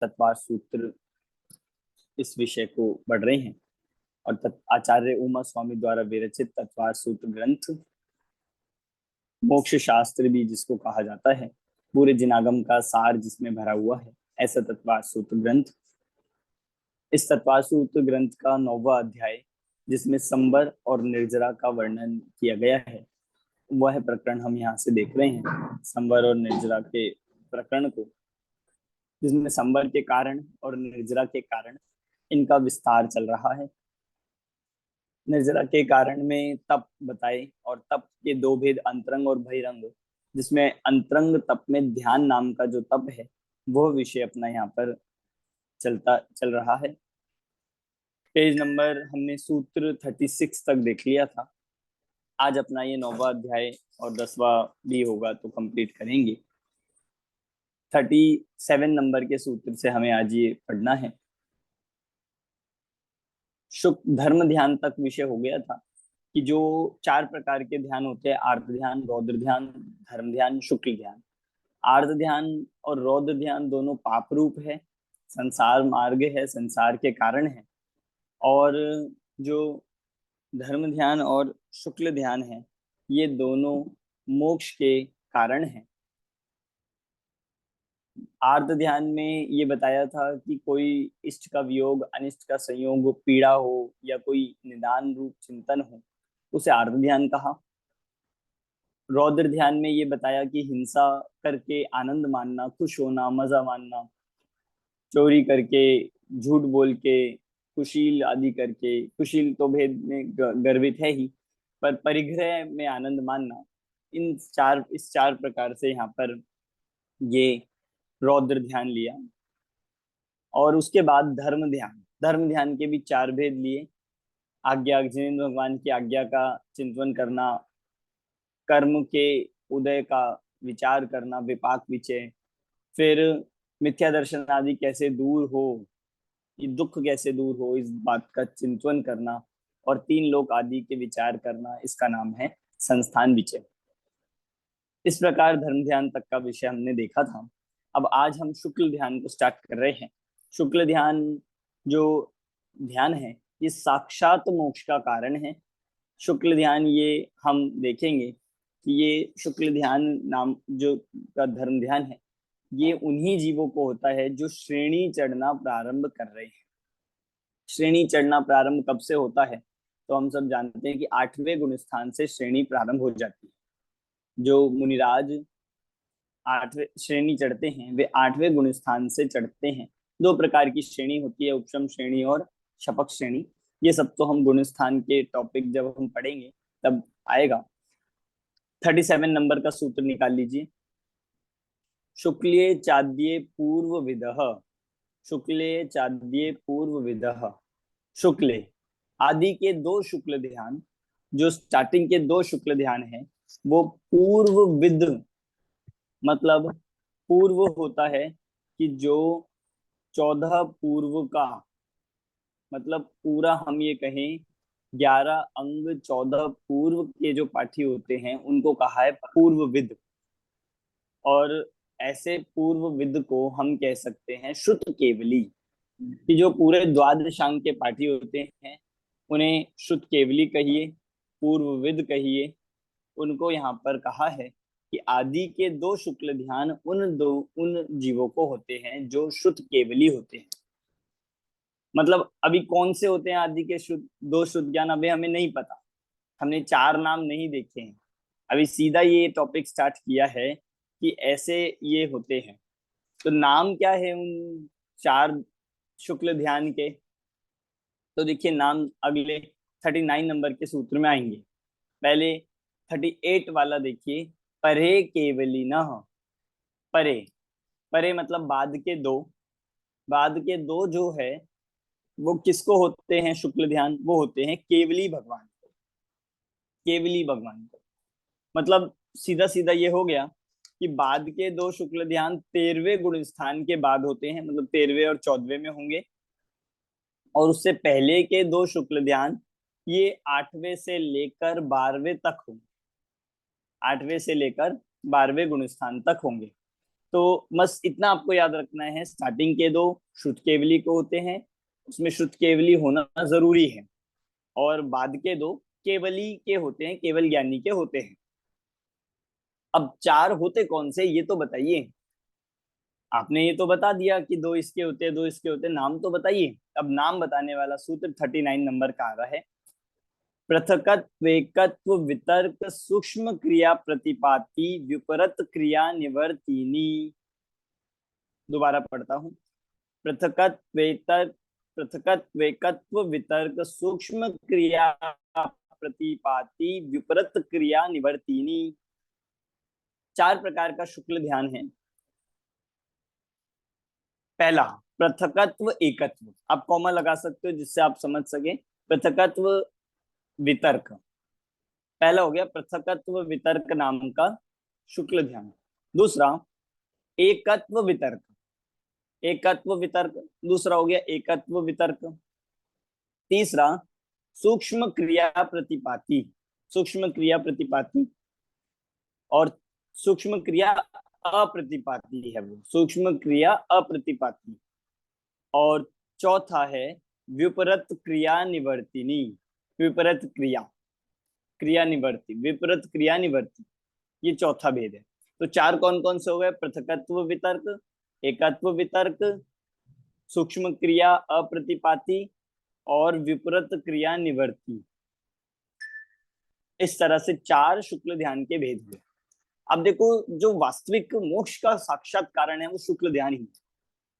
तत्वार सूत्र इस विषय को पढ़ रहे हैं। और आचार्य उमा स्वामी द्वारा विरचित तत्वार सूत्र ग्रंथ, मोक्ष शास्त्र भी जिसको कहा जाता है, पूरे जिनागम का सार जिसमें भरा हुआ है, ऐसा तत्वार सूत्र ग्रंथ। इस तत्वार सूत्र ग्रंथ का 9वां अध्याय, जिसमें संबर और निर्जरा का वर्णन किया गया है, वह प्रकरण हम यहाँ से देख रहे हैं। संबर और निर्जरा के प्रकरण को, जिसमें संबर के कारण और निर्जरा के कारण इनका विस्तार चल रहा है। निर्जरा के कारण में तप बताए, और तप के दो भेद, अंतरंग और बहिरंग, जिसमें अंतरंग तप में ध्यान नाम का जो तप है, वह विषय अपना यहाँ पर चल रहा है। पेज नंबर हमने सूत्र 36 तक देख लिया था। आज अपना ये 9वां अध्याय और 10वां भी होगा तो कंप्लीट करेंगे। 37 नंबर के सूत्र से हमें आज ये पढ़ना है। धर्म ध्यान तक विषय हो गया था कि जो 4 प्रकार के ध्यान होते हैं, आर्त ध्यान, रौद्र ध्यान, धर्म ध्यान, शुक्ल ध्यान। आर्त ध्यान और रौद्र ध्यान दोनों पाप रूप है, संसार मार्ग है, संसार के कारण है। और जो धर्म ध्यान और शुक्ल ध्यान है, ये दोनों मोक्ष के कारण हैं। आर्त ध्यान में ये बताया था कि कोई इष्ट का वियोग, अनिष्ट का संयोग, पीड़ा हो या कोई निदान रूप चिंतन हो, उसे आर्त ध्यान कहा। रौद्र ध्यान में ये बताया कि हिंसा करके आनंद मानना, खुश होना, मजा मानना, चोरी करके, झूठ बोल के, कुशील आदि करके, कुशील तो भेद में गर्वित है ही, पर परिग्रह में आनंद मानना, इस चार प्रकार से यहाँ पर ये रौद्र ध्यान लिया। और उसके बाद धर्म ध्यान के भी 4 भेद लिए। आज्ञा, जिनेंद्र भगवान की आज्ञा का चिंतन करना, कर्म के उदय का विचार करना, विपाक विचय, फिर मिथ्या दर्शन आदि कैसे दूर हो, ये दुख कैसे दूर हो, इस बात का चिंतन करना, और 3 लोक आदि के विचार करना, इसका नाम है संस्थान विचय। इस प्रकार धर्म ध्यान तक का विषय हमने देखा था। अब आज हम शुक्ल ध्यान को स्टार्ट कर रहे हैं। शुक्ल ध्यान जो ध्यान है, ये साक्षात मोक्ष का कारण है। शुक्ल ध्यान ये हम देखेंगे कि ये शुक्ल ध्यान नाम जो का धर्म ध्यान है, ये उन्हीं जीवों को होता है जो श्रेणी चढ़ना प्रारंभ कर रहे हैं। श्रेणी चढ़ना प्रारंभ कब से होता है? तो हम सब जानते हैं कि 8वें गुण स्थान से श्रेणी प्रारंभ हो जाती है। जो मुनिराज 8वें श्रेणी चढ़ते हैं, वे 8वें गुण स्थान से चढ़ते हैं। 2 प्रकार की श्रेणी होती है, उपशम श्रेणी और शपक श्रेणी। ये सब तो हम गुण स्थान के टॉपिक जब हम पढ़ेंगे तब आएगा। 37 नंबर का सूत्र निकाल लीजिए। शुक्ल्ये चाद्ये पूर्व विदः, शुक्ल्ये चाद्ये पूर्व विदः। शुक्ले आदि के 2 शुक्ल ध्यान, जो स्टार्टिंग के 2 शुक्ल ध्यान है, वो पूर्व विद, मतलब पूर्व होता है कि जो 14 पूर्व का, मतलब पूरा हम ये कहें 11 अंग 14 पूर्व के जो पाठी होते हैं, उनको कहा है पूर्व विद। और ऐसे पूर्व विद को हम कह सकते हैं श्रुत केवली, कि जो पूरे द्वादशांग के पाठी होते हैं उन्हें श्रुत केवली कहिए, पूर्व विद कहिए। उनको यहाँ पर कहा है कि आदि के 2 शुक्ल ध्यान उन जीवों को होते हैं जो श्रुत केवली होते हैं। मतलब अभी कौन से होते हैं आदि के शुद्ध 2 शुद्ध ज्ञान, अभी हमें नहीं पता, हमने 4 नाम नहीं देखे हैं। अभी सीधा ये टॉपिक स्टार्ट किया है कि ऐसे ये होते हैं। तो नाम क्या है उन 4 शुक्ल ध्यान के? तो देखिए नाम अगले 39 नंबर के सूत्र में आएंगे। पहले 38 वाला देखिए, परे केवली न। परे, परे मतलब बाद के 2, बाद के 2 जो है वो किसको होते हैं शुक्ल ध्यान? वो होते हैं केवली भगवान को, केवली भगवान को। मतलब सीधा सीधा ये हो गया कि बाद के 2 शुक्ल ध्यान 13वें गुण स्थान के बाद होते हैं, मतलब 13वें और 14वें में होंगे। और उससे पहले के 2 शुक्ल ध्यान ये 8वें से लेकर 12वें तक होंगे, 8वें से लेकर 12वें गुण स्थान तक होंगे। तो बस इतना आपको याद रखना है, स्टार्टिंग के दो श्रुत केवली को होते हैं, उसमें श्रुत केवली होना जरूरी है, और बाद के दो केवली के होते हैं, केवल ज्ञानी के होते हैं। अब चार होते कौन से ये तो बताइए। आपने ये तो बता दिया कि दो इसके होते हैं, दो इसके होते हैं, नाम तो बताइए। अब नाम बताने वाला सूत्र 39 नंबर का आ रहा है। पृथकत्व एकत्व वितर्क सूक्ष्म क्रिया प्रतिपाती विपरीत क्रिया निवर्तिनी। दोबारा पढ़ता हूँ। पृथकत्वेतर पृथकत्वेकत्व वितर्क सूक्ष्म क्रिया प्रतिपाती विपरीत क्रिया निवर्तिनी। चार प्रकार का शुक्ल ध्यान है। पहला पृथकत्व एकत्व, आप कॉमा लगा सकते हो जिससे आप समझ सके। पृथकत्व वितर्क पहला हो गया, पृथकत्व वितर्क नाम का शुक्ल ध्यान। दूसरा एकत्व वितर्क, एकत्व वितर्क दूसरा हो गया एकत्व वितर्क। तीसरा सूक्ष्म क्रिया प्रतिपाती, सूक्ष्म क्रिया प्रतिपाती, और सूक्ष्म क्रिया अप्रतिपाती है वो, सूक्ष्म क्रिया अप्रतिपाती। और चौथा है विपरीत क्रिया निवर्तिनी, विपरीत क्रिया, क्रिया निवर्ति, विपरीत क्रिया निवर्ति, ये चौथा भेद है। तो चार कौन कौन से हो गए? पृथकत्व वितर्क, एकत्व वितर्क, सूक्ष्म क्रिया अप्रतिपाती और विपरीत क्रिया निवर्ति। इस तरह से चार शुक्ल ध्यान के भेद हुए। अब देखो, जो वास्तविक मोक्ष का साक्षात कारण है वो शुक्ल ध्यान ही।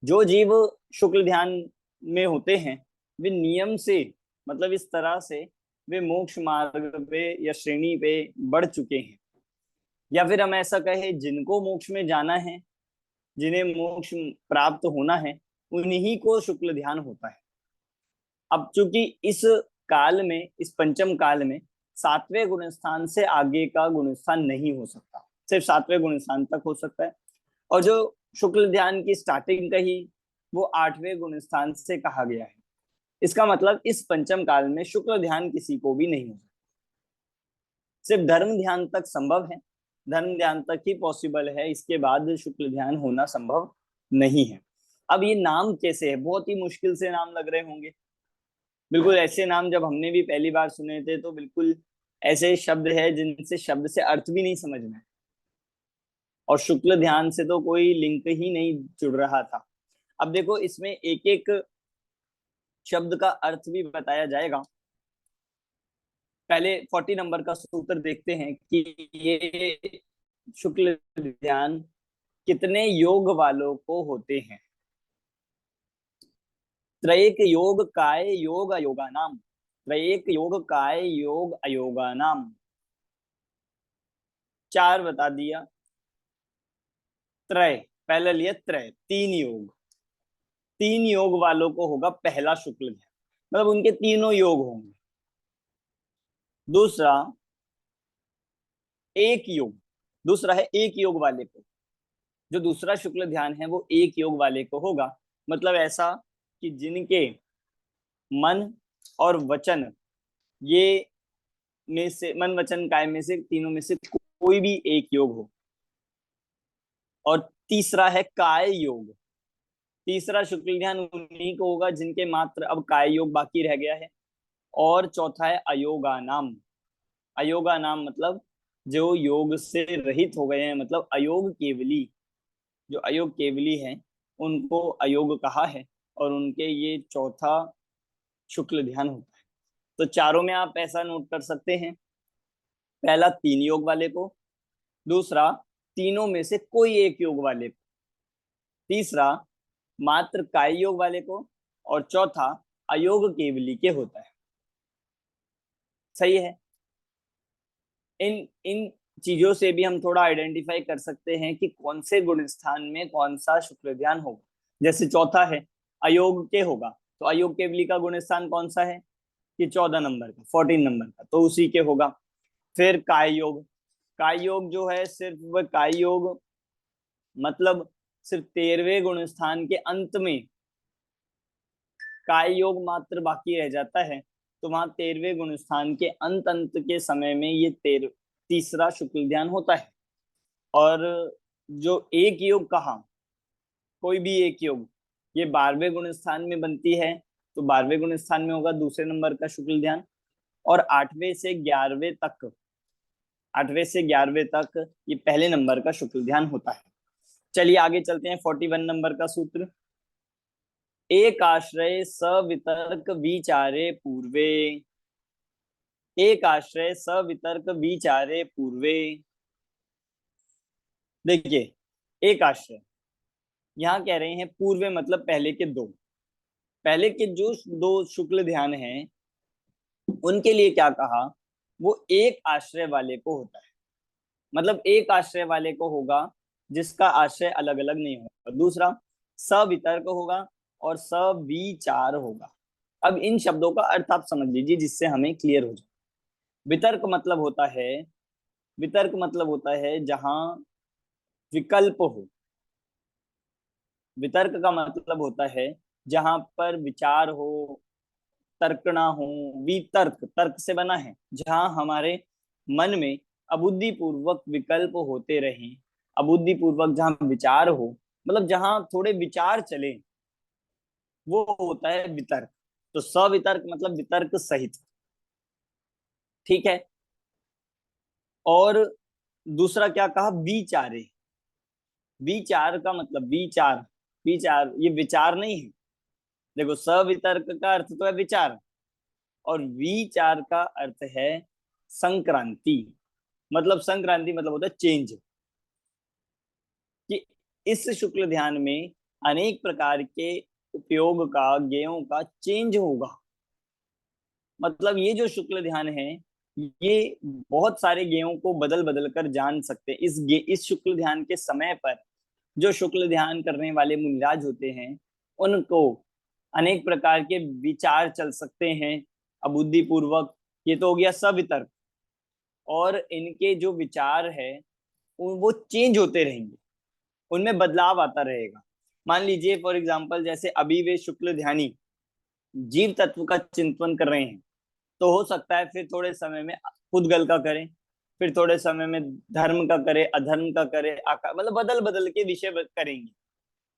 जो जीव शुक्ल ध्यान में होते हैं वे नियम से, मतलब इस तरह से वे मोक्ष मार्ग पे या श्रेणी पे बढ़ चुके हैं, या फिर हम ऐसा कहें जिनको मोक्ष में जाना है, जिन्हें मोक्ष प्राप्त होना है, उन्हीं को शुक्ल ध्यान होता है। अब चूंकि इस काल में, इस पंचम काल में सातवें गुण स्थान से आगे का गुण स्थान नहीं हो सकता, सिर्फ सातवें गुण स्थान तक हो सकता है। और जो शुक्ल ध्यान की स्टार्टिंग कही वो आठवें गुण स्थान से कहा गया है। इसका मतलब इस पंचम काल में शुक्ल ध्यान किसी को भी नहीं हो सकता, सिर्फ धर्म ध्यान तक संभव है, धर्म ध्यान तक ही पॉसिबल है, इसके बाद शुक्ल ध्यान होना संभव नहीं है। अब ये नाम कैसे है? बहुत ही मुश्किल से नाम लग रहे होंगे, बिल्कुल ऐसे नाम जब हमने भी पहली बार सुने थे तो बिल्कुल ऐसे शब्द है जिनसे शब्द से अर्थ भी नहीं समझ में, और शुक्ल ध्यान से तो कोई लिंक ही नहीं जुड़ रहा था। अब देखो, इसमें एक एक शब्द का अर्थ भी बताया जाएगा। पहले 40 नंबर का सूत्र देखते हैं कि ये शुक्ल ध्यान कितने योग वालों को होते हैं। त्रैक योग काय योग अयोगा नाम, त्रैक योग काय योग अयोगा नाम, चार बता दिया। त्रय पहले लिया, त्रय तीन योग, तीन योग वालों को होगा पहला शुक्ल ध्यान, मतलब उनके तीनों योग होंगे। दूसरा एक योग, दूसरा है एक योग वाले को, जो दूसरा शुक्ल ध्यान है वो एक योग वाले को होगा, मतलब ऐसा कि जिनके मन और वचन, ये में से, मन वचन काय में से तीनों में से कोई भी एक योग हो। और तीसरा है काय योग, तीसरा शुक्ल ध्यान उन्हीं को होगा जिनके मात्र अब काय योग बाकी रह गया है। और चौथा है अयोगा नाम, अयोगा नाम मतलब जो योग से रहित हो गए हैं, मतलब अयोग केवली, जो अयोग केवली है उनको अयोग कहा है, और उनके ये चौथा शुक्ल ध्यान होता है। तो चारों में आप ऐसा नोट कर सकते हैं, पहला तीन योग वाले को, दूसरा तीनों में से कोई एक योग वाले को, तीसरा मात्र काय योग वाले को, और चौथा अयोग केवली के होता है। सही है। इन इन चीजों से भी हम थोड़ा आइडेंटिफाई कर सकते हैं कि कौन से गुण स्थान में कौन सा शुक्ल ध्यान होगा। जैसे चौथा है अयोग के होगा, तो अयोग केवली का गुण स्थान कौन सा है? कि 14 नंबर का, 14 नंबर का, तो उसी के होगा। फिर काय योग, काय योग जो है सिर्फ वह काय योग, मतलब सिर्फ 13वें गुण स्थान के अंत में काय योग मात्र बाकी रह जाता है, तो वहां 13वें गुण स्थान के अंत के समय में ये तीसरा शुक्ल ध्यान होता है। और जो एक योग कहा, कोई भी एक योग, ये 12वें गुण स्थान में बनती है, तो 12वें गुण स्थान में होगा दूसरे नंबर का शुक्ल ध्यान। और 8वें से 11वें तक ये पहले नंबर का शुक्ल ध्यान होता है। चलिए आगे चलते हैं। 41 नंबर का सूत्र, एक आश्रय सवितर्क विचारे पूर्वे। एक आश्रय सवितर्क विचारे पूर्वे। देखिए, एक आश्रय यहाँ कह रहे हैं पूर्वे मतलब पहले के दो, पहले के जो दो शुक्ल ध्यान हैं उनके लिए क्या कहा, वो एक आश्रय वाले को होता है। मतलब एक आश्रय वाले को होगा जिसका आश्रय अलग अलग नहीं होगा। दूसरा, सवितर्क होगा और सविचार होगा। अब इन शब्दों का अर्थ आप समझ लीजिए जिससे हमें क्लियर हो जाए। वितर्क मतलब होता है, वितर्क मतलब होता है जहां विकल्प हो। वितर्क का मतलब होता है जहां पर विचार हो, तर्कना हो। वितर्क तर्क से बना है, जहां हमारे मन में अबुद्धि पूर्वक विकल्प होते रहें, अबुद्धि पूर्वक जहां विचार हो, मतलब जहां थोड़े विचार चले, वो होता है वितर्क। तो सवितर्क मतलब वितर्क सहित, ठीक है। और दूसरा क्या कहा, विचारे। विचार का मतलब विचार, विचार ये विचार नहीं है। देखो, सवितर्क का अर्थ तो है विचार, और विचार का अर्थ है संक्रांति। मतलब संक्रांति मतलब होता है चेंज, कि इस शुक्ल ध्यान में अनेक प्रकार के उपयोग का, ज्ञेयों का चेंज होगा। मतलब ये जो शुक्ल ध्यान है, ये बहुत सारे ज्ञेयों को बदल बदल कर जान सकते हैं। इस शुक्ल ध्यान के समय पर जो शुक्ल ध्यान करने वाले मुनिराज होते हैं, उनको अनेक प्रकार के विचार चल सकते हैं अबुद्धि पूर्वक। ये तो हो गया सवितर्क। और इनके जो विचार है वो चेंज होते रहेंगे, उनमें बदलाव आता रहेगा। मान लीजिए फॉर एग्जाम्पल, जैसे अभी वे शुक्ल ध्यानी जीव तत्व का चिंतन कर रहे हैं, तो हो सकता है फिर थोड़े समय में पुद्गल का करें, फिर थोड़े समय में धर्म का करे, अधर्म का करे, आकार, मतलब बदल बदल के विषय करेंगे,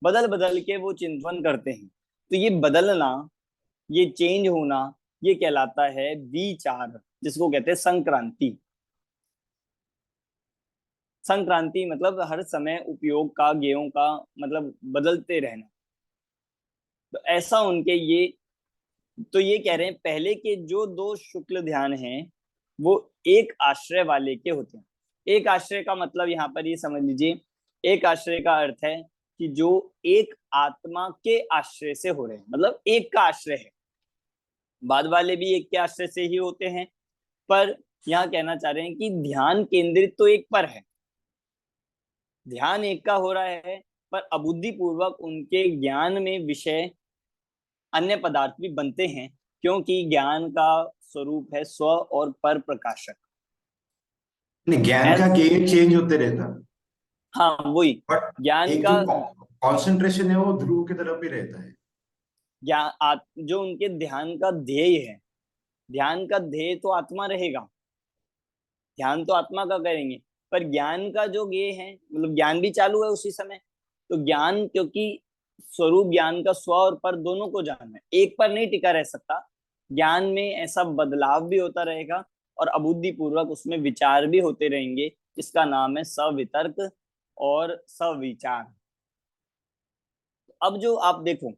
बदल बदल के वो चिंतन करते हैं। तो ये बदलना, ये चेंज होना, ये कहलाता है विचार, जिसको कहते हैं संक्रांति। संक्रांति मतलब हर समय उपयोग का, ज्ञेयों का मतलब बदलते रहना। तो ऐसा उनके ये, तो ये कह रहे हैं पहले के जो दो शुक्ल ध्यान हैं वो एक आश्रय वाले के होते हैं। एक आश्रय का मतलब यहाँ पर ये समझ लीजिए, एक आश्रय का अर्थ है कि जो एक आत्मा के आश्रय से हो रहे हैं, मतलब एक का आश्रय है। बाद वाले भी एक के आश्रय से ही होते हैं, पर यहाँ कहना चाह रहे हैं कि ध्यान केंद्रित तो एक पर है, ध्यान एक का हो रहा है, पर अबुद्धि पूर्वक उनके ज्ञान में विषय अन्य पदार्थ भी बनते हैं, क्योंकि ज्ञान का स्वरूप है स्व और पर प्रकाशक। नहीं, ज्ञान का एज, गेन चेंज होते रहता, हाँ वही, बट ज्ञान एक का, जो कंसंट्रेशन है वो ध्रुव की तरफ ही रहता है। जो उनके ध्यान का ध्येय है, ध्यान का ध्येय तो आत्मा रहेगा, ध्यान तो आत्मा का करेंगे, पर ज्ञान का जो ध्येय है, मतलब ज्ञान भी चालू है उसी समय। तो ज्ञान, क्योंकि स्वरूप ज्ञान का स्व और पर दोनों को जानना है, एक पर नहीं टिका रह सकता। ज्ञान में ऐसा बदलाव भी होता रहेगा और अबुद्धि पूर्वक उसमें विचार भी होते रहेंगे। इसका नाम है सवितर्क और सविचार। अब जो आप देखो,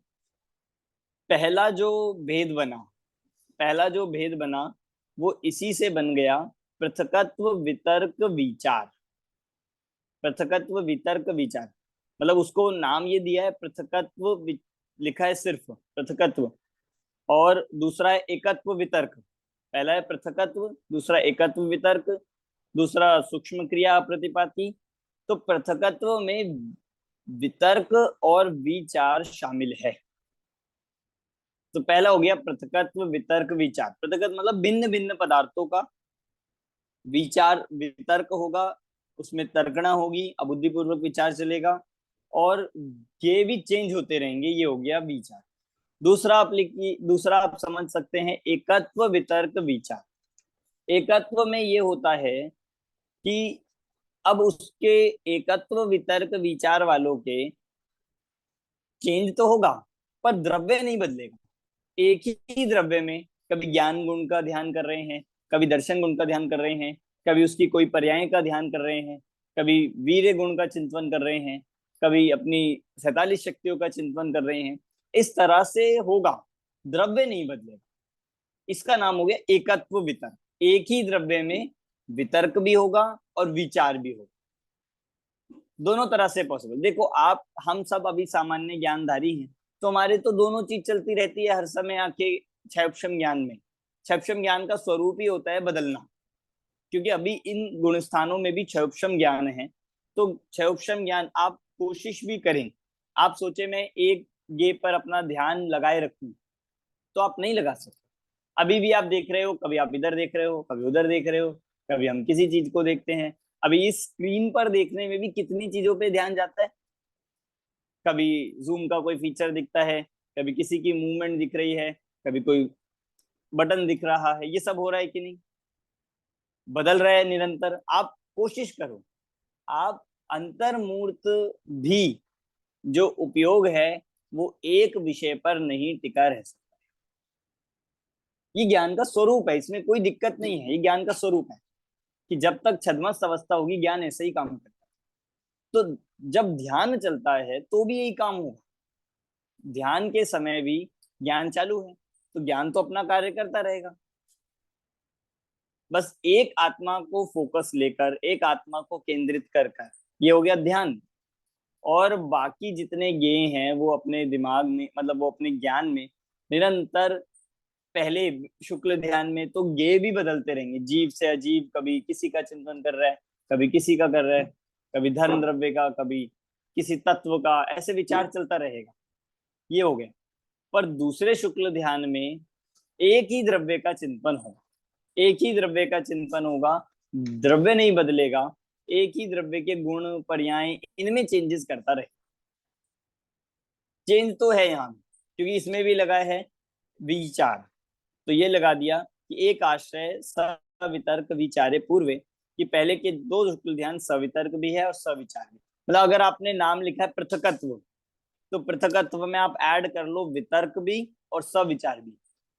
पहला जो भेद बना, पहला जो भेद बना वो इसी से बन गया, पृथकत्व वितर्क विचार। पृथकत्व वितर्क विचार, मतलब उसको नाम ये दिया है पृथकत्व, लिखा है सिर्फ पृथकत्व। और दूसरा है एकत्व वितर्क। पहला है पृथकत्व, दूसरा एकत्व वितर्क, दूसरा सूक्ष्म क्रिया प्रतिपाती। तो पृथकत्व में वितर्क और विचार शामिल है। तो पहला हो गया पृथकत्व वितर्क विचार। पृथकत्व मतलब भिन्न भिन्न पदार्थों का विचार, वितर्क होगा, उसमें तर्कणा होगी, अबुद्धिपूर्वक विचार चलेगा, और ये भी चेंज होते रहेंगे, ये हो गया विचार। दूसरा आप समझ सकते हैं एकत्व वितर्क विचार। एकत्व में ये होता है कि अब उसके एकत्व वितर्क विचार वालों के चेंज तो होगा, पर द्रव्य नहीं बदलेगा। एक ही द्रव्य में कभी ज्ञान गुण का ध्यान कर रहे हैं, कभी दर्शन गुण का ध्यान कर रहे हैं, कभी उसकी कोई पर्याय का ध्यान कर रहे हैं, कभी वीर्य गुण का चिंतन कर रहे हैं, कभी अपनी 47 शक्तियों का चिंतन कर रहे हैं। इस तरह से होगा, द्रव्य नहीं बदलेगा। इसका नाम हो गया एकत्व वितर्क। एक ही द्रव्य में वितर्क भी होगा और विचार भी होगा, दोनों तरह से पॉसिबल। देखो आप, हम सब अभी सामान्य ज्ञानधारी हैं, तो हमारे तो दोनों चीज चलती रहती है हर समय आके क्षयक्षम ज्ञान में। क्षयक्षम ज्ञान का स्वरूप ही होता है बदलना, क्योंकि अभी इन गुण स्थानों में भी क्षयक्षम ज्ञान है। तो क्षयक्षम ज्ञान आप कोशिश भी करें, आप सोचे मैं एक ये पर अपना ध्यान लगाए रखूं, तो आप नहीं लगा सकते। अभी भी आप देख रहे हो, कभी आप इधर देख रहे हो, कभी उधर देख रहे हो, कभी हम किसी चीज को देखते हैं। अभी इस स्क्रीन पर देखने में भी कितनी चीजों पे ध्यान जाता है। कभी जूम का कोई फीचर दिखता है, कभी किसी की मूवमेंट दिख रही है, कभी कोई बटन दिख रहा है, ये सब हो रहा है कि नहीं, बदल रहा है निरंतर। आप कोशिश करो, आप अंतर्मूर्त भी जो उपयोग है वो एक विषय पर नहीं टिका रह सकता। ये ज्ञान का स्वरूप है, इसमें कोई दिक्कत नहीं है, ये ज्ञान का स्वरूप है कि जब तक छद्मस्त अवस्था होगी ज्ञान ऐसे ही काम करता है। तो जब ध्यान चलता है तो भी यही काम होगा, ध्यान के समय भी ज्ञान चालू है, तो ज्ञान तो अपना कार्य करता रहेगा। बस एक आत्मा को फोकस लेकर, एक आत्मा को केंद्रित कर कर, ये हो गया ध्यान। और बाकी जितने ज्ञेय हैं वो अपने दिमाग में, मतलब वो अपने ज्ञान में निरंतर, पहले शुक्ल ध्यान में तो ज्ञेय भी बदलते रहेंगे, जीव से अजीव, कभी किसी का चिंतन कर रहा है, कभी किसी का कर रहा है, कभी धन द्रव्य का, कभी किसी तत्व का, ऐसे विचार चलता रहेगा। ये हो गया। पर दूसरे शुक्ल ध्यान में एक ही द्रव्य का चिंतन होगा, एक ही द्रव्य का चिंतन होगा, द्रव्य नहीं बदलेगा, एक ही द्रव्य के गुण पर्याय इनमें चेंजेस करता रहे। चेंज तो है यहाँ, क्योंकि इसमें भी लगा है विचार, तो ये लगा दिया कि एक आश्रय सवितर्क विचारे पूर्वे, कि पहले के दो शुक्ल ध्यान सवितर्क भी है और सविचार भी। मतलब अगर आपने नाम लिखा है पृथकत्व, तो पृथकत्व में आप ऐड कर लो वितर्क भी और सविचार भी।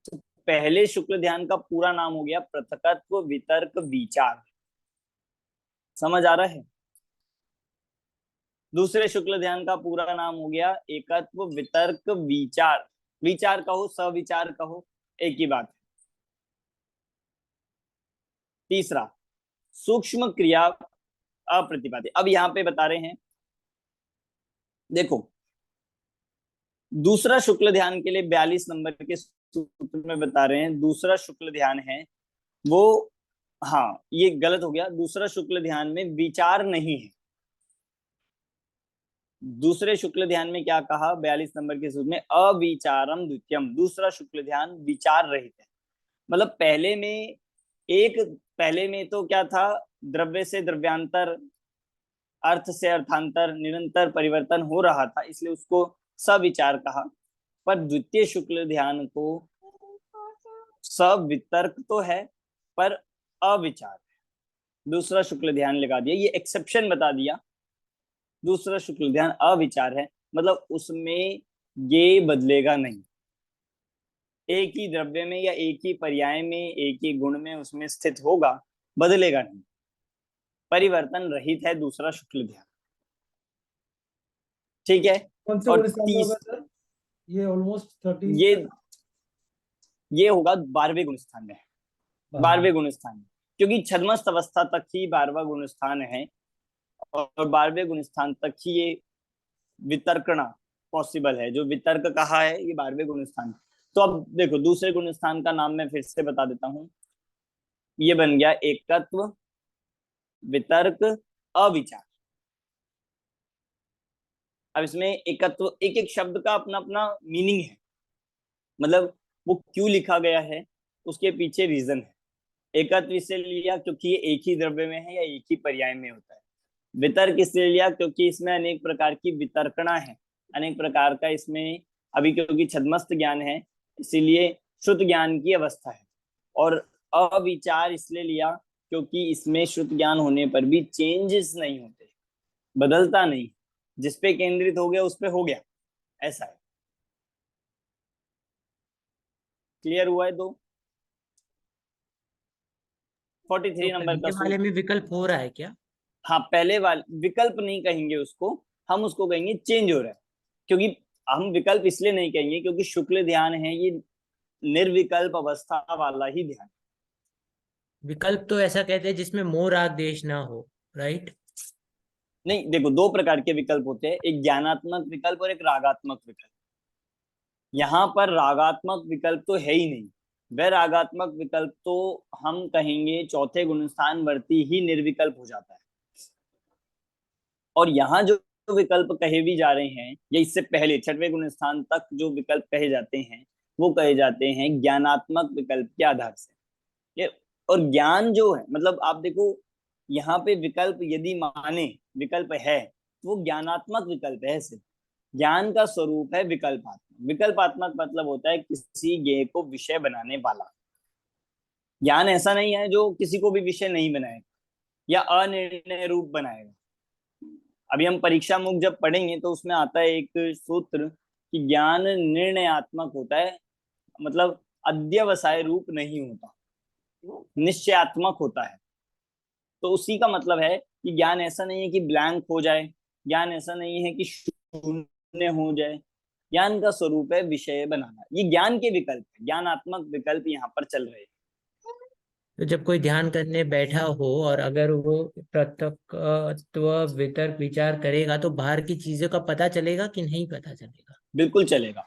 तो पहले शुक्ल ध्यान का पूरा नाम हो गया पृथकत्व वितर्क विचार। समझ आ रहा है? दूसरे शुक्ल ध्यान का पूरा नाम हो गया एकत्व वितर्क विचार। विचार कहो, सविचार कहो, एक ही बात है। तीसरा सूक्ष्म क्रिया अप्रतिपाद्य। अब यहाँ पे बता रहे हैं, देखो दूसरा शुक्ल ध्यान के लिए 42 नंबर के सूत्र में बता रहे हैं, दूसरा शुक्ल ध्यान है वो, हाँ ये गलत हो गया, दूसरा शुक्ल ध्यान में विचार नहीं है। दूसरे शुक्ल ध्यान में क्या कहा 42 नंबर के सूत्र में, अविचारम द्वितीयम, दूसरा शुक्ल ध्यान विचार रहित है। मतलब पहले में तो क्या था, द्रव्य से द्रव्यांतर, अर्थ से अर्थांतर, निरंतर परिवर्तन हो रहा था, इसलिए उसको सविचार कहा। पर द्वितीय शुक्ल ध्यान को सवितर्क तो है पर अविचार है, दूसरा शुक्ल ध्यान लगा दिया, ये एक्सेप्शन बता दिया। दूसरा शुक्ल ध्यान अविचार है, मतलब उसमें ये बदलेगा नहीं, एक ही द्रव्य में या एक ही पर्याय में, एक ही गुण में उसमें स्थित होगा, बदलेगा नहीं, परिवर्तन रहित है दूसरा शुक्ल ध्यान। ठीक है। कौन से और गुण स्थान होगा सर? ये ऑलमोस्ट 30 ये होगा 12वें गुण स्थान में, 12वें गुण स्थान में, क्योंकि छद्मस्त अवस्था तक ही 12वां गुण स्थान है, और 12वें गुण स्थान तक ही ये वितर्कणा पॉसिबल है। जो वितर्क कहा है ये 12वें गुण स्थान। तो अब देखो दूसरे गुण स्थान का नाम मैं फिर से बता देता हूं, ये बन गया एकत्व वितर्क अविचार। अब इसमें एकत्व, एक एक शब्द का अपना अपना मीनिंग है, मतलब वो क्यों लिखा गया है उसके पीछे रीजन है। एकत्व इसलिए लिया क्योंकि ये एक ही द्रव्य में है या एक ही पर्याय में होता है। वितर्क इसलिए लिया क्योंकि इसमें अनेक प्रकार की वितर्कणा है, अनेक प्रकार का इसमें, अभी क्योंकि छद्मस्त ज्ञान है इसीलिए शुद्ध ज्ञान की अवस्था है। और अविचार इसलिए लिया क्योंकि इसमें श्रुत ज्ञान होने पर भी चेंजेस नहीं होते, बदलता नहीं, जिस पे केंद्रित हो गया उस पे हो गया, ऐसा है। क्लियर हुआ है? तो 43 तो नंबर का पहले वाले सूत्र। में विकल्प हो रहा है क्या? हाँ, पहले वाले विकल्प नहीं कहेंगे उसको, हम उसको कहेंगे चेंज हो रहा है। क्योंकि हम विकल्प इसलिए नहीं कहेंगे क्योंकि शुक्ल ध्यान है ये निर्विकल्प अवस्था वाला ही ध्यान। विकल्प तो ऐसा कहते हैं जिसमें मोह राग देश ना हो, राइट? नहीं, देखो, दो प्रकार के विकल्प होते हैं, एक ज्ञानात्मक विकल्प और एक रागात्मक विकल्प। यहाँ पर रागात्मक विकल्प तो है ही नहीं, वह रागात्मक विकल्प तो हम कहेंगे चौथे गुणस्थान वर्ती ही निर्विकल्प हो जाता है। और यहाँ जो विकल्प कहे भी जा रहे हैं या इससे पहले छठवें गुणस्थान तक जो विकल्प कहे जाते हैं वो कहे जाते हैं ज्ञानात्मक विकल्प के आधार से। ये और ज्ञान जो है, मतलब आप देखो यहाँ पे विकल्प यदि माने विकल्प है तो वो ज्ञानात्मक विकल्प है। सिर्फ ज्ञान का स्वरूप है विकल्पात्मक। विकल्पात्मक मतलब होता है किसी ज्ञेय को विषय बनाने वाला। ज्ञान ऐसा नहीं है जो किसी को भी विषय नहीं बनाएगा या अनिर्णय रूप बनाएगा। अभी हम परीक्षा मुख जब पढ़ेंगे तो उसमें आता है एक सूत्र कि ज्ञान निर्णयात्मक होता है, मतलब अध्यवसाय रूप नहीं होता, निश्चयात्मक होता है। तो उसी का मतलब है कि ज्ञान ऐसा नहीं है कि ब्लैंक हो जाए, ज्ञान ऐसा नहीं है कि शून्य हो जाए। ज्ञान का स्वरूप है विषय बनाना। ये ज्ञान के विकल्प है, ज्ञानात्मक विकल्प यहाँ पर चल रहे हैं। तो जब कोई ध्यान करने बैठा हो और अगर वो प्रत्यक्त्व वितर्क विचार करेगा तो बाहर की चीजों का पता चलेगा कि नहीं पता चलेगा? बिल्कुल चलेगा।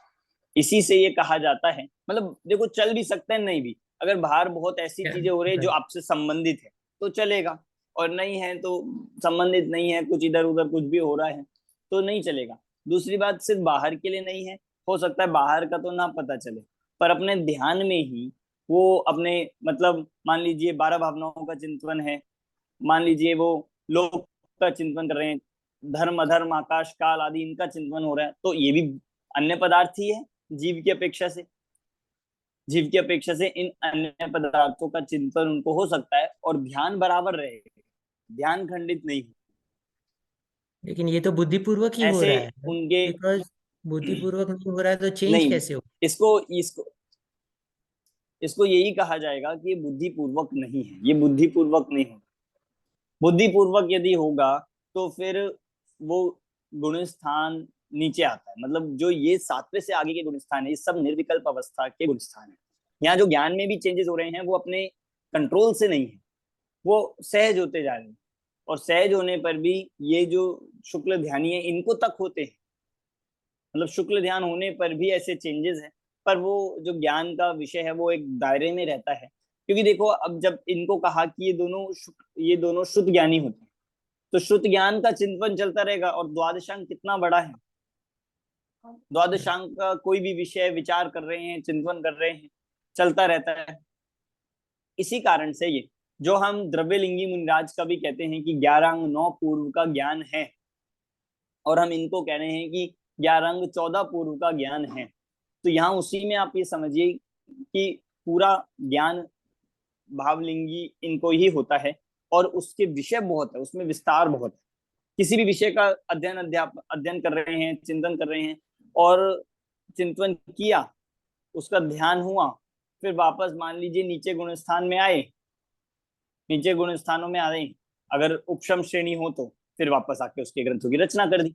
इसी से ये कहा जाता है, मतलब देखो चल भी सकते हैं नहीं भी। अगर बाहर बहुत ऐसी चीजें हो रही है जो आपसे संबंधित है तो चलेगा, और नहीं है तो संबंधित नहीं है, कुछ इधर उधर कुछ भी हो रहा है तो नहीं चलेगा। दूसरी बात, सिर्फ बाहर के लिए नहीं है, हो सकता है बाहर का तो ना पता चले पर अपने ध्यान में ही वो अपने, मतलब मान लीजिए 12 भावनाओं का चिंतन है, मान लीजिए वो लोक का चिंतन कर रहे हैं, धर्म अधर्म आकाश काल आदि इनका चिंतन हो रहा है, तो ये भी अन्य पदार्थ ही है। जीव की अपेक्षा से, जीव की अपेक्षा से इन अन्य पदार्थों का चिंतन उनको हो सकता है और ध्यान बराबर रहेगा, ध्यान खंडित नहीं हो। लेकिन ये तो बुद्धिपूर्वक ही हो ऐसे रहा है, उनके बिकॉज बुद्धिपूर्वक नहीं हो रहा है तो चेंज नहीं, कैसे हो? इसको इसको इसको यही कहा जाएगा कि ये बुद्धिपूर्वक नहीं है, ये बुद्धिपूर्वक नहीं होगा। बुद्धिपूर्वक यदि होगा तो फिर वो गुणस्थान नीचे आता है, मतलब जो ये सातवें से आगे के गुणस्थान है ये सब निर्विकल्प अवस्था के गुणस्थान है। यहाँ जो ज्ञान में भी चेंजेस हो रहे हैं वो अपने कंट्रोल से नहीं है, वो सहज होते जा रहे हैं। और सहज होने पर भी ये जो शुक्ल ध्यानी है इनको तक होते हैं, मतलब शुक्ल ध्यान होने पर भी ऐसे चेंजेस हैं, पर वो जो ज्ञान का विषय है वो एक दायरे में रहता है। क्योंकि देखो अब जब इनको कहा कि ये दोनों शुद्ध ज्ञानी होते हैं तो शुद्ध ज्ञान का चिंतन चलता रहेगा। और द्वादशांग कितना बड़ा है, द्वादशांग का कोई भी विषय विचार कर रहे हैं, चिंतन कर रहे हैं, चलता रहता है। इसी कारण से ये जो हम द्रव्यलिंगी मुनिराज का भी कहते हैं कि 11 अंग 9 पूर्व का ज्ञान है, और हम इनको कह रहे हैं कि 11 अंग 14 पूर्व का ज्ञान है। तो यहाँ उसी में आप ये समझिए कि पूरा ज्ञान भावलिंगी इनको ही होता है और उसके विषय बहुत है, उसमें विस्तार बहुत है। किसी भी विषय का अध्ययन कर रहे हैं, चिंतन कर रहे हैं और चिंतन किया, उसका ध्यान हुआ, फिर वापस मान लीजिए नीचे गुणस्थान में आए, नीचे गुण स्थानों में आ रहे, अगर उपशम श्रेणी हो तो फिर वापस आके उसके ग्रंथों की रचना कर दी।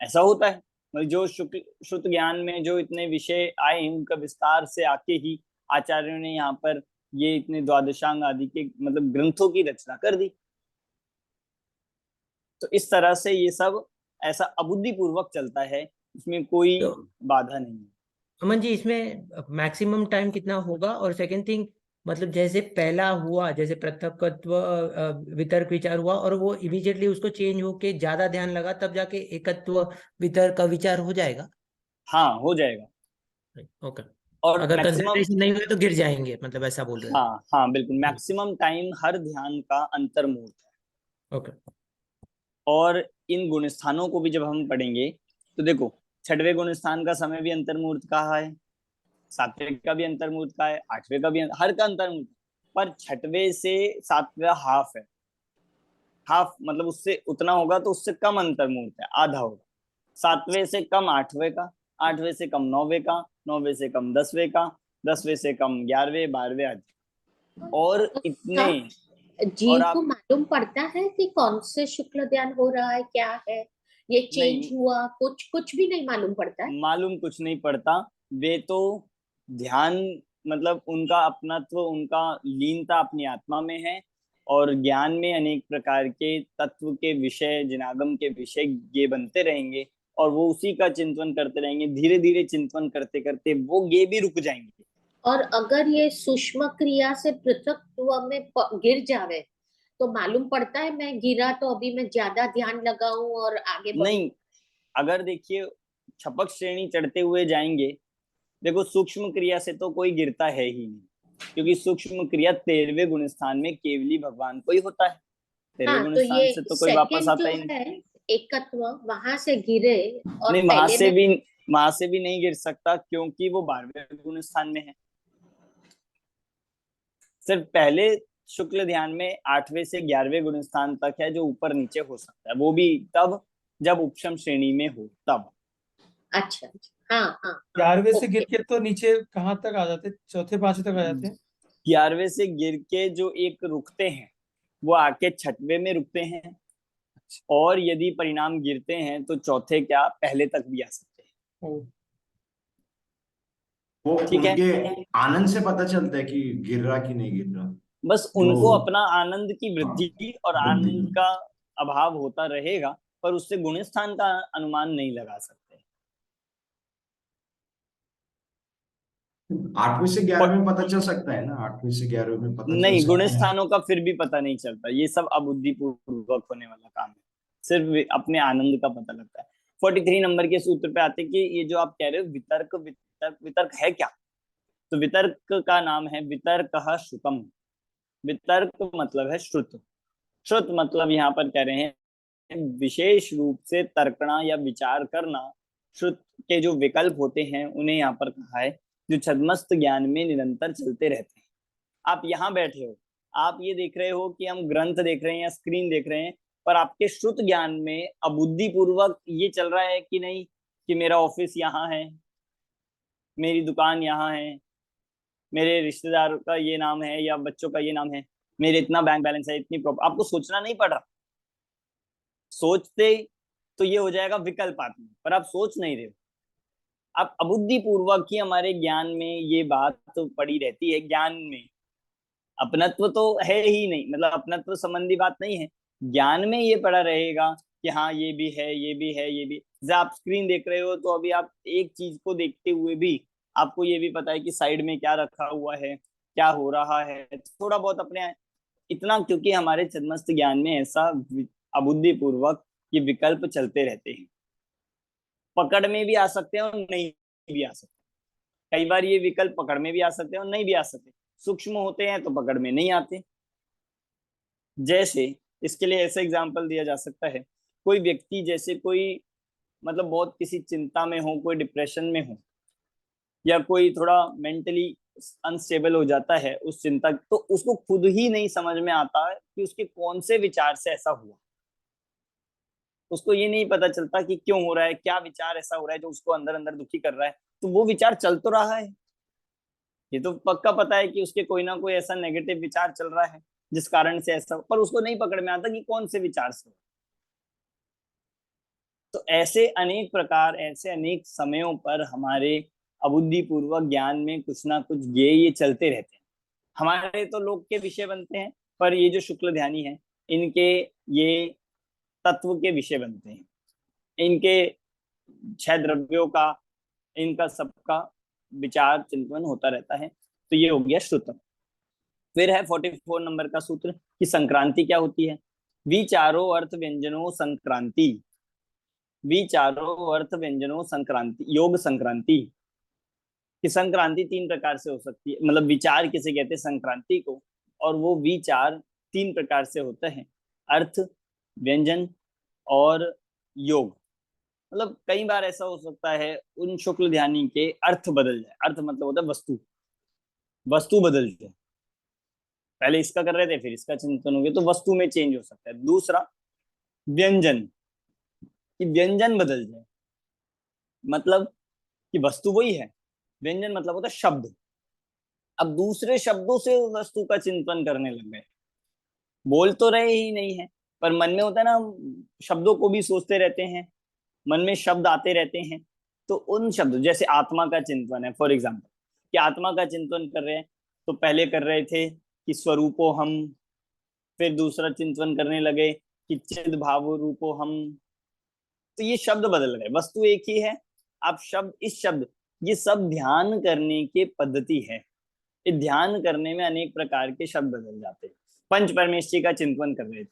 ऐसा होता है, मतलब जो शुद्ध ज्ञान में जो इतने विषय आए उनका विस्तार से आके ही आचार्यों ने यहाँ पर ये इतने द्वादशांग आदि के मतलब ग्रंथों की रचना कर दी। तो इस तरह से ये सब ऐसा अबुद्धि पूर्वक चलता है, इसमें कोई तो बाधा नहीं है। अमन जी, इसमें मैक्सिमम टाइम कितना होगा? और सेकंड थिंग, मतलब जैसे पहला हुआ, जैसे पृथकत्व वितर्क विचार हुआ और वो इमीडिएटली उसको चेंज होके ज्यादा ध्यान लगा तब जाके एकत्व वितर्क का विचार हो जाएगा? हाँ, हो जाएगा। ओके। और अगर मैक्सिमम, कंसंट्रेशन नहीं हुए तो गिर जाएंगे, मतलब ऐसा बोल रहे हाँ हाँ बिल्कुल, मैक्सिमम टाइम हर ध्यान का अंतर्मुहूर्त है। ओके। और इन गुणस्थानों को भी जब हम पढ़ेंगे तो देखो छठवें गुणस्थान का समय भी अंतर्मुहूर्त कहा है, सातवें का भी अंतर्मुहूर्त का है, आठवें का भी, हर का अंतर्मुहूर्त। पर छठवें से सातवें हाफ है। हाफ मतलब उससे उतना होगा तो उससे कम अंतर मुहूर्त है, आधा होगा। सातवें से कम आठवें का, आठवें से कम नौवें का, नौवें से कम दसवें का, दसवें से कम 11वें 12वें आदि। और इतने जीव और को आप मालूम पड़ता है कि कौन से शुक्ल ध्यान हो रहा है, क्या है, ये चेंज नहीं हुआ, कुछ भी नहीं मालूम पड़ता है। मालूम कुछ नहीं पड़ता। वे तो ध्यान मतलब उनका अपनत्व, उनका लीनता अपनी आत्मा में है, और ज्ञान में अनेक प्रकार के तत्व के विषय, जिनागम के विषय ये बनते रहेंगे, और वो उसी का चिंतन करते रहेंगे। धीरे धीरे चिंतन करते करते वो ये भी रुक जाएंगे। और अगर ये सूक्ष्म क्रिया से पृथकत्व में गिर जावे तो मालूम पड़ता है मैं गिरा तो अभी मैं ज्यादा ध्यान लगाऊं और आगे बढ़ूं। नहीं, अगर देखिए छपक श्रेणी चढ़ते हुए जाएंगे, देखो सूक्ष्म क्रिया से तो कोई गिरता है ही नहीं, क्योंकि सूक्ष्म क्रिया 13वें गुण स्थान में केवली भगवान को ही होता है। 13वें हाँ, गुण तो स्थान ये से तो कोई वापस सेकंड आता जो ही नहीं। है एकत्व वहां से गिरे और नहीं, पहले में वहां से भी नहीं गिर सकता, क्योंकि वो 12वें गुण स्थान में है। सिर्फ पहले शुक्ल ध्यान में 8वें से 11वें गुण स्थान तक है जो ऊपर नीचे हो सकता है, वो भी तब जब उपशम श्रेणी में हो तब। अच्छा, हाँ हाँ हाँ, 11वें से गिर ओके। के तो नीचे कहाँ तक आ जाते, चौथे पांचवे तक आ जाते हैं? 11वें से गिर के जो एक रुकते हैं वो आके छठवें में रुकते हैं, और यदि परिणाम गिरते हैं तो चौथे क्या पहले तक भी आ सकते हैं। ओ, वो ठीक है, उनके आनंद से पता चलता है कि गिर रहा कि नहीं गिर रहा। बस जो उनको अपना आनंद की हाँ, वृद्धि और वृद्धि आनंद का अभाव होता रहेगा, पर उससे गुण स्थान का अनुमान नहीं लगा सकते। 8वें से 11वें में पता चल सकता है ना, 8वें से 11वें में पता चल नहीं, गुण सकता है। स्थानों का फिर भी पता नहीं चलता, ये सब अबुद्धि पूर्वक होने वाला काम है। सिर्फ अपने आनंद का पता लगता है। 43 नंबर के सूत्र पे आते कि ये जो आप कह रहे हो वितर्क, वितर्क वितर्क है क्या? तो वितर्क का नाम है वितर्क श्रुतम। वितर्क मतलब है श्रुत। श्रुत मतलब यहाँ पर कह रहे हैं विशेष रूप से तर्कना या विचार करना। श्रुत के जो विकल्प होते हैं उन्हें यहाँ पर कहा है, जो छद्मस्त ज्ञान में निरंतर चलते रहते हैं। आप यहाँ बैठे हो, आप ये देख रहे हो कि हम ग्रंथ देख रहे हैं या स्क्रीन देख रहे हैं, पर आपके श्रुत ज्ञान में अबुद्धि पूर्वक ये चल रहा है कि नहीं कि मेरा ऑफिस यहाँ है, मेरी दुकान यहाँ है, मेरे रिश्तेदार का ये नाम है या बच्चों का ये नाम है, मेरे इतना बैंक बैलेंस है, इतनी प्रॉपर्टी। आपको सोचना नहीं पड़ रहा। सोचते तो ये हो जाएगा विकल्पात्मक, पर आप सोच नहीं रहे हो। आप अबुद्धि पूर्वक ही हमारे ज्ञान में ये बात तो पड़ी रहती है। ज्ञान में अपनत्व तो है ही नहीं, मतलब अपनत्व संबंधी बात नहीं है। ज्ञान में ये पड़ा रहेगा कि हाँ ये भी है, ये भी है, ये भी। जब आप स्क्रीन देख रहे हो तो अभी आप एक चीज को देखते हुए भी आपको ये भी पता है कि साइड में क्या रखा हुआ है, क्या हो रहा है, थोड़ा बहुत अपने इतना, क्योंकि हमारे छद्मस्त ज्ञान में ऐसा अबुद्धि पूर्वक ये विकल्प चलते रहते हैं। पकड़ में भी आ सकते हैं और नहीं भी आ सकते। कई बार ये विकल्प पकड़ में भी आ सकते हैं और नहीं भी आ सकते। सूक्ष्म होते हैं तो पकड़ में नहीं आते। जैसे इसके लिए ऐसा एग्जांपल दिया जा सकता है, कोई व्यक्ति जैसे कोई मतलब बहुत किसी चिंता में हो, कोई डिप्रेशन में हो, या कोई थोड़ा मेंटली अनस्टेबल हो जाता है उस चिंता, तो उसको खुद ही नहीं समझ में आता है कि उसके कौन से विचार से ऐसा हुआ। उसको ये नहीं पता चलता कि क्यों हो रहा है, क्या विचार ऐसा हो रहा है जो उसको अंदर अंदर दुखी कर रहा है। तो वो विचार चल तो रहा है, ये तो पक्का पता है कि उसके कोई ना कोई ऐसा नेगेटिव विचार चल रहा है जिस कारण से ऐसा, पर उसको नहीं पकड़ में आता कि कौन से विचार से। तो ऐसे अनेक प्रकार, ऐसे अनेक समयों पर हमारे अबुद्धि पूर्वक ज्ञान में कुछ ना कुछ ये चलते रहते हैं। हमारे तो लोक के विषय बनते हैं, पर ये जो शुक्ल ध्यानी है इनके ये तत्व के विषय बनते हैं। इनके 6 द्रव्यों का, इनका सबका विचार चिंतन होता रहता है। तो ये हो गया श्रुतम। फिर है 44 नंबर का सूत्र कि संक्रांति क्या होती है। विचारो अर्थ व्यंजनो संक्रांति। विचारो अर्थ व्यंजनो संक्रांति, योग संक्रांति। कि संक्रांति 3 प्रकार से हो सकती है, मतलब विचार किसे कहते हैं संक्रांति को, और वो विचार 3 प्रकार से होते हैं, अर्थ, व्यंजन और योग। मतलब कई बार ऐसा हो सकता है उन शुक्ल ध्यानी के अर्थ बदल जाए। अर्थ मतलब होता है वस्तु, वस्तु बदल जाए। पहले इसका कर रहे थे फिर इसका चिंतन हो गया, तो वस्तु में चेंज हो सकता है। दूसरा व्यंजन, कि व्यंजन बदल जाए, मतलब कि वस्तु वही है, व्यंजन मतलब होता है शब्द। अब दूसरे शब्दों से उस वस्तु का चिंतन करने लग गए, बोल तो रहे ही नहीं है पर मन में होता है ना, हम शब्दों को भी सोचते रहते हैं, मन में शब्द आते रहते हैं। तो उन शब्द, जैसे आत्मा का चिंतन है फॉर एग्जाम्पल, कि आत्मा का चिंतन कर रहे हैं, तो पहले कर रहे थे कि स्वरूपो हम, फिर दूसरा चिंतन करने लगे कि चिद भाव रूपो हम। तो ये शब्द बदल गए, वस्तु एक ही है, आप शब्द, इस शब्द, ये सब ध्यान करने की पद्धति है। ये ध्यान करने में अनेक प्रकार के शब्द बदल जाते हैं। पंच परमेष्ठी का चिंतन कर रहे थे,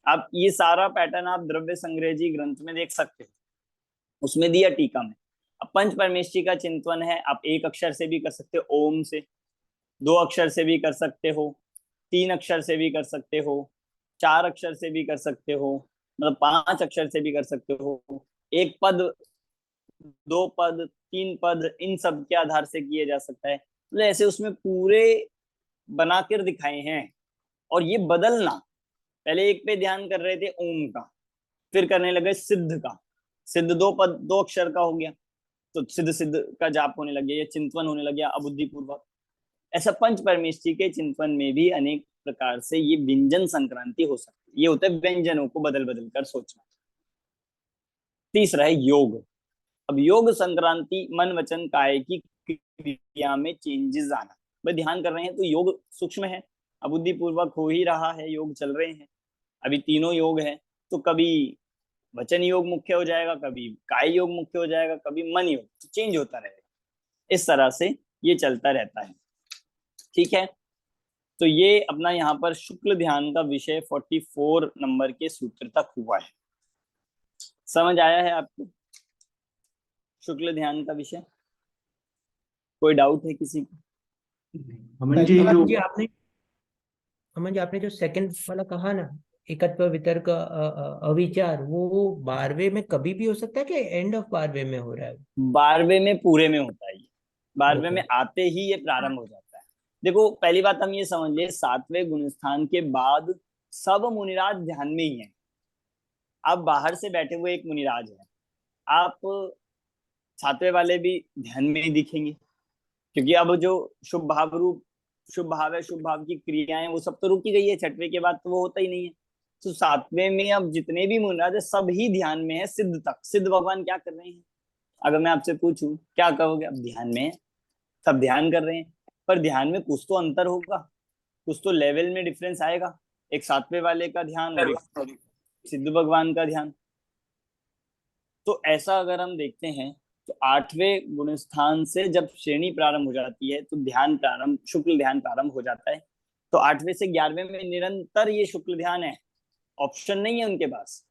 आप ये सारा पैटर्न आप द्रव्य संग्रह जी ग्रंथ में देख सकते हो, उसमें दिया टीका में। अब पंच परमेष्ठी का चिंतन है, आप एक अक्षर से भी कर सकते हो ओम से, दो अक्षर से भी कर सकते हो, तीन अक्षर से भी कर सकते हो, चार अक्षर से भी कर सकते हो, मतलब पांच अक्षर से भी कर सकते हो, एक पद, दो पद, तीन पद, इन सब के आधार से किए जा सकता है। तो ऐसे उसमें पूरे बनाकर दिखाए हैं। और ये बदलना, पहले एक पे ध्यान कर रहे थे ओम का, फिर करने लगे सिद्ध का, सिद्ध दो पद दो अक्षर का हो गया, तो सिद्ध सिद्ध का जाप होने लग गया, या चिंतन होने लग गया अबुद्धि पूर्वक। ऐसा पंच परमेष्ठी के चिंतन में भी अनेक प्रकार से ये व्यंजन संक्रांति हो सकती है। ये होता है व्यंजनों को बदल बदल कर सोचना। तीसरा है योग। अब योग संक्रांति मन वचन काया की क्रिया में चेंजेस आना। भाई ध्यान कर रहे हैं तो योग सूक्ष्म है, अबुद्धि पूर्वक हो ही रहा है, योग चल रहे हैं, अभी तीनों योग है, तो कभी वचन योग मुख्य हो जाएगा, कभी काय योग मुख्य हो जाएगा, कभी मन योग, तो चेंज होता रहेगा। इस तरह से ये चलता रहता है। ठीक है, तो ये अपना यहाँ पर शुक्ल ध्यान का विषय 44 नंबर के सूत्र तक हुआ है। समझ आया है आपको शुक्ल ध्यान का विषय? कोई डाउट है किसी को? अमन जी अमन जो जी आपने जो सेकंड वाला कहा ना, एकत्व वितर्क अविचार, वो 12वें में कभी भी हो सकता है कि एंड ऑफ 12वें में हो रहा है? 12वें में पूरे में होता है ये, 12वें ओके। में आते ही ये प्रारंभ हो जाता है। देखो पहली बात हम ये समझ ले, 7वें गुणस्थान के बाद सब मुनिराज ध्यान में ही है। आप बाहर से बैठे हुए एक मुनिराज है, आप 7वें वाले भी ध्यान में ही दिखेंगे, क्योंकि अब जो शुभ भाव रूप, शुभ भाव है, शुभ भाव की क्रियाएं वो सब तो रुकी गई है, 6वें के बाद तो वो होता ही नहीं है। तो 7वें में अब जितने भी मुनिराज है सब ही ध्यान में है सिद्ध तक। सिद्ध भगवान क्या कर रहे हैं? अगर मैं आपसे पूछूं क्या कहोगे? अब ध्यान में है, सब ध्यान कर रहे हैं, पर ध्यान में कुछ तो अंतर होगा, कुछ तो लेवल में डिफरेंस आएगा, एक 7वें वाले का ध्यान और एक सिद्ध भगवान का ध्यान। तो ऐसा अगर हम देखते हैं तो 8वें गुणस्थान से जब श्रेणी प्रारंभ हो जाती है तो ध्यान प्रारंभ, शुक्ल ध्यान प्रारंभ हो जाता है। तो 8वें से 11वें में निरंतर ये शुक्ल ध्यान है, ऑप्शन नहीं है उनके पास।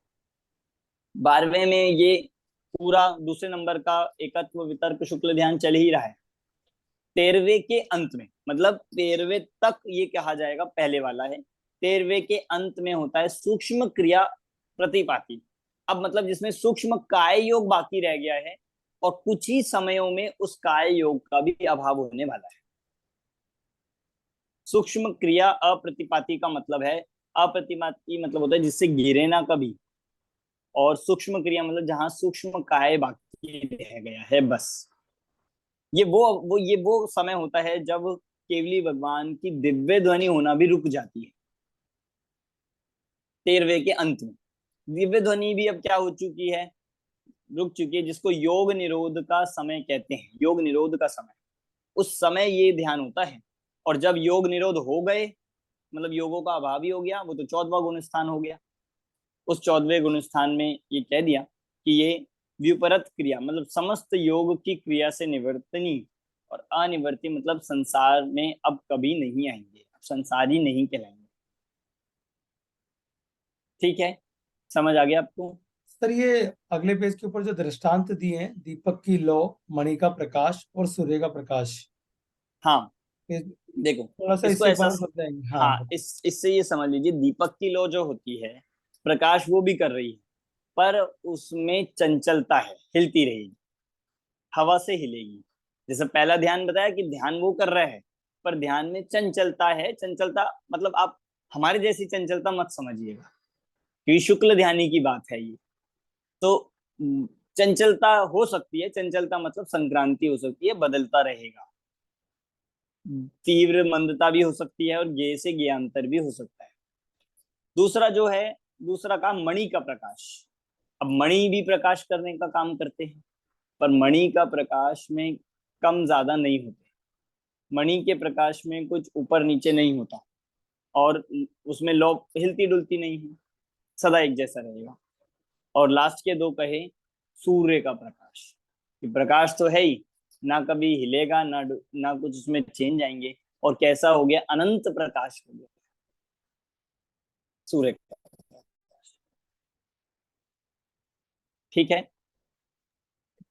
12वें में ये पूरा दूसरे नंबर का एकत्व वितर्क शुक्ल ध्यान चल ही रहा है। 13वें के अंत में, मतलब 13वें तक ये कहा जाएगा पहले वाला है, 13वें के अंत में होता है सूक्ष्म क्रिया प्रतिपाती। अब मतलब जिसमें सूक्ष्म काय योग बाकी रह गया है, और कुछ ही समयों में उस काय योग का भी अभाव होने वाला है। सूक्ष्म क्रिया अप्रतिपाती का मतलब है, अप्रतिपाती मतलब होता है जिससे गिरे ना कभी, और सूक्ष्म क्रिया मतलब जहां सूक्ष्म काय बाकी रह गया है बस। ये वो समय होता है जब केवली भगवान की दिव्य ध्वनि होना भी रुक जाती है। 13वें के अंत में दिव्य ध्वनि भी अब क्या हो चुकी है, रुक चुकी है, जिसको योग निरोध का समय कहते हैं। योग निरोध का समय, उस समय ये ध्यान होता है। और जब योग निरोध हो गए, मतलब योगों का अभाव ही हो गया, वो तो 14वां गुण स्थान हो गया। उस 14वें गुण स्थान में ये कह दिया कि ये व्युपरत क्रिया, मतलब समस्त योग की क्रिया से निवर्तनी और अनिवर्ती, मतलब संसार में अब कभी नहीं आएंगे, अब संसारी नहीं कहलाएंगे। ठीक है, समझ आ गया आपको? सर ये अगले पेज के ऊपर जो दृष्टांत दिए हैं, दीपक की लौ, मणि का प्रकाश और सूर्य का प्रकाश, हाँ ये देखो, थोड़ा सा इसको इससे ऐसा, बाहर बताएंगे? हाँ हाँ इससे ये समझ लीजिए, दीपक की लौ जो होती है, प्रकाश वो भी कर रही है, पर उसमें चंचलता है, हिलती रहेगी, हवा से हिलेगी। जैसे पहला ध्यान बताया कि ध्यान वो कर रहा है, पर ध्यान में चंचलता है। चंचलता मतलब आप हमारे जैसी चंचलता मत समझिएगा, क्योंकि शुक्ल ध्यानी की बात है ये। तो चंचलता हो सकती है, चंचलता मतलब संक्रांति हो सकती है, बदलता रहेगा। तीव्र मंदता भी हो सकती है और ज्ञेय से ज्ञांतर भी हो सकता है। दूसरा जो है, दूसरा काम मणि का प्रकाश। अब मणि भी प्रकाश करने का काम करते हैं, पर मणि का प्रकाश में कम ज्यादा नहीं होते। मणि के प्रकाश में कुछ ऊपर नीचे नहीं होता और उसमें लौ हिलती डुलती नहीं है, सदा एक जैसा रहेगा। और लास्ट के दो कहे सूर्य का प्रकाश, कि प्रकाश तो है ही, ना कभी हिलेगा ना कुछ उसमें चेंज आएंगे, और कैसा हो गया, अनंत प्रकाश हो गया सूर्य का प्रकाश। ठीक है।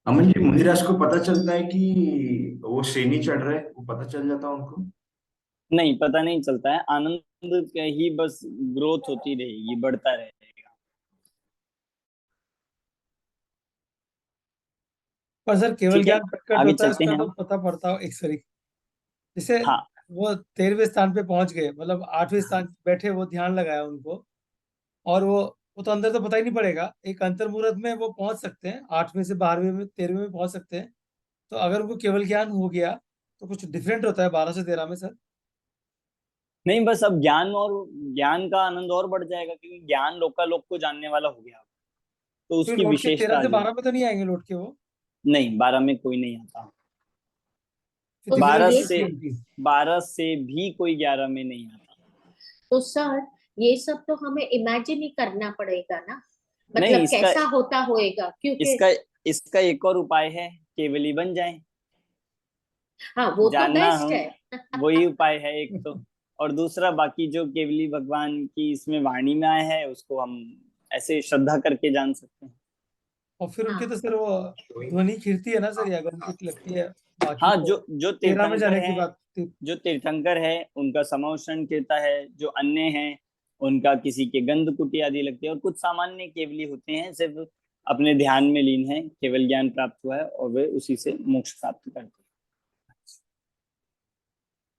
अमन जी, मुनिराज को पता चलता है कि वो श्रेणी चढ़ रहे, वो पता चल जाता है उनको? नहीं, पता नहीं चलता है, आनंद का ही बस ग्रोथ होती रहेगी, बढ़ता रहेगा। पर सर केवल ठीक है, ज्ञान प्रकट आगे होता है चलते उसका हैं तो हम। पता पड़ता हो एक सरी, जैसे हाँ वो 13वें स्थान पे पहुंच गए, मतलब 8वें स्थान पे बैठे, वो ध्यान लगाया उनको, और वो तो अंदर तो पता ही नहीं पड़ेगा, एक अंतर मुहूर्त में वो पहुंच सकते हैं, 8वें से 12वें में 13वें में पहुंच सकते हैं। तो अगर उनको केवल ज्ञान हो गया तो कुछ डिफरेंट होता है 12 से 13 में सर? नहीं, बस अब ज्ञान और ज्ञान का आनंद और बढ़ जाएगा, क्योंकि ज्ञान लोकालोक को जानने वाला हो गया, तो फिर उसकी लौट के विशेषता 13 आ से जाएगी। 12 में तो नहीं आएंगे लौट के वो? नहीं, 12 में कोई नहीं आता। फिर तो दिव्य बारह सर दृष्टि ये से कैसी उनकी? 12 से भी कोई 11 में नहीं आता। तो सर ये सब तो हमें इमेजिन ही करना पड़ेगा ना, नहीं, मतलब इसका कैसा होता होएगा, क्योंकि इसका इसका एक और उपाय है, केवली बन जाए। हाँ वो तो जानना बेस्ट हम, है। वही उपाय है एक तो। और दूसरा, बाकी जो केवली भगवान की इसमें वाणी में आया है, उसको हम ऐसे श्रद्धा करके जान सकते हैं। और फिर उनकी हाँ तो सर वो ध्वनि खिरती है ना सर, ये अगर उनकी लगती है, बाकी हाँ, तो जो जो 13 में तीर्थंकर जाने की है, बात थी। जो तीर्थंकर है उनका समोषण कीर्ता है, जो अन्य है उनका किसी के गंध कुटी आदि लगती है, और कुछ सामान्य केवली होते हैं सिर्फ अपने ध्यान में लीन है, केवल ज्ञान प्राप्त हुआ है और वे उसी से मोक्ष प्राप्त करते हैं।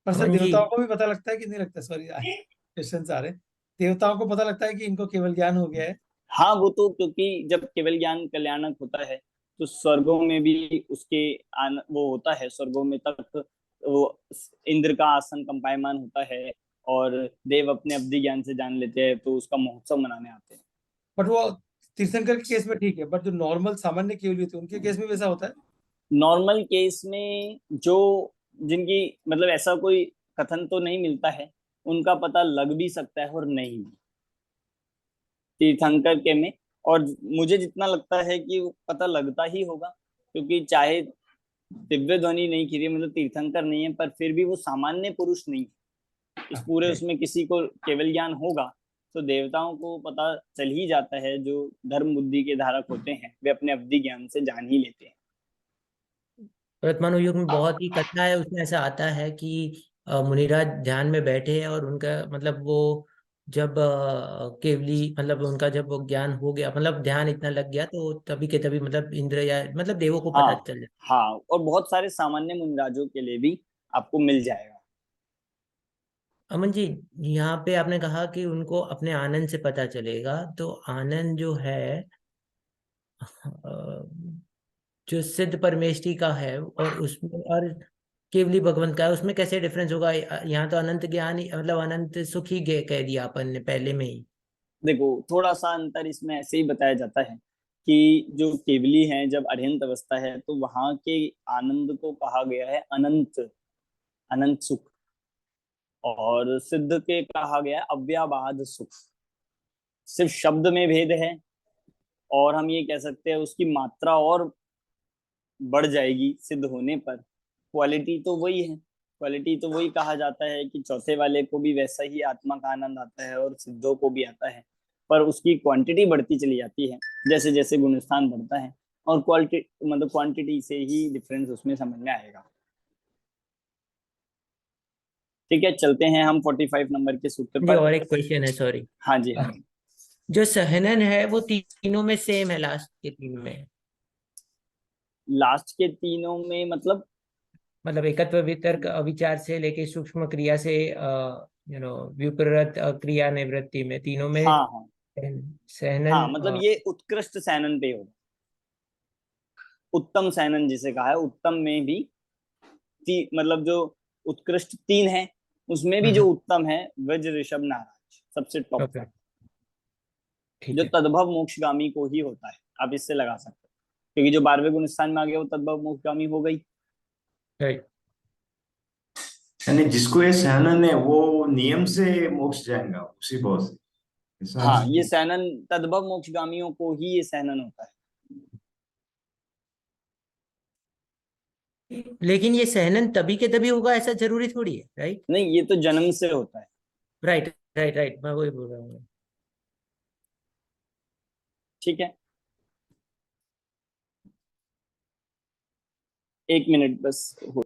पर सर अमन जी, देवताओं को भी पता लगता है कि नहीं लगता? सॉरी क्वेश्चन आ रहे, देवताओं को पता लगता है कि इनको केवल ज्ञान हो गया है? हाँ, वो तो क्योंकि जब केवल ज्ञान कल्याणक होता है, तो स्वर्गों में भी उसके वो होता है, स्वर्गों में तक वो इंद्र का आसन कंपायमान होता है, और देव अपने अवधि ज्ञान से जान लेते हैं, तो उसका महोत्सव मनाने आते हैं। बट वो तीर्थंकर के केस में ठीक है, बट जो नॉर्मल सामान्य केवली होती है उनके केस में वैसा होता है? नॉर्मल केस में जो जिनकी मतलब ऐसा कोई कथन तो नहीं मिलता है, उनका पता लग भी सकता है और नहीं भी, तीर्थंकर के में। और मुझे जितना लगता है कि वो पता लगता ही होगा, क्योंकि चाहे दिव्य ध्वनि नहीं खीरी, मतलब तीर्थंकर नहीं है, पर फिर भी वो सामान्य पुरुष नहीं है। इस पूरे उसमें किसी को केवल ज्ञान होगा, तो देवताओं को पता चल ही जाता है, जो धर्म बुद्धि के धारक होते हैं वे अपने अवधि ज्ञान से जान ही लेते हैं। वर्तमान युग में बहुत ही कथा है, उसमें ऐसा आता है कि मुनिराज ध्यान में बैठे हैं और उनका मतलब वो जब केवली मतलब उनका जब वो ज्ञान हो गया, मतलब ध्यान इतना लग गया, तो तभी के तभी मतलब इंद्र या मतलब देवों को पता हाँ चल जाता। हाँ, और बहुत सारे सामान्य मुनिराजों के लिए भी आपको मिल जाएगा। अमन जी, यहाँ पे आपने कहा कि उनको अपने आनंद से पता चलेगा, तो आनंद जो है जो सिद्ध परमेष्टि का है और उसमें और केवली भगवंत का है, उसमें कैसे डिफरेंस होगा? यहाँ तो अनंत ज्ञान ही मतलब अनंत सुख ही कह दिया अपन ने पहले में ही। देखो, थोड़ा सा अंतर इसमें ऐसे ही बताया जाता है कि जो केवली है, जब अरिहंत अवस्था है, तो वहां के आनंद को कहा गया है अनंत, अनंत सुख। और सिद्ध के कहा गया है अव्याबाध सुख। सिर्फ शब्द में भेद है, और हम ये कह सकते हैं उसकी मात्रा और बढ़ जाएगी सिद्ध होने पर। क्वालिटी तो वही है, क्वालिटी तो वही कहा जाता है कि चौथे वाले को भी वैसा ही आत्मा का आनंद आता है और सिद्धों को भी आता है, पर उसकी क्वांटिटी बढ़ती चली जाती है जैसे जैसे गुणस्थान बढ़ता है, और क्वालिटी मतलब क्वांटिटी से ही डिफरेंस उसमें समझ में आएगा। ठीक है, चलते हैं हम 45 नंबर के सूत्र जी, पर। और एक क्वेश्चन है, सॉरी। हाँ जी, हाँ। जो सहनन है वो तीनों में सेम है, लास्ट के तीन में? लास्ट के तीनों में मतलब मतलब एकत्व वितर्क अविचार से लेके सूक्ष्म क्रिया से विपरीत क्रिया निवृत्ति में, तीनों में हाँ हाँ सहनन। हाँ, मतलब ये उत्कृष्ट सैनन पे होगा, उत्तम सैनन जिसे कहा है। उत्तम में भी मतलब जो उत्कृष्ट 3 है, उसमें भी जो उत्तम है वज्र ऋषभ नाराज सबसे टॉप ओके, का, ठीक जो है। तद्भव मोक्षगामी को ही होता है। आप इससे लगा सकते हो, क्योंकि जो 12वें गुण स्थान में आ गया वो तद्भव मोक्षगामी हो गई। राइट। यानी जिसको ये सहनन है वो नियम से मोक्ष जाएगा उसी भाव से, ऐसा हाँ, ये नहीं। सैनन तद्भव मोक्षगामियों को ही ये सैनन होता है। लेकिन ये सहनन तभी के तभी होगा ऐसा जरूरी थोड़ी है, राइट? नहीं, ये तो जन्म से होता है। राइट राइट राइट, मैं वही बोल रहा हूँ। ठीक है, 1 मिनट बस हो।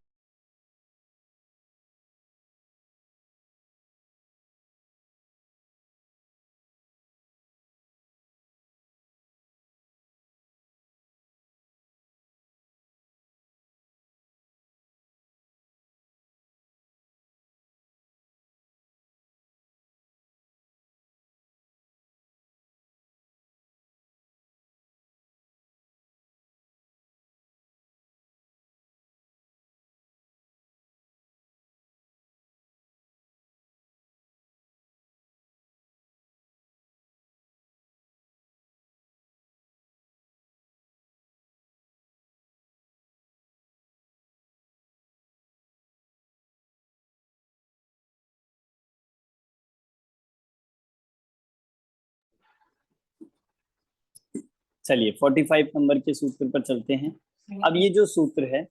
चलिए 45 नंबर के सूत्र पर चलते हैं। अब ये जो सूत्र है,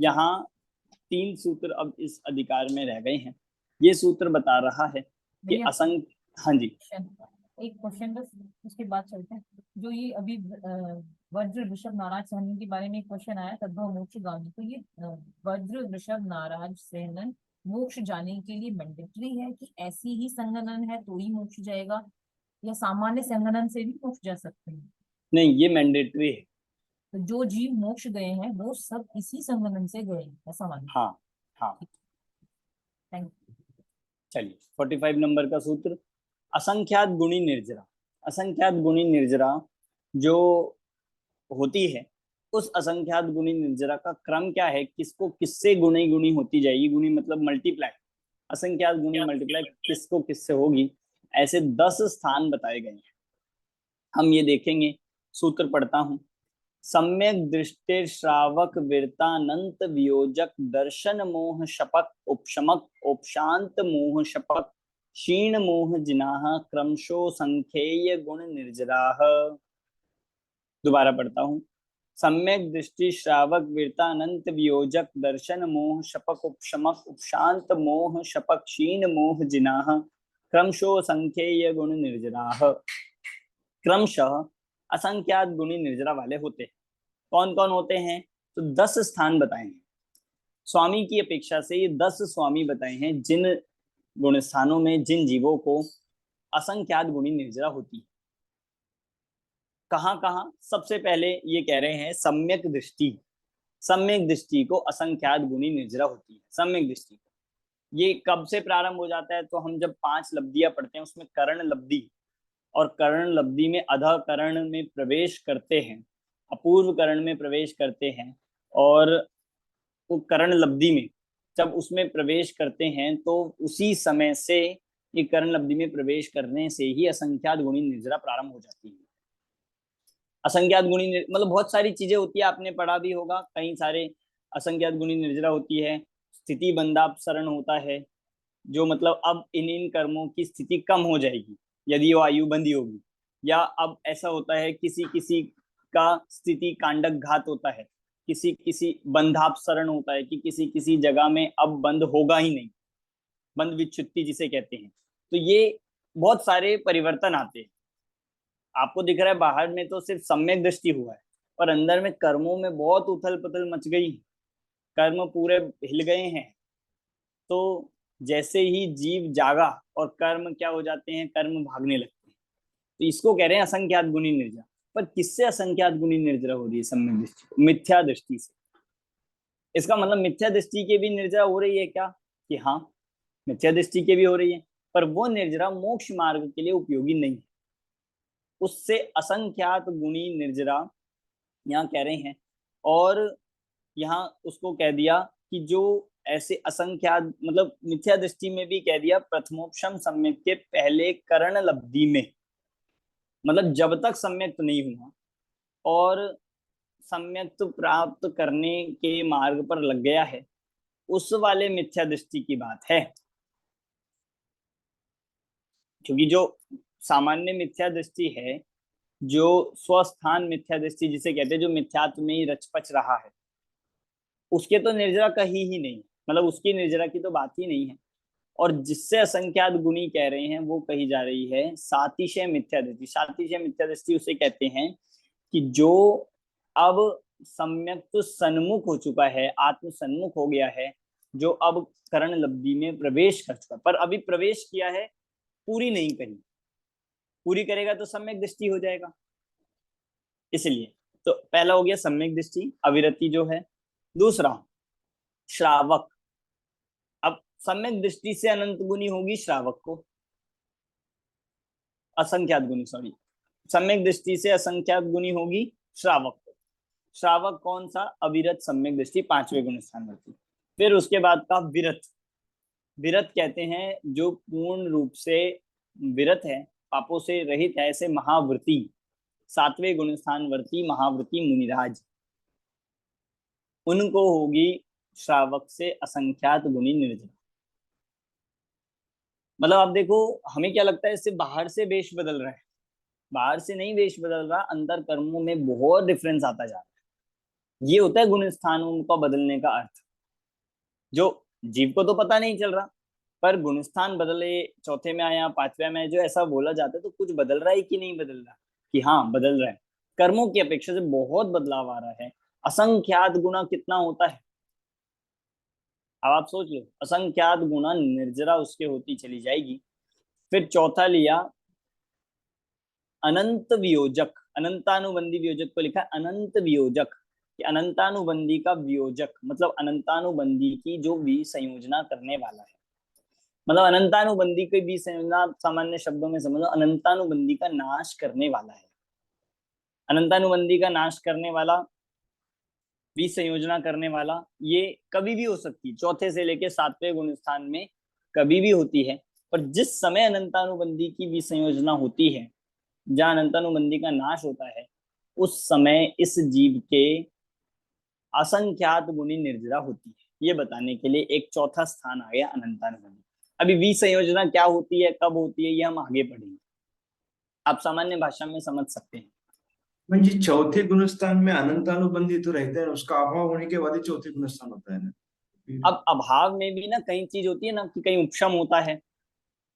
यहाँ 3 सूत्र अब इस अधिकार में रह गए हैं। ये सूत्र बता रहा है कि असंख्य, हाँ जी, एक क्वेश्चन बस, उसके बाद चलते हैं। जो ये अभी वज्र ऋषभ नाराज सहनन के बारे में एक क्वेश्चन आया, तद्भव मोक्ष गामी, तो ये वज्र ऋषभ नाराज सहनन मोक्ष जाने के लिए मैंडेटरी है कि ऐसी ही संगनन है तो ही मोक्ष जाएगा, या सामान्य संगनन से भी मोक्ष जा सकते हैं? नहीं, ये मैंडेटरी है। तो जो जीव मोक्ष गए हैं वो सब इसी संगनन से गए हैं, ऐसा मानिए। हाँ हाँ, थैंक यू। चलिए 45 नंबर का सूत्र, असंख्यात गुणी निर्जरा। असंख्यात गुणी निर्जरा जो होती है, उस असंख्यात गुणी निर्जरा का क्रम क्या है, किसको किससे गुणी गुणी होती जाएगी। गुणी मतलब मल्टीप्लाई, असंख्यात गुणी मल्टीप्लाई किसको किससे होगी, ऐसे 10 स्थान बताए गए हैं। हम ये देखेंगे, सूत्र पढ़ता हूं। सम्यक दृष्टि श्रावक वीरतानंत वियोजक दर्शन मोह शपक उपशमक उपशांत मोह शपक क्षीण मोह जिनाह क्रमशो संख्येय गुण निर्जराः। दोबारा पढ़ता हूं। सम्यक दृष्टि श्रावक वीरतानंत वियोजक दर्शन मोह शपक उपशमक उपशांत मोह शपक क्षीण मोह जिनाह क्रमशो संख्येय गुण निर्जराः। क्रमशः असंख्यात गुणी निर्जरा वाले होते हैं। कौन कौन होते हैं, तो 10 स्थान बताए हैं। स्वामी की अपेक्षा से ये 10 स्वामी बताए हैं जिन गुण स्थानों में जिन जीवों को असंख्यात गुणी निर्जरा होती है। कहाँ कहाँ, सबसे पहले ये कह रहे हैं सम्यक दृष्टि। सम्यक दृष्टि को असंख्यात गुणी निर्जरा होती है। सम्यक दृष्टि को ये कब से प्रारंभ हो जाता है, तो हम जब 5 लब्धियां पढ़ते हैं उसमें करण लब्धि और करण लब्धि में अधः करण में प्रवेश करते हैं, अपूर्व करण में प्रवेश करते हैं, और वो करण लब्धि में जब उसमें प्रवेश करते हैं तो उसी समय से ये करण लब्धि में प्रवेश करने से ही असंख्यात गुणी निर्जरा प्रारंभ हो जाती है। असंख्यात गुणी मतलब बहुत सारी चीजें होती है, आपने पढ़ा भी होगा, कई सारे असंख्यात गुणी निर्जरा होती है। स्थिति बंधापसरण होता है, जो मतलब अब इन कर्मों की स्थिति कम हो जाएगी यदि वो आयु बंदी होगी, या अब ऐसा होता है किसी किसी का स्थिति कांडक घात होता है, किसी किसी बंधापसरण होता है कि किसी किसी जगह में अब बंद होगा ही नहीं, बंद विच्छुत्ति जिसे कहते हैं। तो ये बहुत सारे परिवर्तन आते हैं। आपको दिख रहा है बाहर में तो सिर्फ सम्यक दृष्टि हुआ है, पर अंदर में कर्मों में बहुत उथल पुथल मच गई, कर्म पूरे हिल गए हैं। तो जैसे ही जीव जागा और कर्म क्या हो जाते हैं, कर्म भागने लगते हैं। तो इसको कह रहे हैं असंख्यात गुणी निर्जरा। पर किससे असंख्यात गुणी निर्जरा हो रही है सम्यक दृष्टि को, मिथ्या दृष्टि से। इसका मतलब मिथ्या दृष्टि के भी निर्जरा हो रही है क्या? कि हाँ, मिथ्या दृष्टि के भी हो रही है, पर वो निर्जरा मोक्ष मार्ग के लिए उपयोगी नहीं है। उससे असंख्यात गुणी निर्जरा यहाँ कह रहे हैं, और यहाँ उसको कह दिया कि जो ऐसे असंख्यात, मतलब मिथ्या दृष्टि में भी कह दिया प्रथमोपशम सम्यक के पहले करण लब्धि में, मतलब जब तक सम्यक नहीं हुआ और सम्यक प्राप्त करने के मार्ग पर लग गया है, उस वाले मिथ्या दृष्टि की बात है। क्योंकि जो सामान्य मिथ्या दृष्टि है, जो स्वस्थान मिथ्या दृष्टि जिसे कहते हैं, जो मिथ्यात्व में ही रचपच रहा है, उसके तो निर्जरा कही ही नहीं, मतलब उसकी निर्जरा की तो बात ही नहीं है। और जिससे असंख्यात गुणी कह रहे हैं वो कही जा रही है सातिशय मिथ्या दृष्टि। सातिशय मिथ्या दृष्टि उसे कहते हैं कि जो अब सम्यक तो सन्मुख हो चुका है, आत्म सन्मुख हो गया है, जो अब करण लब्धि में प्रवेश कर चुका, पर अभी प्रवेश किया है, पूरी नहीं करी। पूरी करेगा तो सम्यक दृष्टि हो जाएगा। इसलिए तो पहला हो गया सम्यक दृष्टि, अविरति जो है। दूसरा श्रावक। अब सम्यक दृष्टि से अनंत गुनी होगी श्रावक को, असंख्यात गुनी, सॉरी, सम्यक दृष्टि से असंख्यात गुनी होगी श्रावक को। श्रावक कौन सा? अविरत सम्यक दृष्टि, पांचवें गुण स्थान वर्ती। फिर उसके बाद का विरत। विरत कहते हैं जो पूर्ण रूप से विरत है, पापों से रहित है, ऐसे महाव्रती, सातवें गुण स्थान वर्ती महाव्रती मुनिराज, उनको होगी श्रावक से असंख्यात गुणी निर्जरा। मतलब आप देखो, हमें क्या लगता है इससे बाहर से वेश बदल रहा है, बाहर से नहीं वेश बदल रहा, अंदर कर्मों में बहुत डिफरेंस आता जा रहा है। ये होता है गुण स्थानों का बदलने का अर्थ, जो जीव को तो पता नहीं चल रहा, पर गुण स्थान बदले, चौथे में आया, पांचवें में जो ऐसा बोला जाता है, तो कुछ बदल रहा है कि नहीं बदल रहा? कि हाँ, बदल रहा है। कर्मों की अपेक्षा से बहुत बदलाव आ रहा है। असंख्यात गुना कितना होता है, अब आप सोच लो, असंख्यात गुना निर्जरा उसके होती चली जाएगी। फिर चौथा लिया अनंत वियोजक, अनंतानुबंधी वियोजक को लिखा अनंत वियोजक, कि अनंतानुबंधी का वियोजक मतलब अनंतानुबंधी की जो भी संयोजना करने वाला है। मतलब अनंतानुबंधी की भी संयोजना सामान्य शब्दों में समझो, अनंतानुबंधी का नाश करने वाला है। अनंतानुबंधी का नाश करने वाला, भी संयोजना करने वाला, ये कभी भी हो सकती है, चौथे से लेके सातवें गुण स्थान में कभी भी होती है। पर जिस समय अनंतानुबंधी की भी संयोजना होती है, जहां अनंतानुबंधी का नाश होता है, उस समय इस जीव के असंख्यात गुणी निर्जरा होती है। ये बताने के लिए एक चौथा स्थान आ गया अनंतानुबंधी। अभी विसंयोजना क्या होती है, कब होती है, ये हम आगे पढ़ेंगे, आप सामान्य भाषा में समझ सकते हैं। जी चौथे गुणस्थान में अनंतानुबंधी तो रहता है, उसका अभाव होने के बाद ही चौथे गुणस्थान होता है ना। अब अभाव में भी ना कई चीज होती है ना, कि कहीं उपशम होता है,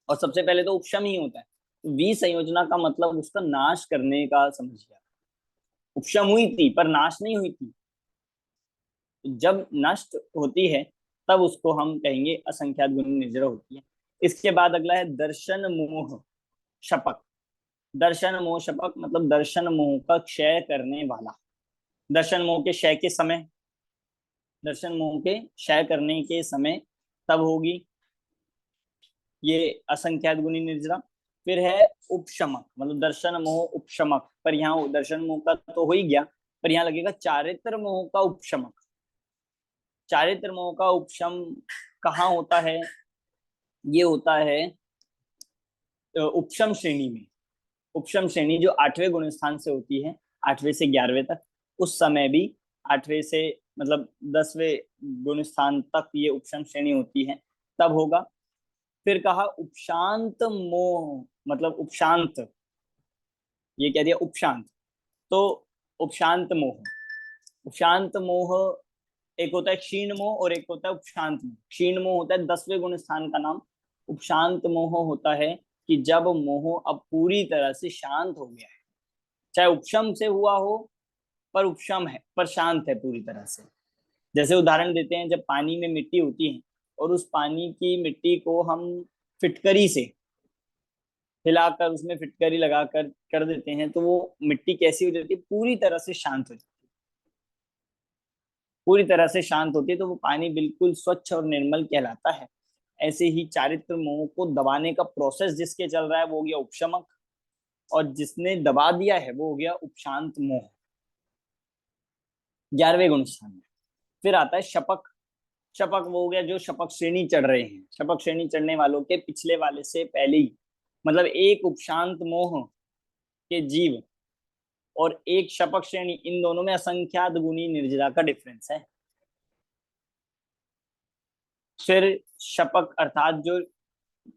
और सबसे पहले तो उपशम ही होता है। विसंयोजना का मतलब उसका नाश करने का समझिए। उपशम हुई थी पर नाश नहीं हुई थी, जब नष्ट होती है तब उसको हम कहेंगे असंख्यात गुण निर्जरा होती है। इसके बाद अगला है दर्शन मोह शपक। दर्शन मोह शपक मतलब दर्शन मोह का क्षय करने वाला। दर्शन मोह के क्षय के समय, दर्शन मोह के क्षय करने के समय तब होगी ये असंख्यात गुणी निर्जरा। फिर है उपशमक, मतलब दर्शन मोह उपशमक, पर यहाँ दर्शन मोह का तो हो ही गया, पर यहाँ लगेगा चारित्र मोह का उपशमक। चारित्र मोह का उपशम कहाँ होता है? ये होता है उपशम श्रेणी में। उपशम श्रेणी जो आठवें गुण स्थान से होती है, आठवें से 11वें तक, उस समय भी आठवें से मतलब 10वें गुण स्थान तक ये उपशम श्रेणी होती है, तब होगा। फिर कहा उपशांत मोह, मतलब उपशांत, ये कह दिया उपशांत, तो उपशांत मोह। उपशांत मोह एक होता है क्षीण मोह और एक होता है उपशांत मोह। क्षीण मोह होता है 10वें गुण स्थान का नाम। उपशांत मोह होता है कि जब मोह अब पूरी तरह से शांत हो गया है, चाहे उपशम से हुआ हो, पर उपशम है, पर शांत है पूरी तरह से। जैसे उदाहरण देते हैं, जब पानी में मिट्टी होती है और उस पानी की मिट्टी को हम फिटकरी से हिलाकर उसमें फिटकरी लगाकर कर देते हैं, तो वो मिट्टी कैसी हो जाती है? पूरी तरह से शांत हो जाती है, पूरी तरह से शांत होती है तो वो पानी बिल्कुल स्वच्छ और निर्मल कहलाता है। ऐसे ही चारित्र मोह को दबाने का प्रोसेस जिसके चल रहा है वो हो गया उपशमक, और जिसने दबा दिया है वो हो गया उपशांत मोह। 11वें गुण स्थान में फिर आता है शपक। शपक वो हो गया जो शपक श्रेणी चढ़ रहे हैं। शपक श्रेणी चढ़ने वालों के पिछले वाले से पहले ही, मतलब एक उपशांत मोह के जीव और एक शपक श्रेणी, इन दोनों में असंख्यात गुणी निर्जरा का डिफरेंस है। फिर शपक अर्थात जो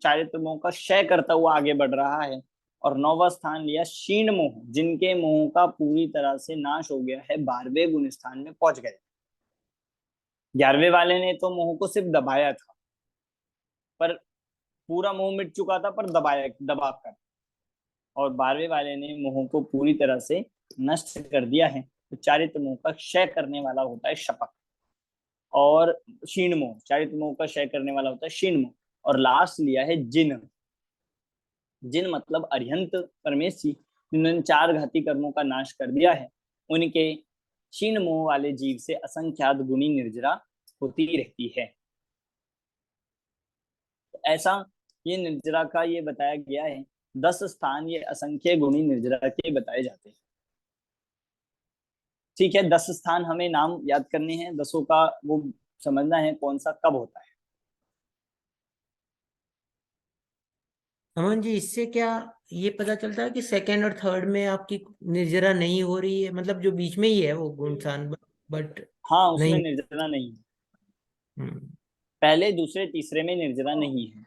चारित्र मोह का क्षय करता हुआ आगे बढ़ रहा है। और 9वां स्थान लिया क्षीण मोह, जिनके मोह का पूरी तरह से नाश हो गया है, 12वें गुण स्थान में पहुंच गए। 11वें वाले ने तो मोह को सिर्फ दबाया था, पर पूरा मोह मिट चुका था पर दबा कर, और 12वें वाले ने मोह को पूरी तरह से नष्ट कर दिया है। तो चारित्र मोह का क्षय करने वाला होता है शपक, और क्षीण मोह, चारित्र मोह का क्षय करने वाला होता है क्षीण मोह। और लास्ट लिया है जिन। जिन मतलब अरिहंत परमेश जी, जिन्होंने 4 घाती कर्मों का नाश कर दिया है। उनके क्षीण मोह वाले जीव से असंख्यात गुणी निर्जरा होती रहती है। तो ऐसा ये निर्जरा का ये बताया गया है। 10 स्थान ये असंख्य गुणी निर्जरा के बताए जाते हैं। ठीक है, 10 स्थान हमें नाम याद करने हैं, 10 का वो समझना है कौन सा कब होता है। अमन जी, इससे क्या ये पता चलता है कि सेकंड और थर्ड में आपकी निर्जरा नहीं हो रही है, मतलब जो बीच में ही है वो गुणसान, बट हाँ, उसमें नहीं। निर्जरा नहीं है। हम्म, पहले दूसरे तीसरे में निर्जरा नहीं है।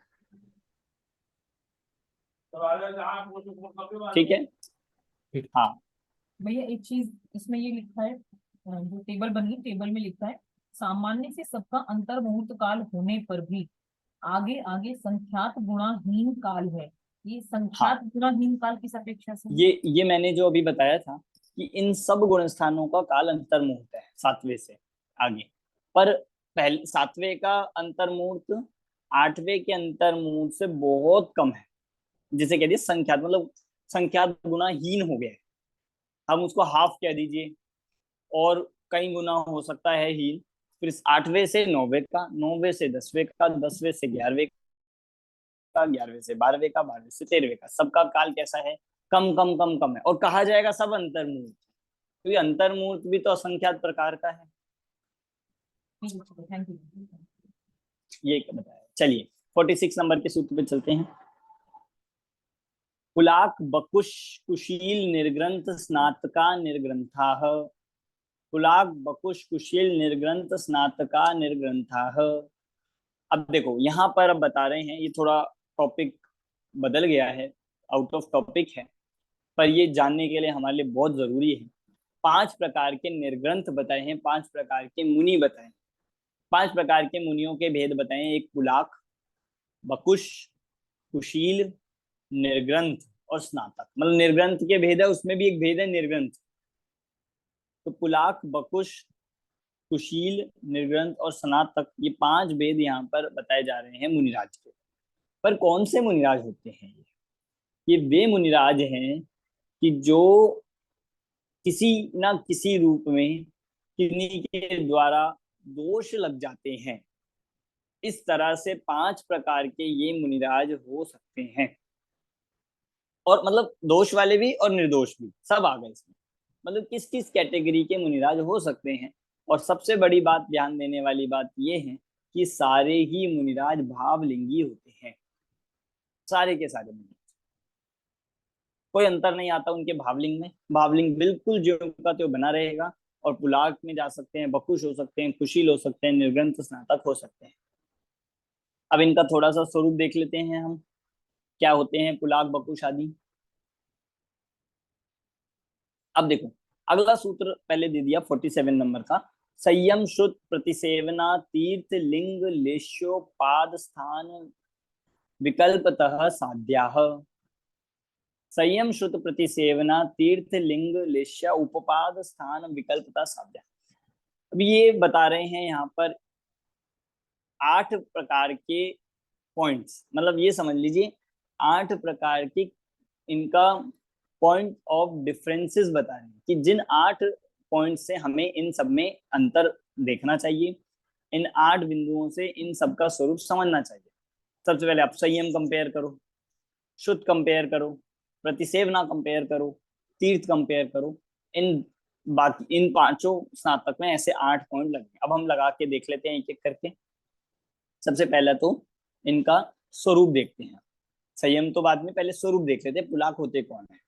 ठीक है। ठीक। हाँ, भैया एक चीज इसमें ये लिखा है, जो टेबल बनी टेबल में लिखा है, सामान्य से सबका अंतर मुहूर्त काल होने पर भी आगे आगे संख्यात गुणाहीन काल है। ये संख्यात हाँ, गुणाहीन काल किस अपेक्षा से है? ये मैंने जो अभी बताया था कि इन सब गुण स्थानों का काल अंतर मुहूर्त है 7वें से आगे। पर पहले 7वें का अंतर मुहूर्त 8वें के अंतर मुहूर्त से बहुत कम है, जिसे कह दिए संख्यात, मतलब संख्यात गुणाहीन हो गया है। हम उसको हाफ कह दीजिए, और कई गुना हो सकता है हीन। फिर 8वें से 9वें का, 9वें से 10वें का, 10वें से 11वें का, 11वें से 12वें का, 12वें से 13वें का, सबका काल कैसा है? कम कम कम कम है। और कहा जाएगा सब अंतर्मुहूर्त, क्योंकि अंतर्मुहूर्त भी तो असंख्यात प्रकार का है। Thank you. ये बताया। चलिए 46 नंबर के सूत्र पे चलते हैं। कुलाक बकुश कुशील निर्ग्रंथ स्नातका निर्ग्रंथाः। कुलाक बकुश कुशील निर्ग्रंथ स्नातका निर्ग्रंथाः। अब देखो यहाँ पर अब बता रहे हैं, ये थोड़ा टॉपिक बदल गया है, आउट ऑफ टॉपिक है, पर ये जानने के लिए हमारे लिए बहुत जरूरी है। 5 प्रकार के निर्ग्रंथ बताए हैं, 5 प्रकार के मुनि बताए, 5 प्रकार के मुनियों के भेद बताए हैं। एक कुलाक, बकुश, कुशील, निर्ग्रंथ और स्नातक। मतलब निर्ग्रंथ के भेद है, उसमें भी एक भेद है निर्ग्रंथ। तो कुलाक, बकुश, कुशील, निर्ग्रंथ और स्नातक, ये 5 भेद यहाँ पर बताए जा रहे हैं मुनिराज के। पर कौन से मुनिराज होते हैं ये वे मुनिराज हैं कि जो किसी ना किसी रूप में किन्हीं के द्वारा दोष लग जाते हैं। इस तरह से 5 प्रकार के ये मुनिराज हो सकते हैं, और मतलब दोष वाले भी और निर्दोष भी, सब आ गए इसमें। मतलब किस किस कैटेगरी के मुनिराज हो सकते हैं। और सबसे बड़ी बात, ध्यान देने वाली बात ये है कि सारे ही मुनिराज भावलिंगी होते हैं। सारे के सारे मुनिराज, कोई अंतर नहीं आता उनके भावलिंग में। भावलिंग बिल्कुल जो का त्यों बना रहेगा। और पुलाक में जा सकते हैं, बकुश हो सकते हैं, कुशील हो सकते हैं, निर्ग्रंथ स्नातक हो सकते हैं। अब इनका थोड़ा सा स्वरूप देख लेते हैं हम, क्या होते हैं पुलाक, बकुश आदि। अब देखो, अगला सूत्र पहले दे दिया 47 नंबर का। संयम श्रुत प्रतिसेवना तीर्थ लिंग लेश्यो पाद स्थान विकल्पतः साध्याः। संयम श्रुत प्रतिसेवना तीर्थ लिंग लेश्या उपपाद स्थान विकल्पतः साध्या। अब ये बता रहे हैं यहाँ पर 8 प्रकार के पॉइंट्स, मतलब ये समझ लीजिए 8 प्रकार की इनका पॉइंट ऑफ डिफरेंसेस बता रहे हैं कि जिन 8 पॉइंट से हमें इन सब में अंतर देखना चाहिए, इन 8 बिंदुओं से इन सबका स्वरूप समझना चाहिए। सबसे पहले आप संयम कंपेयर करो, शुद्ध कंपेयर करो, प्रतिसेवना कंपेयर करो, तीर्थ कंपेयर करो। इन बाकी इन 5 स्नातक में ऐसे 8 पॉइंट लगे। अब हम लगा के देख लेते हैं एक एक करके। सबसे पहले तो इनका स्वरूप देखते हैं। संयम तो बाद में, पहले स्वरूप देख लेते हैं। पुलाक होते कौन है?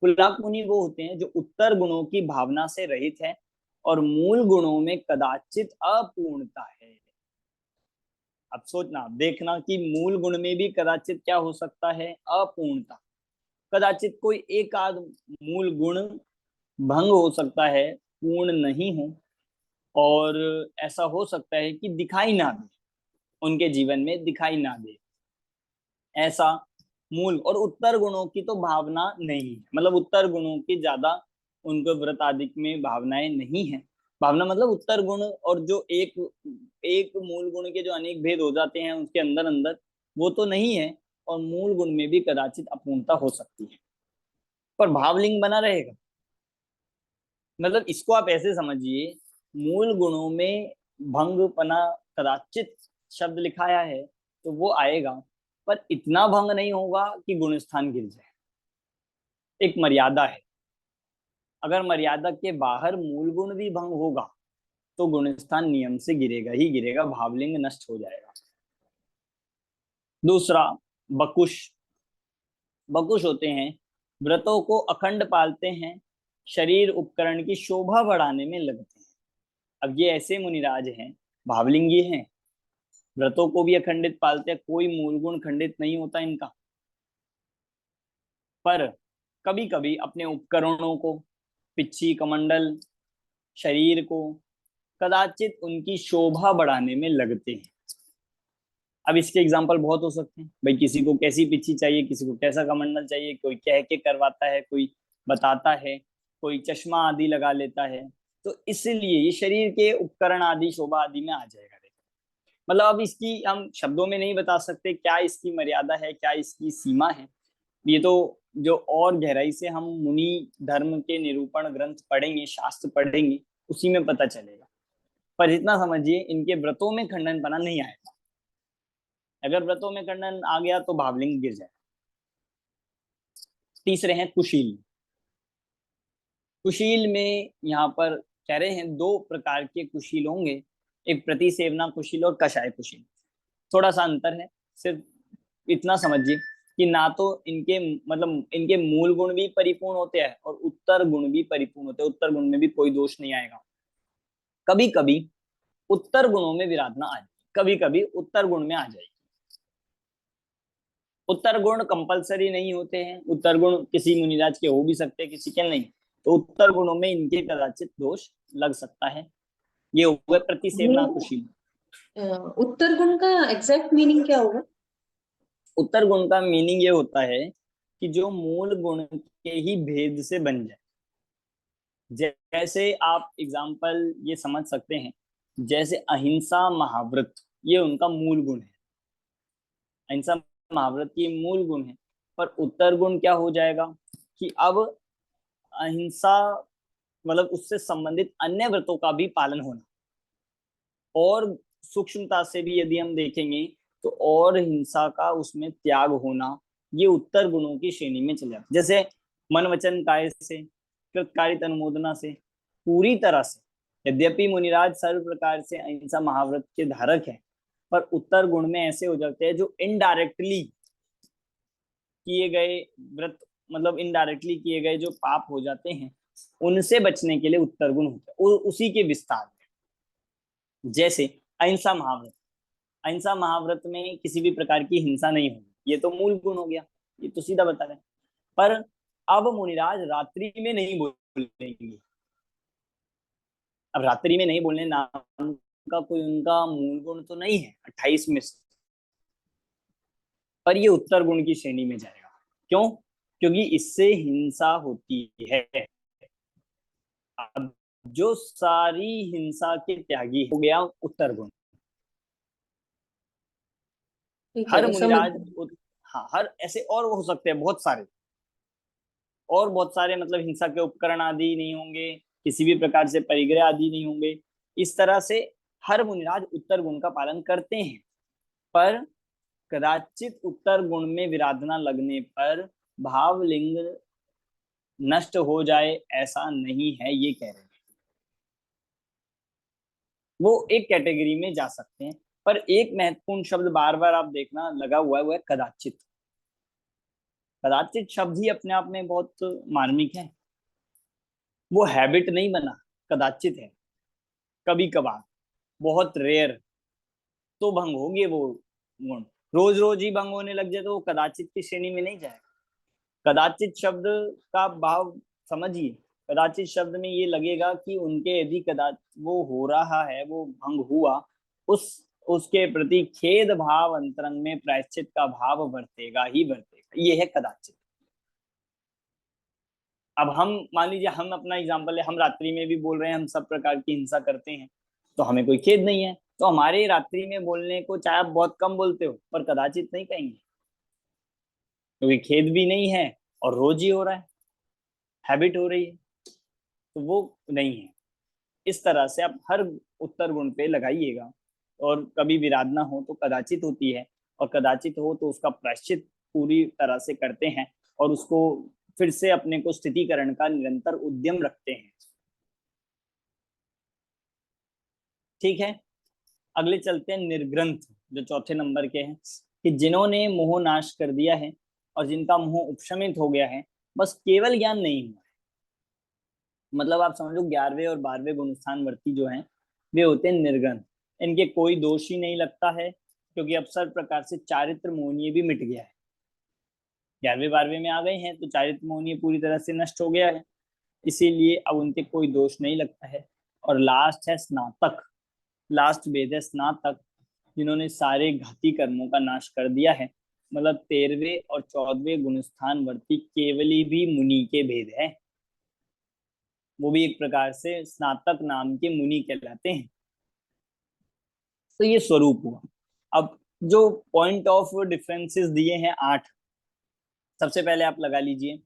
पुलाक मुनि वो होते हैं जो उत्तर गुणों की भावना से रहित है और मूल गुणों में कदाचित अपूर्णता है। अब सोचना, देखना कि मूल गुण में भी कदाचित क्या हो सकता है? अपूर्णता। कदाचित कोई एक आध मूल गुण भंग हो सकता है, पूर्ण नहीं हो, और ऐसा हो सकता है कि दिखाई ना दे, उनके जीवन में दिखाई ना दे ऐसा मूल। और उत्तर गुणों की तो भावना नहीं है, मतलब उत्तर गुणों की ज्यादा उनको व्रत आदि में भावनाएं नहीं है। भावना मतलब उत्तर गुण, और जो एक एक मूल गुण के जो अनेक भेद हो जाते हैं उसके अंदर अंदर, वो तो नहीं है। और मूल गुण में भी कदाचित अपूर्णता हो सकती है, पर भावलिंग बना रहेगा। मतलब इसको आप ऐसे समझिए, मूल गुणों में भंगपना कदाचित शब्द लिखाया है तो वो आएगा, पर इतना भंग नहीं होगा कि गुण स्थान गिर जाए। एक मर्यादा है। अगर मर्यादा के बाहर मूल गुण भी भंग होगा तो गुण स्थान नियम से गिरेगा ही गिरेगा, भावलिंग नष्ट हो जाएगा। दूसरा, बकुश। बकुश होते हैं व्रतों को अखंड पालते हैं, शरीर उपकरण की शोभा बढ़ाने में लगते हैं। अब ये ऐसे मुनिराज हैं, भावलिंग ये हैं, व्रतों को भी अखंडित पालते हैं, कोई मूल गुण खंडित नहीं होता इनका, पर कभी कभी अपने उपकरणों को, पिच्छी कमंडल, शरीर को कदाचित उनकी शोभा बढ़ाने में लगते हैं। अब इसके एग्जाम्पल बहुत हो सकते हैं भाई, किसी को कैसी पिच्छी चाहिए, किसी को कैसा कमंडल चाहिए, कोई कह के करवाता है, कोई बताता है, कोई चश्मा आदि लगा लेता है। तो इसलिए ये शरीर के उपकरण आदि शोभा आदि में आ जाएगा। मतलब अब इसकी हम शब्दों में नहीं बता सकते क्या इसकी मर्यादा है, क्या इसकी सीमा है। ये तो जो और गहराई से हम मुनि धर्म के निरूपण ग्रंथ पढ़ेंगे, शास्त्र पढ़ेंगे, उसी में पता चलेगा। पर इतना समझिए, इनके व्रतों में खंडन बना नहीं आएगा। अगर व्रतों में खंडन आ गया तो भावलिंग गिर जाए। तीसरे हैं कुशील। कुशील में यहाँ पर कह रहे हैं 2 प्रकार के कुशील होंगे, एक प्रतिसेवना कुशील और कषाय कुशील। थोड़ा सा अंतर है, सिर्फ इतना समझिए कि ना तो इनके मतलब इनके मूल गुण भी परिपूर्ण होते हैं और उत्तर गुण भी परिपूर्ण होते हैं। उत्तर गुण में भी कोई दोष नहीं आएगा। कभी कभी उत्तर गुणों में विराधना आ जाएगी, कभी कभी उत्तर गुण में आ जाएगी। उत्तर गुण कंपलसरी नहीं होते हैं, उत्तर गुण किसी मुनिराज के हो भी सकते हैं, किसी के नहीं। तो उत्तर गुणों में इनके कदाचित दोष लग सकता है। ये हो गए प्रतिसेवना कुशील। उत्तर गुण का एग्जैक्ट मीनिंग क्या होगा? उत्तर गुण का मीनिंग ये होता है कि जो मूल गुण के ही भेद से बन जाए। जैसे आप एग्जाम्पल ये समझ सकते हैं, जैसे अहिंसा महाव्रत, ये उनका मूल गुण है। अहिंसा महाव्रत की मूल गुण है, पर उत्तर गुण क्या हो जाएगा कि अब अहिंसा मतलब उससे संबंधित अन्य व्रतों का भी पालन होना, और सूक्ष्मता से भी यदि हम देखेंगे तो और हिंसा का उसमें त्याग होना, ये उत्तर गुणों की श्रेणी में चले जाता है। जैसे मन वचन काय से, कृतकारित अनुमोदना से, पूरी तरह से, यद्यपि मुनिराज सर्व प्रकार से अहिंसा महाव्रत के धारक है, पर उत्तर गुण में ऐसे हो जाते हैं जो इनडायरेक्टली किए गए व्रत, मतलब इनडायरेक्टली किए गए जो पाप हो जाते हैं, उनसे बचने के लिए उत्तर गुण होता है, उसी के विस्तार में। जैसे अहिंसा महाव्रत, अहिंसा महाव्रत में किसी भी प्रकार की हिंसा नहीं होगी, ये तो मूल गुण हो गया, ये तो सीधा बता रहे। पर अब मुनिराज रात्रि में नहीं बोलेंगे। अब रात्रि में नहीं बोलने नाम का कोई उनका मूल गुण तो नहीं है 28 में से, पर ये उत्तर गुण की श्रेणी में जाएगा। क्यों? क्योंकि इससे हिंसा होती है। अब जो सारी हिंसा के त्यागी हो गया उत्तर गुण। हर मुनिराज, हाँ, हर ऐसे और हो सकते हैं बहुत सारे, और बहुत सारे, मतलब हिंसा के उपकरण आदि नहीं होंगे, किसी भी प्रकार से परिग्रह आदि नहीं होंगे, इस तरह से हर मुनिराज उत्तर गुण का पालन करते हैं, पर कदाचित उत्तर गुण में विराधना लगने पर भावलिंग नष्ट हो जाए ऐसा नहीं है, ये कह रहे हैं। वो एक कैटेगरी में जा सकते हैं, पर एक महत्वपूर्ण शब्द बार बार आप देखना लगा हुआ है, वो है कदाचित। कदाचित शब्द ही अपने आप में बहुत मार्मिक है। वो हैबिट नहीं बना, कदाचित है, कभी कभार, बहुत रेयर तो भंग होंगे वो गुण। रोज रोज ही भंग होने लग जाए तो वो कदाचित की श्रेणी में नहीं जाएगा। कदाचित शब्द का भाव समझिए। कदाचित शब्द में ये लगेगा कि उनके यदि कदाचित वो हो रहा है, वो भंग हुआ, उसके प्रति खेद भाव अंतरंग में प्रायश्चित का भाव बरतेगा ही बरतेगा, ये है कदाचित। अब हम मान लीजिए, हम अपना एग्जांपल है, हम रात्रि में भी बोल रहे हैं, हम सब प्रकार की हिंसा करते हैं, तो हमें कोई खेद नहीं है, तो हमारे रात्रि में बोलने को चाहे आप बहुत कम बोलते हो पर कदाचित नहीं कहेंगे, क्योंकि खेद भी नहीं है और रोज ही हो रहा है, हैबिट हो रही है, तो वो नहीं है। इस तरह से आप हर उत्तर गुण पे लगाइएगा, और कभी विराधना हो तो कदाचित होती है, और कदाचित हो तो उसका प्रायश्चित पूरी तरह से करते हैं, और उसको फिर से अपने को स्थितिकरण का निरंतर उद्यम रखते हैं। ठीक है, अगले चलते हैं निर्ग्रंथ, जो चौथे नंबर के हैं, कि जिन्होंने मोह नाश कर दिया है और जिनका मोह उपशमित हो गया है, बस केवल ज्ञान नहीं हुआ है। मतलब आप समझो 11वें और 12वें गुणस्थान वर्ती जो हैं वे होते हैं निर्ग्रंथ। इनके कोई दोष ही नहीं लगता है, क्योंकि अब सब प्रकार से चारित्र मोहनीय भी मिट गया है। 11वें 12वें में आ गए हैं तो चारित्र मोहनीय पूरी तरह से नष्ट हो गया है, इसीलिए अब उनके कोई दोष नहीं लगता है। और लास्ट है स्नातक, लास्ट वेद है स्नातक, जिन्होंने सारे घाती कर्मों का नाश कर दिया है। मतलब 13वें और 14वें गुणस्थान वर्ती केवली भी मुनि के भेद है, वो भी एक प्रकार से स्नातक नाम के मुनि कहलाते हैं। तो ये स्वरूप हुआ। अब जो पॉइंट ऑफ डिफरेंसेस दिए हैं 8, सबसे पहले आप लगा लीजिए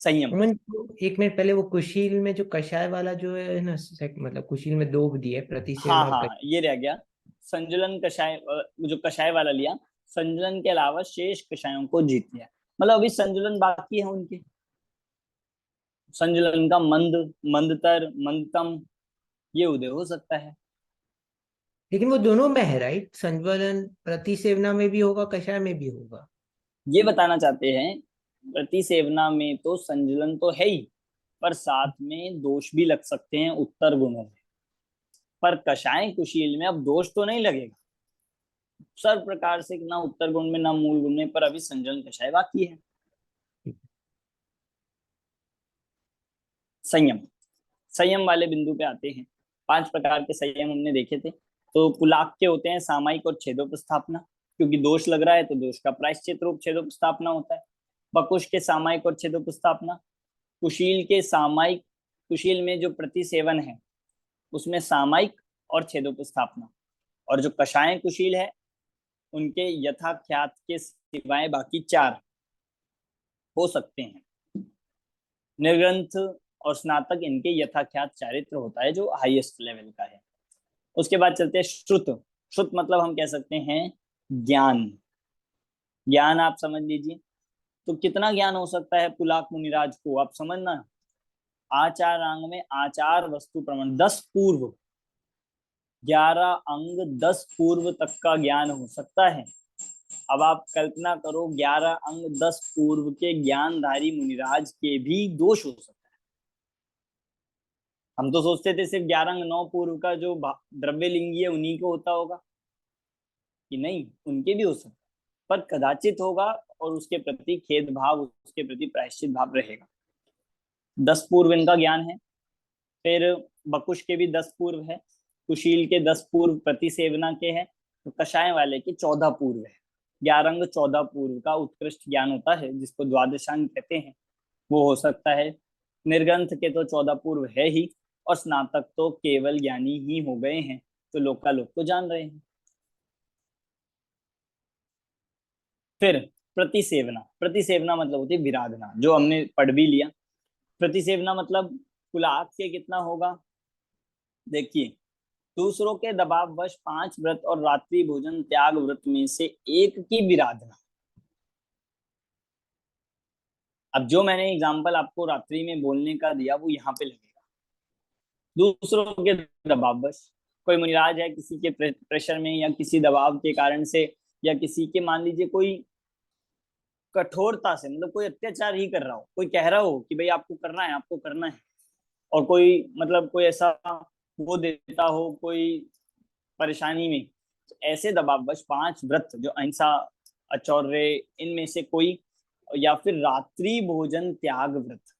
संयम। एक मिनट पहले, वो कुशील में जो कषाय वाला जो है ना, मतलब कुशील में 2 दिए, प्रतिसेवन हाँ और हाँ, ये रह गया संजुलन कषाय, जो कषाय वाला लिया, संजुलन के अलावा शेष कषायों को जीत लिया। मतलब अभी संजुलन बाकी है उनके, संजुलन का मंद, मंदतर, मंदतम ये उदय हो सकता है। लेकिन वो दोनों में है, राइट? संज्वलन प्रतिसेवना में भी होगा, कषाय में भी होगा। ये बताना चाहते हैं, प्रतिसेवना में तो संजुलन तो है ही, पर साथ में दोष भी लग सकते हैं उत्तर गुणों में। पर कषाय कुशील में अब दोष तो नहीं लगेगा सर्व प्रकार से, ना उत्तर गुण में ना मूल गुण में, पर अभी संजुलन कषाय बाकी है। संयम, संयम वाले बिंदु पे आते हैं। 5 प्रकार के संयम हमने देखे थे। तो पुलाक के होते हैं सामायिक और छेदोपस्थापना, क्योंकि दोष लग रहा है तो दोष का प्रायश्चित रूप छेदोपस्थापना होता है। बकुश के सामायिक और छेदोपस्थापना। कुशील के सामायिक, कुशील में जो प्रतिसेवन है उसमें सामायिक और छेदोपस्थापना। और जो कषाय कुशील है उनके यथाख्यात के सिवाय बाकी 4 हो सकते हैं। निर्ग्रंथ और स्नातक इनके यथाख्यात चारित्र होता है जो हाईएस्ट लेवल का है। उसके बाद चलते हैं श्रुत। श्रुत मतलब हम कह सकते हैं ज्ञान। ज्ञान आप समझ लीजिए, तो कितना ज्ञान हो सकता है पुलाक मुनिराज को, आप समझना। आचार अंग में आचार वस्तु प्रमाण 10 पूर्व, 11 अंग 10 पूर्व तक का ज्ञान हो सकता है। अब आप कल्पना करो 11 अंग 10 पूर्व के ज्ञानधारी मुनिराज के भी दोष हो सकता है। हम तो सोचते थे सिर्फ 11 अंग 9 पूर्व का जो द्रव्य लिंगी है उन्हीं को होता होगा, कि नहीं, उनके भी हो सकता है, पर कदाचित होगा, और उसके प्रति खेद भाव, उसके प्रति प्रायश्चित भाव रहेगा। 10 पूर्व इनका ज्ञान है। फिर बकुश के भी 10 पूर्व है, कुशील के 10 पूर्व प्रतिसेवना के हैं, तो कषाय वाले के 14 पूर्व है। 11 अंग 14 पूर्व का उत्कृष्ट ज्ञान होता है, जिसको द्वादशांग कहते हैं, वो हो सकता है। निर्ग्रंथ के तो 14 पूर्व है ही, और स्नातक तो केवल ज्ञानी ही हो गए हैं, तो लोकालोक को जान रहे हैं। फिर प्रतिसेवना, प्रतिसेवना मतलब होती है विराधना, जो हमने पढ़ भी लिया। प्रतिसेवना मतलब पुलाक के कितना होगा, देखिए दूसरों के दबाववश 5 व्रत और रात्रि भोजन त्याग व्रत में से एक की विराधना। अब जो मैंने एग्जाम्पल आपको रात्रि में बोलने का दिया वो यहाँ पे लगेगा। दूसरों के दबाववश, कोई मुनिराज है किसी के प्रेशर में या किसी दबाव के कारण से, या किसी के मान लीजिए कोई कठोरता से, मतलब कोई अत्याचार ही कर रहा हो, कोई कह रहा हो कि भाई आपको करना है, आपको करना है, और कोई मतलब कोई ऐसा वो देता हो कोई परेशानी में, ऐसे दबाववश 5 व्रत जो अहिंसा, अचौर्य, इनमें से कोई, या फिर रात्रि भोजन त्याग व्रत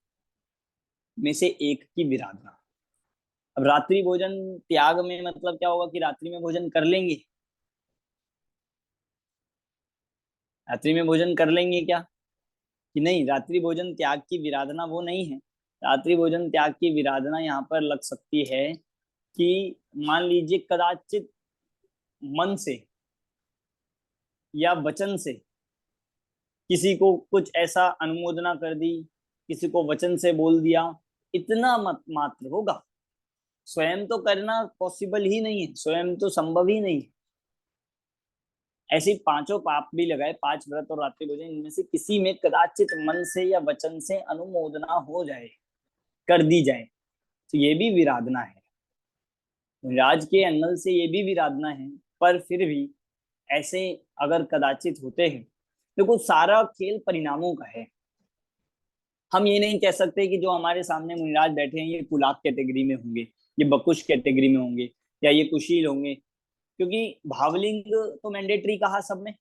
में से एक की विराधना। अब रात्रि भोजन त्याग में मतलब क्या होगा कि रात्रि में भोजन कर लेंगे, रात्रि में भोजन कर लेंगे क्या कि नहीं, रात्रि भोजन त्याग की विराधना वो नहीं है। रात्रि भोजन त्याग की विराधना यहाँ पर लग सकती है कि मान लीजिए कदाचित मन से या वचन से किसी को कुछ ऐसा अनुमोदना कर दी, किसी को वचन से बोल दिया, इतना मत मात्र होगा। स्वयं तो करना पॉसिबल ही नहीं है, स्वयं तो संभव ही नहीं है। ऐसे पांचों पाप भी लगाए, 5 व्रत और रात्रि भोजन, इनमें से किसी में कदाचित मन से या वचन से अनुमोदना हो जाए, कर दी जाए, तो ये भी विराधना है। राज के एंगल से ये भी विराधना है, पर फिर भी ऐसे अगर कदाचित होते हैं, देखो सारा खेल परिणामों का है। हम ये नहीं कह सकते कि जो हमारे सामने मुनिराज बैठे हैं ये कुलाक कैटेगरी में होंगे, ये बकुश कैटेगरी में होंगे, या ये कुशील होंगे, क्योंकि भावलिंग तो मैंडेटरी कहा सब में,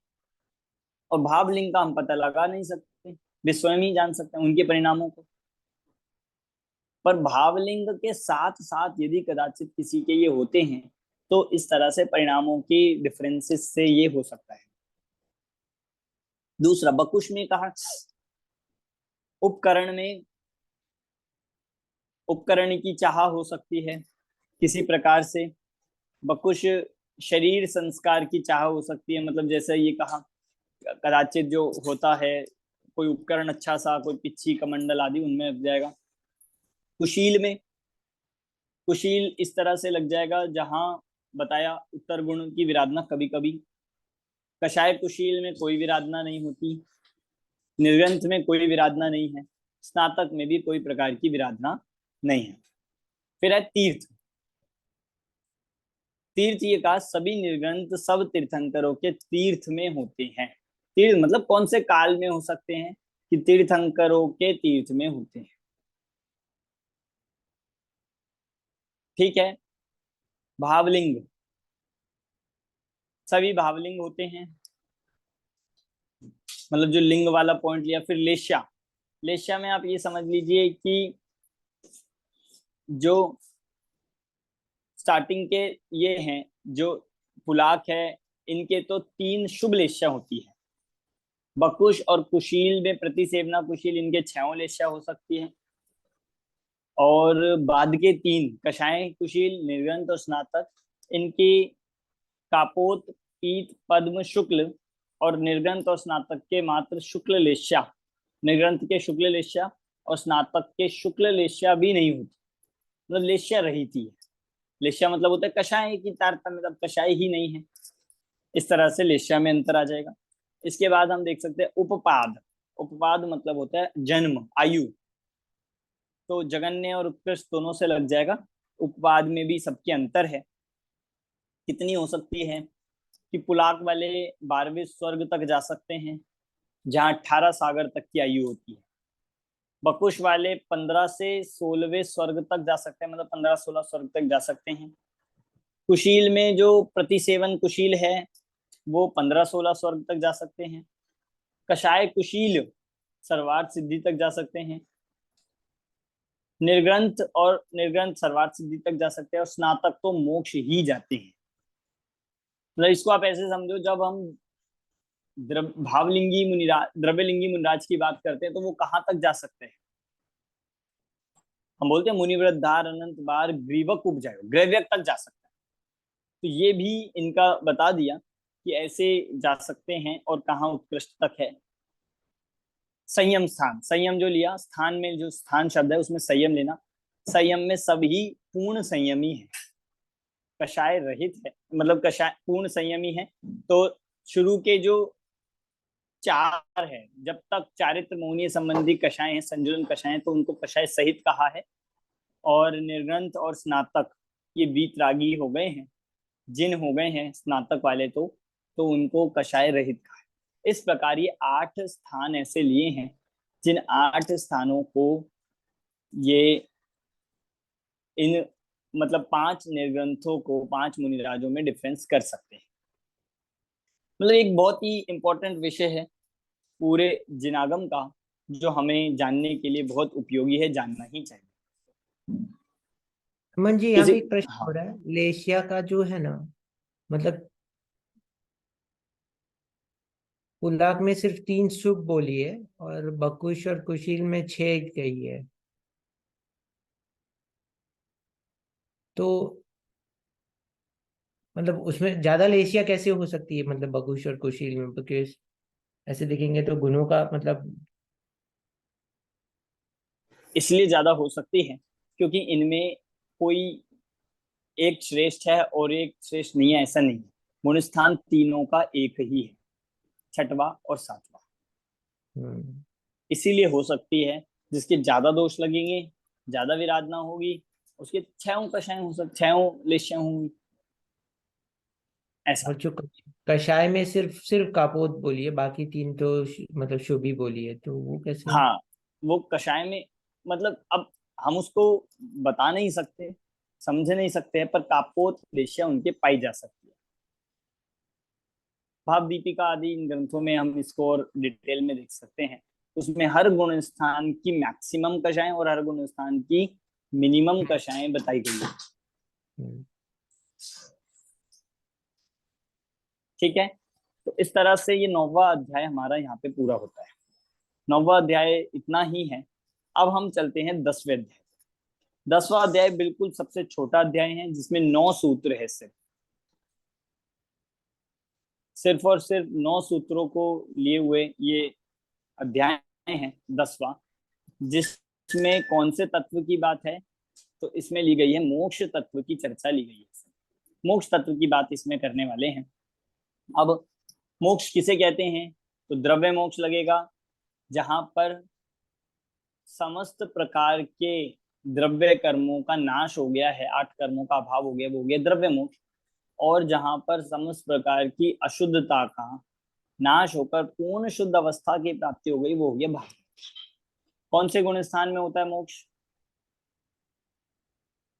और भावलिंग का हम पता लगा नहीं सकते, वे स्वयं ही जान सकते हैं उनके परिणामों को। पर भावलिंग के साथ साथ यदि कदाचित किसी के ये होते हैं तो इस तरह से परिणामों की डिफरेंसेस से ये हो सकता है। दूसरा, बकुश में कहा उपकरण में, उपकरण की चाह हो सकती है किसी प्रकार से। बकुश शरीर संस्कार की चाह हो सकती है, मतलब जैसे ये कहा कदाचित जो होता है कोई उपकरण अच्छा सा, कोई पिच्छी कमंडल आदि उनमें लग जाएगा। कुशील में, कुशील इस तरह से लग जाएगा जहां बताया उत्तर गुण की विराधना कभी कभी। कषाय कुशील में कोई विराधना नहीं होती, निर्ग्रंथ में कोई विराधना नहीं है, स्नातक में भी कोई प्रकार की विराधना नहीं है। फिर है तीर्थ। तीर्थ ये कहा सभी निर्ग्रंथ सब तीर्थंकरों के तीर्थ में होते हैं। तीर्थ मतलब कौन से काल में हो सकते हैं कि तीर्थंकरों के तीर्थ में होते हैं। ठीक है। भावलिंग, सभी भावलिंग होते हैं, मतलब जो लिंग वाला पॉइंट लिया। फिर लेश्या, लेश्या में आप ये समझ लीजिए कि जो स्टार्टिंग के ये हैं जो पुलाक है, इनके तो 3 शुभ लेश्या होती है। बकुश और कुशील में प्रतिसेवना कुशील, इनके 6 लेश्या हो सकती है। और बाद के 3 कषाय कुशील, निर्ग्रंथ और स्नातक, इनकी कापोत, पीत, पद्म, शुक्ल और निर्ग्रंथ और स्नातक के मात्र शुक्ल लेश्या, निर्ग्रंथ के शुक्ल लेश्या और स्नातक के शुक्ल लेश्या भी नहीं होती, मतलब लेश्या रहती है। लेश्या मतलब होता है कषाय की तारतम्य, मतलब कषाय ही नहीं है, इस तरह से लेश्या में अंतर आ जाएगा। इसके बाद हम देख सकते हैं उपपाद। उपपाद मतलब होता है जन्म, आयु, तो जगन्य और उत्कृष्ट दोनों से लग जाएगा। उपपाद में भी सबके अंतर है। कितनी हो सकती है कि पुलाक वाले 12वें स्वर्ग तक जा सकते हैं जहां 18 सागर तक की आयु होती है। बकुश वाले 15 से 16वें स्वर्ग तक जा सकते हैं, मतलब 15-16 स्वर्ग तक जा सकते हैं। कुशील में जो प्रतिसेवन कुशील है वो 15-16 स्वर्ग तक जा सकते हैं। कषाय कुशील सर्वार्थ सिद्धि तक जा सकते हैं। निर्ग्रंथ और निर्ग्रंथ सर्वार्थ सिद्धि तक जा सकते हैं, और स्नातक तो मोक्ष ही जाते हैं। मतलब इसको आप ऐसे समझो, जब हम भावलिंगी मुनिराज, द्रव्यलिंगी मुनिराज की बात करते हैं तो वो कहाँ तक जा सकते हैं? हम बोलते हैं मुनिव्रत धार अनंत बार ग्रीवक उपजाय, ग्रैव्यक तक जा सकता है। तो ये भी इनका बता दिया कि ऐसे जा सकते हैं, और कहाँ उत्कृष्ट तक है। संयम स्थान, संयम जो लिया, स्थान में जो स्थान शब्द है उसमें संयम लेना। संयम में सभी पूर्ण संयमी है, कषाय रहित है, मतलब कषाय पूर्ण संयमी है, तो शुरू के जो 4 है, जब तक चारित्र मौनी संबंधी कषाय हैं, संजुलन कषाय हैं, तो उनको कषाय सहित कहा है। और निर्ग्रंथ और स्नातक ये वीतरागी हो गए हैं, जिन हो गए हैं स्नातक वाले, तो उनको कषाय रहित कहा है। इस प्रकार ये 8 स्थान ऐसे लिए हैं जिन 8 स्थानों को ये इन मतलब 5 निर्ग्रंथों को 5 मुनिराजों में डिफरेंस कर सकते हैं। मतलब एक बहुत ही इंपॉर्टेंट विषय है पूरे जिनागम का, जो हमें जानने के लिए बहुत उपयोगी है, जानना ही चाहिए। अमन जी, यहाँ पे एक प्रश्न हाँ, हो रहा है, लेशिया का जो है ना, मतलब पुलाक में सिर्फ 3 शुभ बोली है और बकुश और कुशील में 6 गई है, तो मतलब उसमें ज्यादा लेशिया कैसे हो सकती है, मतलब बकुश और कुशील में? बिकॉज ऐसे देखेंगे तो गुणों का मतलब इसलिए ज्यादा हो सकती है क्योंकि इनमें कोई एक श्रेष्ठ है और एक श्रेष्ठ नहीं है, ऐसा नहीं है। गुण स्थान तीनों का एक ही है, 6वां और 7वां। इसीलिए हो सकती है जिसके ज्यादा दोष लगेंगे, ज्यादा विराधना होगी, उसके 6 कषाय हो सकते, 6 लेशियां होंगी, ऐसा। और जो कषाय में सिर्फ कापोत बोली है, बाकी 3 तो मतलब शुभ ही बोली है, तो वो कैसे? हाँ, वो कषाय में मतलब अब हम उसको बता नहीं सकते, समझ नहीं सकते, पर कापोत लेशिया उनके पाई जा सकती है। भाव दीपिका आदि इन ग्रंथों में हम इसको और डिटेल में देख सकते हैं। उसमें हर गुण स्थान की मैक्सिमम कषाएं और हर गुण स्थान की मिनिमम कषाएं बताई गई है। ठीक है, तो इस तरह से ये 9वां अध्याय हमारा यहाँ पे पूरा होता है। 9वां अध्याय इतना ही है। अब हम चलते हैं 10वें अध्याय। 10वां अध्याय बिल्कुल सबसे छोटा अध्याय है, जिसमें 9 सूत्र है। सिर्फ और सिर्फ 9 सूत्रों को लिए हुए ये अध्याय है 10वां, जिसमें कौन से तत्व की बात है, तो इसमें ली गई है मोक्ष तत्व की चर्चा ली गई है। मोक्ष तत्व की बात इसमें करने वाले हैं। अब मोक्ष किसे कहते हैं, तो द्रव्य मोक्ष लगेगा, जहां पर समस्त प्रकार के द्रव्य कर्मों का नाश हो गया है, 8 कर्मों का अभाव हो गया, वो हो गया द्रव्य मोक्ष। और जहां पर समस्त प्रकार की अशुद्धता का नाश होकर पूर्ण शुद्ध अवस्था की प्राप्ति हो गई, वो हो गया भाव। कौन से गुण स्थान में होता है मोक्ष,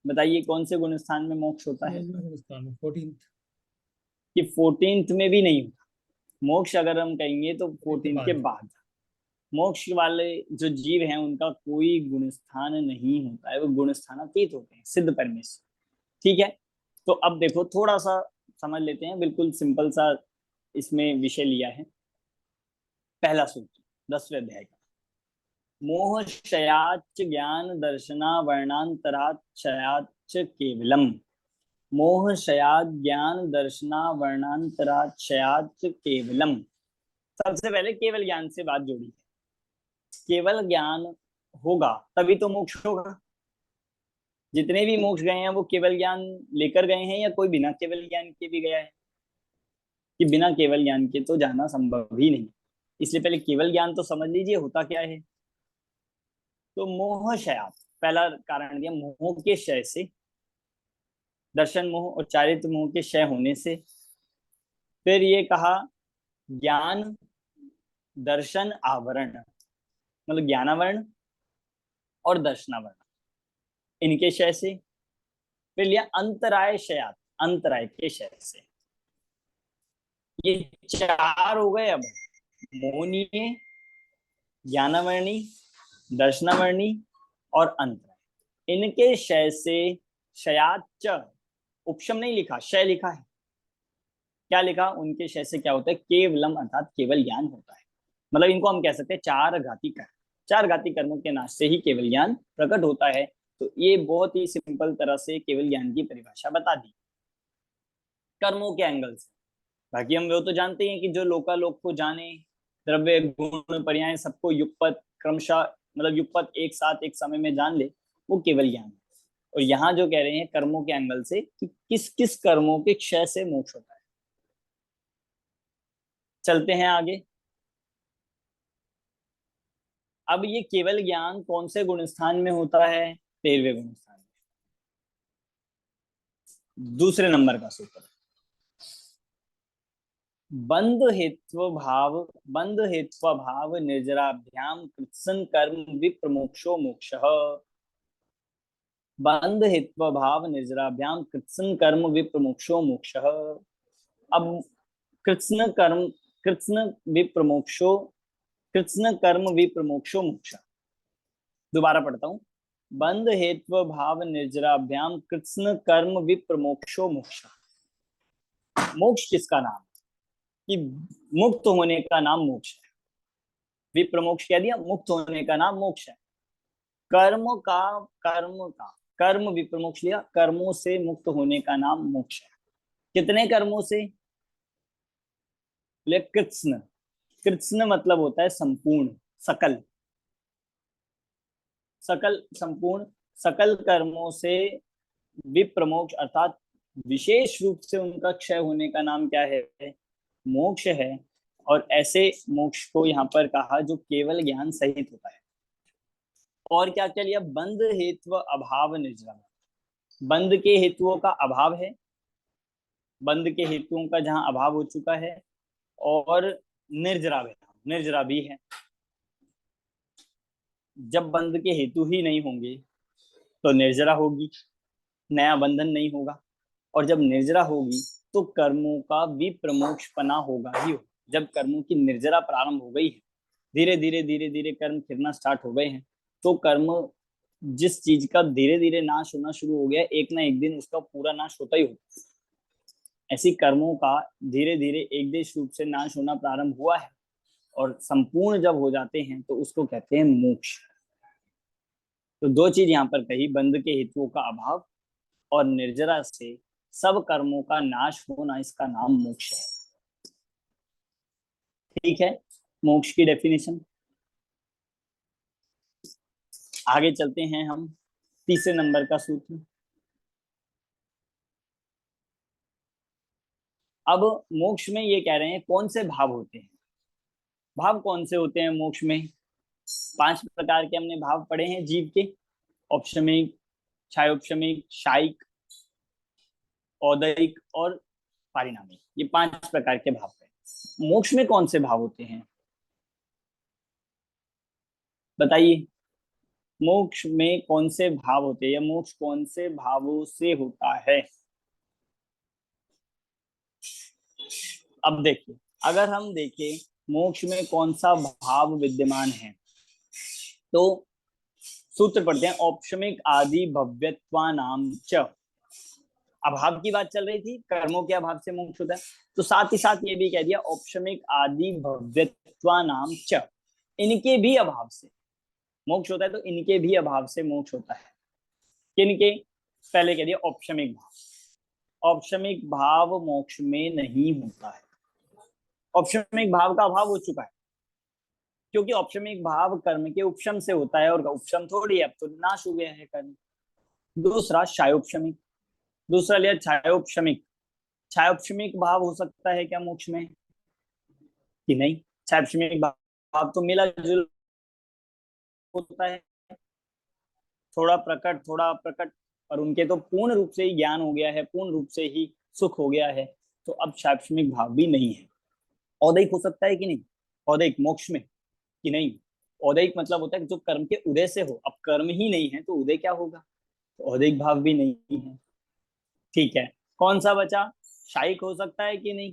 बताइए कौन से गुण स्थान में मोक्ष होता है? 14th कि 14th में भी नहीं होता मोक्ष, अगर हम कहेंगे तो 14th के बाद। मोक्ष वाले जो जीव हैं उनका कोई गुण स्थान नहीं होता है, वो गुण स्थान अतीत होते हैं, सिद्ध परमेश्वर। ठीक है, तो अब देखो थोड़ा सा समझ लेते हैं, बिल्कुल सिंपल सा इसमें विषय लिया है। पहला सूत्र 10वें अध्याय का, मोह क्षयाच ज्ञान दर्शना वर्णांतराच क्षयाच केवलम। मोह क्षयाच ज्ञान दर्शना वर्णांतराच क्षयाच केवलम। सबसे पहले केवल ज्ञान से बात जोड़ी है। केवल ज्ञान होगा तभी तो मोक्ष होगा। जितने भी मोक्ष गए हैं वो केवल ज्ञान लेकर गए हैं, या कोई बिना केवल ज्ञान के भी गया है? कि बिना केवल ज्ञान के तो जाना संभव ही नहीं। इसलिए पहले केवल ज्ञान तो समझ लीजिए होता क्या है। तो मोह क्षयात, पहला कारण दिया मोह के क्षय से, दर्शन मोह और चारित्र मोह के क्षय होने से। फिर ये कहा ज्ञान दर्शन आवरण, मतलब ज्ञानावरण और दर्शनावरण, इनके क्षय से। फिर लिया अंतराय क्षयात, अंतराय के क्षय से। ये 4 हो गए। अब मोहनीय, ज्ञानावर्णी, दर्शनावर्णी और अंतराय, इनके क्षय से क्षयाच, उपशम नहीं लिखा, क्षय लिखा है। क्या लिखा? उनके क्षय से क्या होता है? केवलम, अर्थात केवल ज्ञान होता है। मतलब इनको हम कह सकते हैं 4 घाती कर्म। 4 घाती कर्मों के नाश से ही केवल ज्ञान प्रकट होता है। तो ये बहुत ही सिंपल तरह से केवल ज्ञान की परिभाषा बता दी कर्मों के एंगल से। बाकी हम वो तो जानते हैं कि जो लोकालोक को जाने, द्रव्य गुण पर्याय सबको युगपत क्रमशः, मतलब युगपत एक साथ एक समय में जान ले, वो केवल ज्ञान है। और यहाँ जो कह रहे हैं कर्मों के एंगल से कि किस किस कर्मों के क्षय से मोक्ष होता है। चलते हैं आगे। अब ये केवल ज्ञान कौन से गुण स्थान में होता है? 13वें गुण स्थान में। दूसरे नंबर का सूत्र, बंध हेत्व भाव निर्जराभ्याम कृत्सन कर्म विप्रमोक्षो मोक्षः। बंध हेत्व भाव निर्जराभ्याम कृत्सन कर्म विप्रमोक्षो मोक्षः। अब कृत्सन कर्म विप्रमोक्षो मोक्ष। दोबारा पढ़ता हूं, बंध हेत्व भाव निर्जराभ्याम कृत्सन कर्म विप्रमोक्षो मोक्ष। मोक्ष किसका नाम? कि मुक्त होने का नाम मोक्ष है। विप्रमोक्ष कह दिया, मुक्त होने का नाम मोक्ष है। कर्म विप्रमोक्ष लिया, कर्मों से मुक्त होने का नाम मोक्ष है। कितने कर्मों से? कृत्स्न। कृत्स्न मतलब होता है संपूर्ण, सकल, संपूर्ण सकल कर्मों से विप्रमोक्ष अर्थात विशेष रूप से उनका क्षय होने का नाम क्या है? मोक्ष है। और ऐसे मोक्ष को यहाँ पर कहा जो केवल ज्ञान सहित होता है। और क्या क्या लिया? बंध हेतु अभाव निर्जरा। बंध के हेतुओं का अभाव है, बंध के हेतुओं का जहां अभाव हो चुका है, और निर्जरा भी है। जब बंध के हेतु ही नहीं होंगे तो निर्जरा होगी, नया बंधन नहीं होगा। और जब निर्जरा होगी तो कर्मों का विप्रमोक्षपना होगा ही होगा। जब कर्मों की निर्जरा प्रारंभ हो गई है, धीरे धीरे कर्म फिरना स्टार्ट हो गए हैं, तो कर्म जिस चीज का धीरे धीरे नाश होना शुरू हो गया, एक ना एक दिन उसका पूरा नाश होता ही होता। ऐसी कर्मों का धीरे धीरे एक देश रूप से नाश होना प्रारंभ हुआ है, और संपूर्ण जब हो जाते हैं तो उसको कहते हैं मोक्ष। तो दो चीज यहाँ पर कही, बंध के हेतुओं का अभाव और निर्जरा से सब कर्मों का नाश होना, इसका नाम मोक्ष है। ठीक है, मोक्ष की डेफिनेशन। आगे चलते हैं हम तीसरे नंबर का सूत्र। अब मोक्ष में ये कह रहे हैं कौन से भाव होते हैं। भाव कौन से होते हैं मोक्ष में? 5 प्रकार के हमने भाव पढ़े हैं जीव के, औपशमिक, क्षायोपशमिक, शायिक, औदयिक और पारिणामिक। ये 5 प्रकार के भाव हैं। मोक्ष में कौन से भाव होते हैं बताइए? मोक्ष में कौन से भाव होते हैं, या मोक्ष कौन से भावों से होता है? अब देखिए, अगर हम देखें मोक्ष में कौन सा भाव विद्यमान है, तो सूत्र पढ़ते हैं, औपशमिक आदि भव्यत्वानाम च। अभाव की बात चल रही थी, कर्मों के अभाव से मोक्ष होता है, तो साथ ही साथ ये भी कह दिया औपशमिक आदि भव्यत्वानाम च, इनके भी अभाव से मोक्ष होता है। तो इनके भी अभाव से मोक्ष होता है। किनके? पहले कह दिया औपशमिक भाव। औपशमिक भाव मोक्ष में नहीं होता है। औपशमिक भाव का अभाव हो चुका है, क्योंकि औपशमिक भाव कर्म के उपशम से होता है, और उपशम थोड़ी है, अब तो नाश हो गया है कर्म। दूसरा क्षायोपशमिक, दूसरा लिया छायोपशमिक। छायोपशमिक भाव हो सकता है क्या मोक्ष में? कि नहीं। छायोपशमिक भाव तो मिला जुल होता है, थोड़ा प्रकट थोड़ा अप्रकट, और उनके तो पूर्ण रूप से ही ज्ञान हो गया है, पूर्ण रूप से ही सुख हो गया है, तो अब छायोपशमिक भाव भी नहीं है। औदैक हो सकता है कि नहीं? औदैक मोक्ष में कि नहीं? औदैक मतलब होता है कि जो कर्म के उदय से हो। अब कर्म ही नहीं है तो उदय क्या होगा? तो औदैक भाव भी नहीं है। ठीक है, कौन सा बचा? शायिक हो सकता है कि नहीं?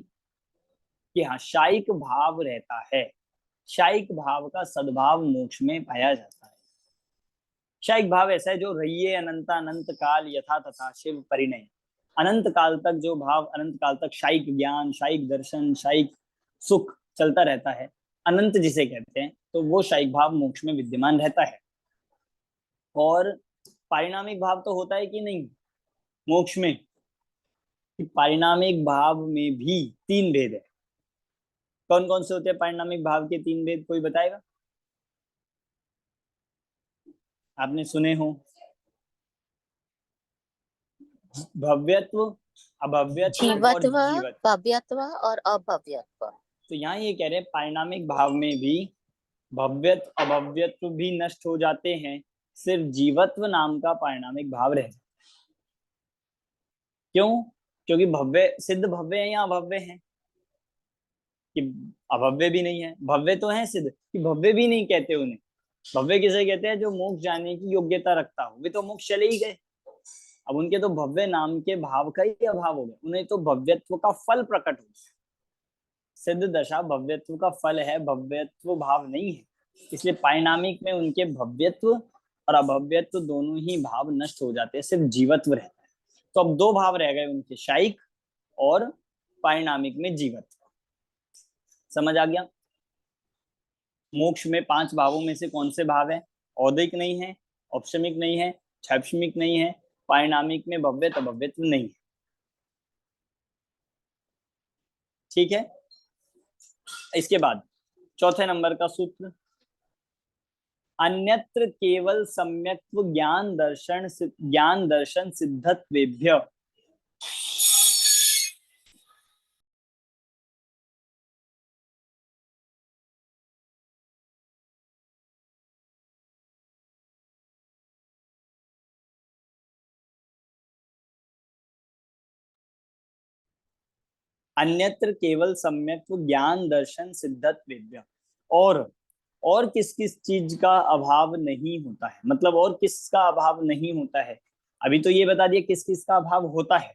कि हाँ, शायिक भाव रहता है। शायिक भाव का सद्भाव मोक्ष में पाया जाता है। शायिक भाव ऐसा है जो रहिए अनंता अनंत काल यथा तथा शिव परिणय। अनंत काल तक जो भाव, अनंत काल तक शायिक ज्ञान, शायिक दर्शन, शायिक सुख चलता रहता है, अनंत जिसे कहते हैं, तो वो शायिक भाव मोक्ष में विद्यमान रहता है। और पारिणामिक भाव तो होता है कि नहीं मोक्ष में? कि पारिणामिक भाव में भी 3 भेद है। कौन कौन से होते हैं पारिणामिक भाव के 3 भेद? कोई बताएगा? आपने सुने हो? भव्यत्व, अभव्यत्व और जीवत्व, जीवत्व। भव्यत्व और अभव्यत्व। तो यहाँ ये कह रहे हैं पारिणामिक भाव में भी भव्यत्व अभव्यत्व भी नष्ट हो जाते हैं, सिर्फ जीवत्व नाम का पारिणामिक भाव रह जाता है। क्यों? क्योंकि भव्य सिद्ध भव्य है या अभव्य है? कि अभव्य भी नहीं है, भव्य तो है सिद्ध, कि भव्य भी नहीं कहते उन्हें। भव्य किसे कहते हैं? जो मोक्ष जाने की योग्यता रखता हो, वे तो मोक्ष चले ही गए। अब उनके तो भव्य नाम के भाव का ही अभाव हो गया, उन्हें तो भव्यत्व का फल प्रकट हो गया। सिद्ध दशा भव्यत्व का फल है, भव्यत्व भाव नहीं है। इसलिए पारिणामिक में उनके भव्यत्व और अभव्यत्व दोनों ही भाव नष्ट हो जाते हैं, सिर्फ जीवत्व रहता है। तो अब दो भाव रह गए उनके, शायिक और पारिणामिक में जीवत्व। समझ आ गया? मोक्ष में 5 भावों में से कौन से भाव है? औदिक नहीं है, औपशमिक नहीं है, क्षैप्शमिक नहीं है, पारिणामिक में भव्यत्व अभव्यत्व नहीं है। ठीक है। इसके बाद चौथे नंबर का सूत्र, अन्यत्र केवल सम्यक्त्व ज्ञान दर्शन सिद्धत्वेभ्य। अन्यत्र केवल सम्यक्त्व ज्ञान दर्शन सिद्धत्वेभ्य। और किस किस चीज का अभाव नहीं होता है, मतलब और किसका अभाव नहीं होता है? अभी तो ये बता दिया किस किस का अभाव होता है।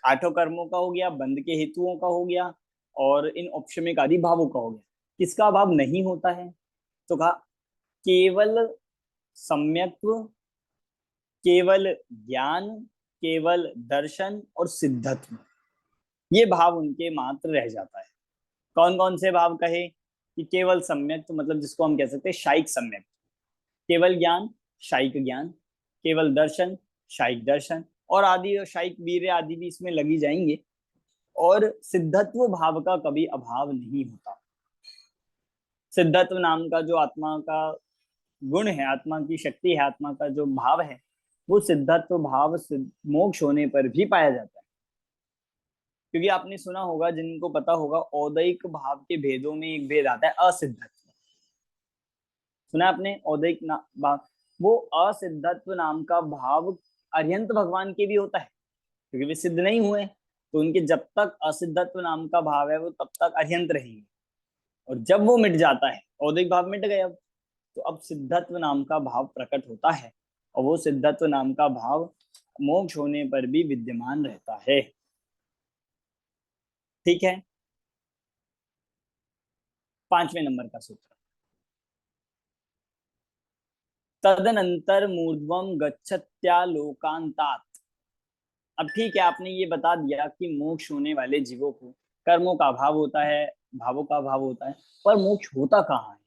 8 कर्मों का हो गया, बंध के हेतुओं का हो गया, और इन औपशमिक आदि भावों का हो गया। किसका अभाव नहीं होता है? तो कहा केवल सम्यक्त्व, केवल ज्ञान, केवल दर्शन और सिद्धत्व, ये भाव उनके मात्र रह जाता है। कौन कौन से भाव कहे? कि केवल सम्यक, तो मतलब जिसको हम कह सकते हैं शायिक सम्यक, केवल ज्ञान शायिक ज्ञान, केवल दर्शन शायिक दर्शन, और आदि और शायिक वीर्य आदि भी इसमें लगी जाएंगे। और सिद्धत्व भाव का कभी अभाव नहीं होता। सिद्धत्व नाम का जो आत्मा का गुण है, आत्मा की शक्ति है, आत्मा का जो भाव है, वो सिद्धत्व भाव मोक्ष होने पर भी पाया जाता है। क्योंकि आपने सुना होगा, जिनको पता होगा, औदैक भाव के भेदों में एक भेद आता है असिद्धत्व। सुना आपने? औदैक भाव, वो असिद्धत्व नाम का भाव अरिहंत भगवान के भी होता है, क्योंकि वे सिद्ध नहीं हुए, तो उनके जब तक असिद्धत्व नाम का भाव है वो तब तक अरिहंत रहेंगे। और जब वो मिट जाता है, औदैक भाव मिट गए, अब तो अब सिद्धत्व नाम का भाव प्रकट होता है, और वो सिद्धत्व नाम का भाव मोक्ष होने पर भी विद्यमान रहता है। ठीक है। 5वें नंबर का सूत्र, तदनंतर मूर्ध्वम गच्छत्यालोकांतात। अब ठीक है, आपने ये बता दिया कि मोक्ष होने वाले जीवों को कर्मों का अभाव होता है, भावों का अभाव होता है, पर मोक्ष होता कहाँ है?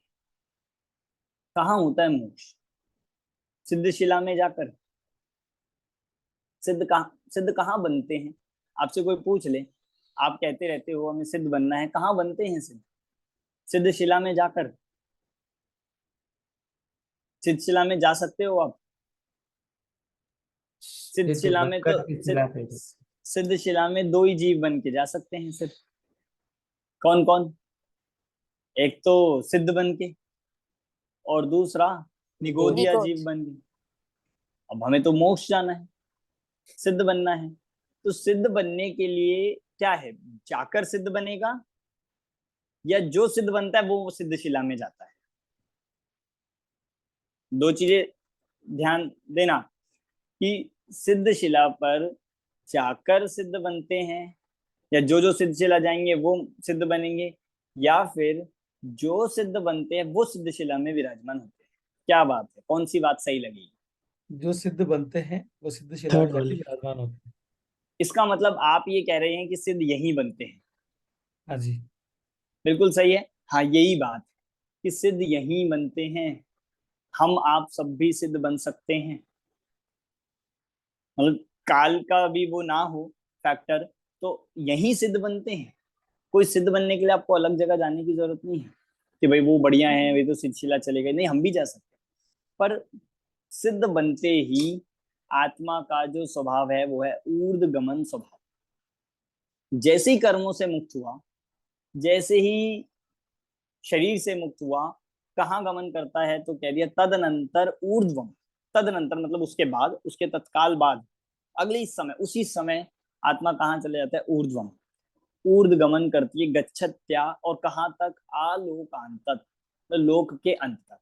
कहाँ होता है मोक्ष? सिद्धशिला में जाकर। सिद्ध कहाँ बनते हैं? आपसे कोई पूछ ले, आप कहते रहते हो हमें सिद्ध बनना है, कहाँ बनते हैं सिद्ध? सिद्धशिला में जाकर। सिद्धशिला में जा सकते हो आप? सिद्धशिला में तो सिद्धशिला में 2 ही जीव बन के जा सकते हैं सिर्फ। कौन कौन? एक तो सिद्ध बन के, और दूसरा निगोदिया जीव बन के। अब हमें तो मोक्ष जाना है, सिद्ध बनना है, तो सिद्ध बनने के लिए क्या है? जाकर सिद्ध बनेगा, या जो सिद्ध बनता है वो सिद्धशिला में जाता है? 2 चीजें ध्यान देना, कि सिद्धशिला पर जाकर सिद्ध बनते हैं, या जो सिद्धशिला जाएंगे वो सिद्ध बनेंगे, या फिर जो सिद्ध बनते हैं वो सिद्धशिला में विराजमान होते हैं। क्या बात है? कौन सी बात सही लगेगी? जो सिद्ध बनते हैं वो सिद्धशिला में जाके विराजमान होते हैं। इसका मतलब आप ये कह रहे हैं कि सिद्ध यहीं बनते हैं? हाँ जी, बिल्कुल सही है। हाँ, यही बात है कि सिद्ध यहीं बनते हैं। हम आप सब भी सिद्ध बन सकते हैं, मतलब काल का भी वो ना हो फैक्टर, तो यहीं सिद्ध बनते हैं। कोई सिद्ध बनने के लिए आपको अलग जगह जाने की जरूरत नहीं है कि भाई वो बढ़िया है, वे तो सिद्धशिला चले गए। नहीं, हम भी जा सकते हैं, पर सिद्ध बनते ही आत्मा का जो स्वभाव है वो है ऊर्ध्वगमन स्वभाव। जैसे ही कर्मों से मुक्त हुआ, जैसे ही शरीर से मुक्त हुआ, कहाँ गमन करता है तो कह दिया तदनंतर ऊर्ध्वम। तदनंतर मतलब उसके बाद, उसके तत्काल बाद, अगले इस समय, उसी समय आत्मा कहाँ चले जाता है? ऊर्ध्वम। ऊर्ध्व गमन करती है, गच्छत्या, और कहाँ तक? आलोकांत, तो लोक के अंत तक।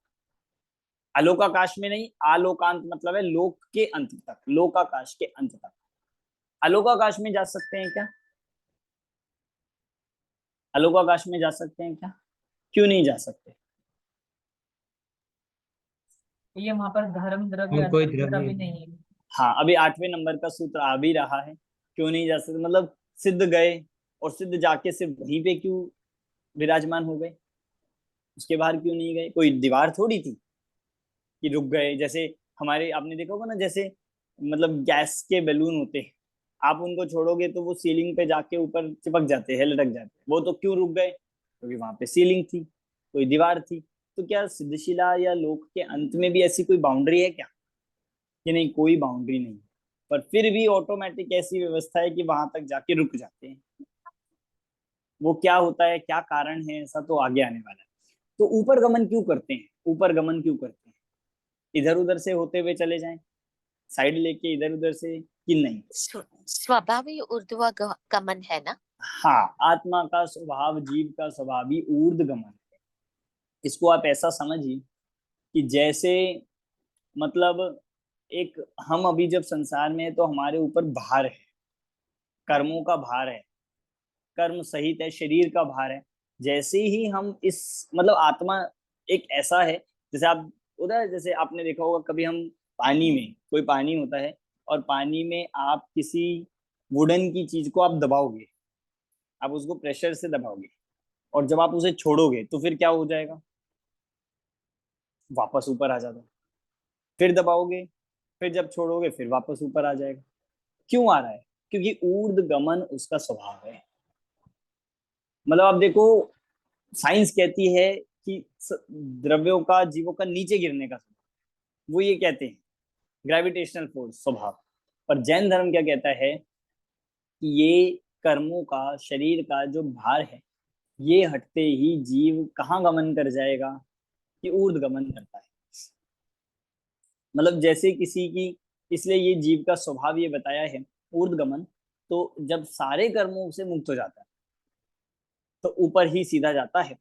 आलोकाकाश में नहीं, आलोकांत मतलब है लोक के अंत तक, लोकाकाश के अंत तक। आलोकाकाश में जा सकते हैं क्या? आलोकाकाश में जा सकते हैं क्या? क्यों नहीं जा सकते? ये वहां पर धर्म द्रव्य और कोई अधर्म द्रव्य द्रव्य नहीं है। हाँ, अभी 8वें नंबर का सूत्र आ भी रहा है, क्यों नहीं जा सकते, मतलब सिद्ध गए और सिद्ध जाके सिर्फ वहीं पे क्यों विराजमान हो गए? उसके बाहर क्यों नहीं गए? कोई दीवार थोड़ी थी कि रुक गए। जैसे हमारे, आपने देखा होगा ना, जैसे मतलब गैस के बैलून होते हैं, आप उनको छोड़ोगे तो वो सीलिंग पे जाके ऊपर चिपक जाते हैं, लटक जाते हैं। वो तो क्यों रुक गए? क्योंकि वहां पे सीलिंग थी, कोई दीवार थी। तो क्या सिद्धशिला या लोक के अंत में भी ऐसी कोई बाउंड्री है क्या? कि नहीं, कोई बाउंड्री नहीं, पर फिर भी ऑटोमेटिक ऐसी व्यवस्था है कि वहां तक जाके रुक जाते हैं। वो क्या होता है, क्या कारण है, ऐसा तो आगे आने वाला है। तो ऊपर गमन क्यों करते हैं? ऊपर गमन क्यों करते हैं? इधर उधर से होते हुए चले जाएं, साइड लेके इधर उधर से, कि नहीं? स्वभावी ऊर्ध्व गमन है ना। हाँ, आत्मा का स्वभाव, जीव का स्वभाव ही ऊर्ध्व गमन है। इसको आप ऐसा समझिए कि जैसे, मतलब एक, हम अभी जब संसार में है तो हमारे ऊपर भार है, कर्मों का भार है, कर्म सहित है, शरीर का भार है। जैसे ही हम इस, मतलब आत्मा एक ऐसा है, जैसे आप उधर, जैसे आपने देखा होगा कभी, हम पानी में, कोई पानी होता है और पानी में आप किसी वुडन की चीज को आप दबाओगे, आप उसको प्रेशर से दबाओगे, और जब आप उसे छोड़ोगे तो फिर क्या हो जाएगा? वापस ऊपर आ जाता है। फिर दबाओगे, फिर जब छोड़ोगे फिर वापस ऊपर आ जाएगा। क्यों आ रहा है? क्योंकि ऊर्ध्व गमन उसका स्वभाव है। मतलब आप देखो, साइंस कहती है कि द्रव्यों का, जीवों का नीचे गिरने का स्वभाव, वो ये कहते हैं ग्रेविटेशनल फोर्स स्वभाव। पर जैन धर्म क्या कहता है कि ये कर्मों का, शरीर का जो भार है, ये हटते ही जीव कहाँ गमन कर जाएगा? कि ऊर्ध्व गमन करता है। मतलब जैसे किसी की, इसलिए ये जीव का स्वभाव ये बताया है ऊर्ध्व गमन। तो जब सारे कर्मों से मुक्त हो जाता है तो ऊपर ही सीधा जाता है,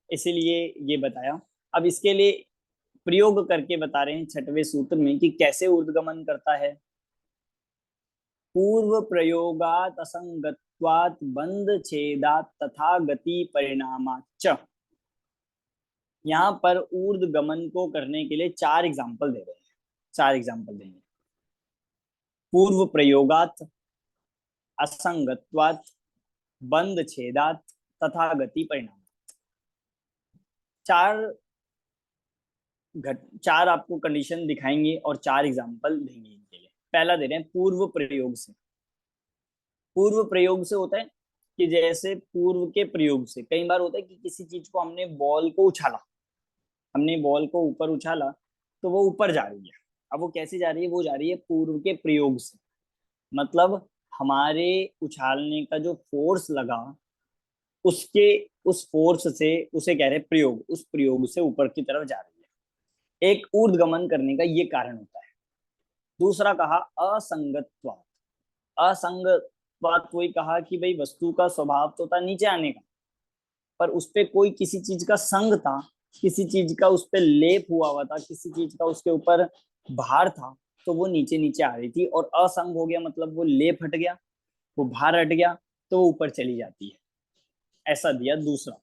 इसीलिए ये बताया। अब इसके लिए प्रयोग करके बता रहे हैं 6वें सूत्र में कि कैसे ऊर्ध्वगमन करता है। पूर्व प्रयोगात असंगत्वात बंध छेदात तथा गति परिणामाच। यहाँ पर ऊर्ध्वगमन को करने के लिए 4 एग्जाम्पल दे रहे हैं, 4 एग्जाम्पल देंगे। पूर्व प्रयोगात असंगत्वात बंध छेदात तथा गति परिणाम। 4 आपको कंडीशन दिखाएंगे और 4 एग्जाम्पल देंगे इनके लिए। पहला दे रहे हैं पूर्व प्रयोग से। पूर्व प्रयोग से होता है कि जैसे पूर्व के प्रयोग से, कई बार होता है कि किसी चीज को हमने, बॉल को उछाला, हमने बॉल को ऊपर उछाला तो वो ऊपर जा रही है। अब वो कैसे जा रही है? वो जा रही है पूर्व के प्रयोग से। मतलब हमारे उछालने का जो फोर्स लगा, उसके, उस फोर्स से, उसे कह रहे हैं प्रयोग, उस प्रयोग से ऊपर की तरफ जा रही है। एक ऊर्ध्वगमन करने का ये कारण होता है। दूसरा कहा असंगत्वात्। असंगत्वात् वही कहा कि भाई वस्तु का स्वभाव तो था नीचे आने का, पर उस पर कोई किसी चीज का संग था, किसी चीज का उस पर लेप हुआ था, किसी चीज का उसके ऊपर भार था, तो वो नीचे नीचे आ रही थी। और असंग हो गया मतलब वो लेप हट गया, वो भार हट गया, तो वो ऊपर चली जाती है। ऐसा दिया दूसरा।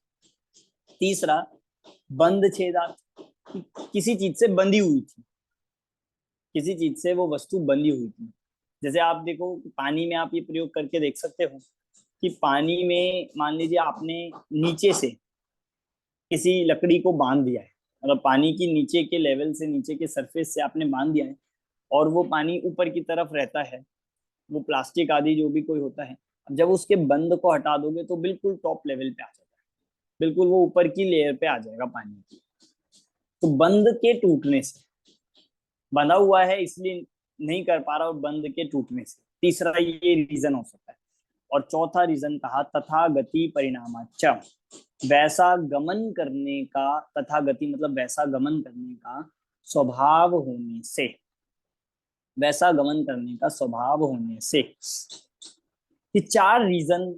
तीसरा बंध छेदा, किसी चीज से बंधी हुई थी, किसी चीज से वो वस्तु बंधी हुई थी। जैसे आप देखो पानी में, आप ये प्रयोग करके देख सकते हो कि पानी में मान लीजिए आपने नीचे से किसी लकड़ी को बांध दिया है, मतलब पानी की नीचे के लेवल से, नीचे के सरफेस से आपने बांध दिया है, और वो पानी ऊपर की तरफ रहता है, वो प्लास्टिक आदि जो भी कोई होता है। अब जब उसके बंद को हटा दोगे तो बिल्कुल टॉप लेवल पे आ जाता है, बिल्कुल वो ऊपर की लेयर पे आ जाएगा पानी की। तो बंद के टूटने से, बंधा हुआ है इसलिए नहीं कर पा रहा और बंध के टूटने से, तीसरा ये रीजन हो सकता है। और चौथा रीजन कहा तथा गति परिणामाच, वैसा गमन करने का, तथा गति मतलब वैसा गमन करने का स्वभाव होने से, वैसा गमन करने का स्वभाव होने से। ये चार रीजन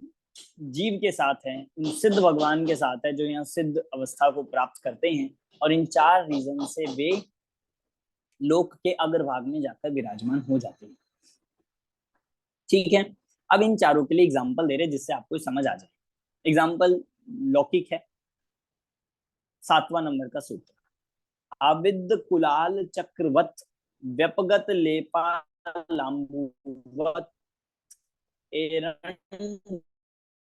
जीव के साथ हैं, इन सिद्ध भगवान के साथ है जो यहाँ सिद्ध अवस्था को प्राप्त करते हैं, और इन चार रीजन से वे लोक के अग्रभाग में जाकर विराजमान हो जाते हैं। ठीक है, अब इन चारों के लिए एग्जाम्पल दे रहे जिससे आपको समझ आ जाए। एग्जाम्पल लौकिक है, 7वां नंबर का सूत्र, आविद कुलाल चक्रवत व्यपगत लेपा लांबुवत एरंड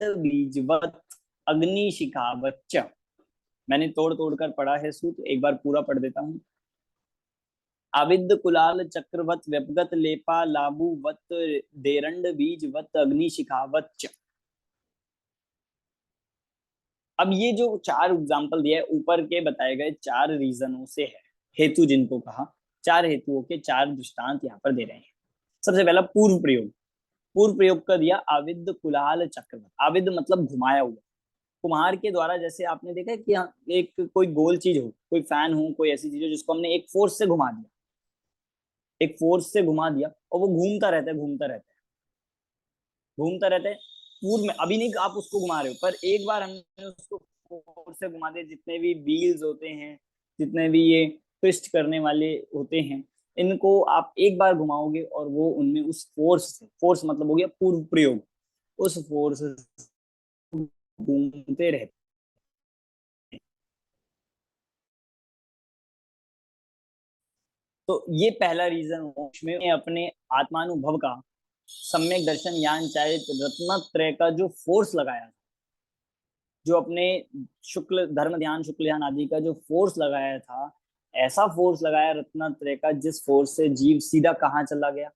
बीजवत अग्निशिखावच्च। मैंने तोड़ तोड़ कर पढ़ा है सूत्र, एक बार पूरा पढ़ देता हूँ। आविद कुलाल चक्रवत व्यपगत लेपा लाबुवत देरंड बीजवत अग्निशिखावच्च। अब ये जो चार एग्जाम्पल दिया है ऊपर के बताए गए चार रीजनों से है, हेतु जिनको कहा, चार हेतुओं के चार दृष्टांत यहाँ पर दे रहे हैं। सबसे पहला पूर्व प्रयोग, पूर्व प्रयोग का दिया आविद कुलाल चक्रवत। आविद मतलब घुमाया हुआ, कुम्हार के द्वारा, जैसे आपने देखा है कि एक कोई गोल चीज हो, कोई फैन हो, कोई ऐसी चीज हो जिसको हमने एक फोर्स से घुमा दिया, एक फोर्स से घुमा दिया और वो घूमता रहता है, घूमता रहता है, घूमता रहता है। पूर्व में अभी नहीं आप उसको घुमा रहे हो, पर एक बार हमने उसको फोर्स से घुमा दिया, जितने भी व्हील्स होते हैं, जितने भी ये ट्विस्ट करने वाले होते हैं, इनको आप एक बार घुमाओगे और वो उनमें उस फोर्स से, फोर्स मतलब हो गया पूर्व प्रयोग, उस फोर्स घूमते रहते। तो ये पहला रीजन में अपने आत्मानुभव का सम्यक दर्शन ज्ञान चारित रत्नत्रय का जो फोर्स लगाया, जो अपने शुक्ल धर्म ध्यान शुक्ल ध्यान आदि का जो फोर्स लगाया था, ऐसा फोर्स लगाया रत्नत्रय का जिस फोर्स से जीव सीधा कहाँ चला गया,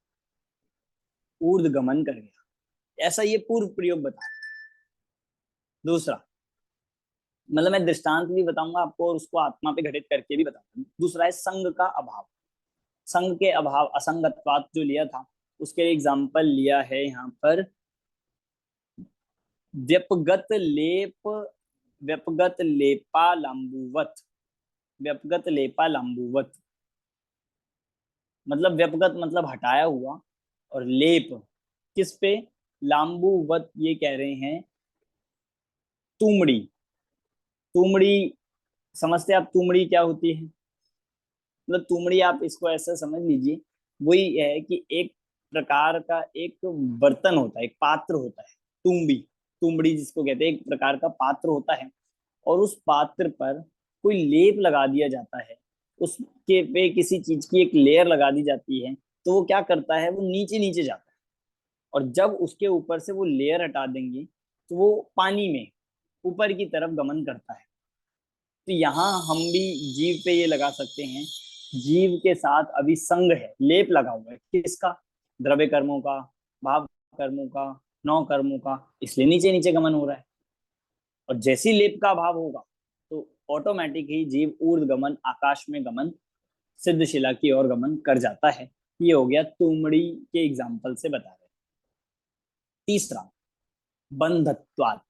ऊर्ध्व गमन कर गया। ऐसा ये पूर्व प्रयोग बताया। दूसरा मतलब मैं दृष्टांत भी बताऊंगा आपको और उसको आत्मा पे घटित करके भी बताऊंगा। दूसरा है संग का अभाव, संग के अभाव, असंगत्वात जो लिया था उसके लिए एग्जाम्पल लिया है यहाँ पर व्यपगत लेप, व्यपगत लेपा लांबुवत, व्यपगत लेपा लांबुवत मतलब व्यपगत मतलब हटाया हुआ, और लेप किस पे, लांबुवत ये कह रहे हैं तुमड़ी। तुमड़ी समझते आप तुमड़ी क्या होती है? मतलब तुमड़ी आप इसको ऐसा समझ लीजिए, वही है कि एक प्रकार का एक बर्तन होता है, एक पात्र होता है, तुम्बी, तुमड़ी जिसको कहते हैं, एक प्रकार का पात्र होता है, और उस पात्र पर कोई लेप लगा दिया जाता है, उसके पे किसी चीज की एक लेयर लगा दी जाती है, तो वो क्या करता है, वो नीचे नीचे जाता है, और जब उसके ऊपर से वो लेयर हटा देंगे तो वो पानी में ऊपर की तरफ गमन करता है। तो यहाँ हम भी जीव पे ये लगा सकते हैं, जीव के साथ अभी संग है, लेप लगा हुआ है, किसका, द्रव्य कर्मों का, भाव कर्मों का, नौ कर्मों का, इसलिए नीचे नीचे गमन हो रहा है। और जैसी लेप का अभाव होगा तो ऑटोमेटिक ही जीव ऊर्ध्व गमन, आकाश में गमन, सिद्ध शिला की ओर गमन कर जाता है। ये हो गया तुमड़ी के एग्जाम्पल से बता रहे। तीसरा बंधत्वात्,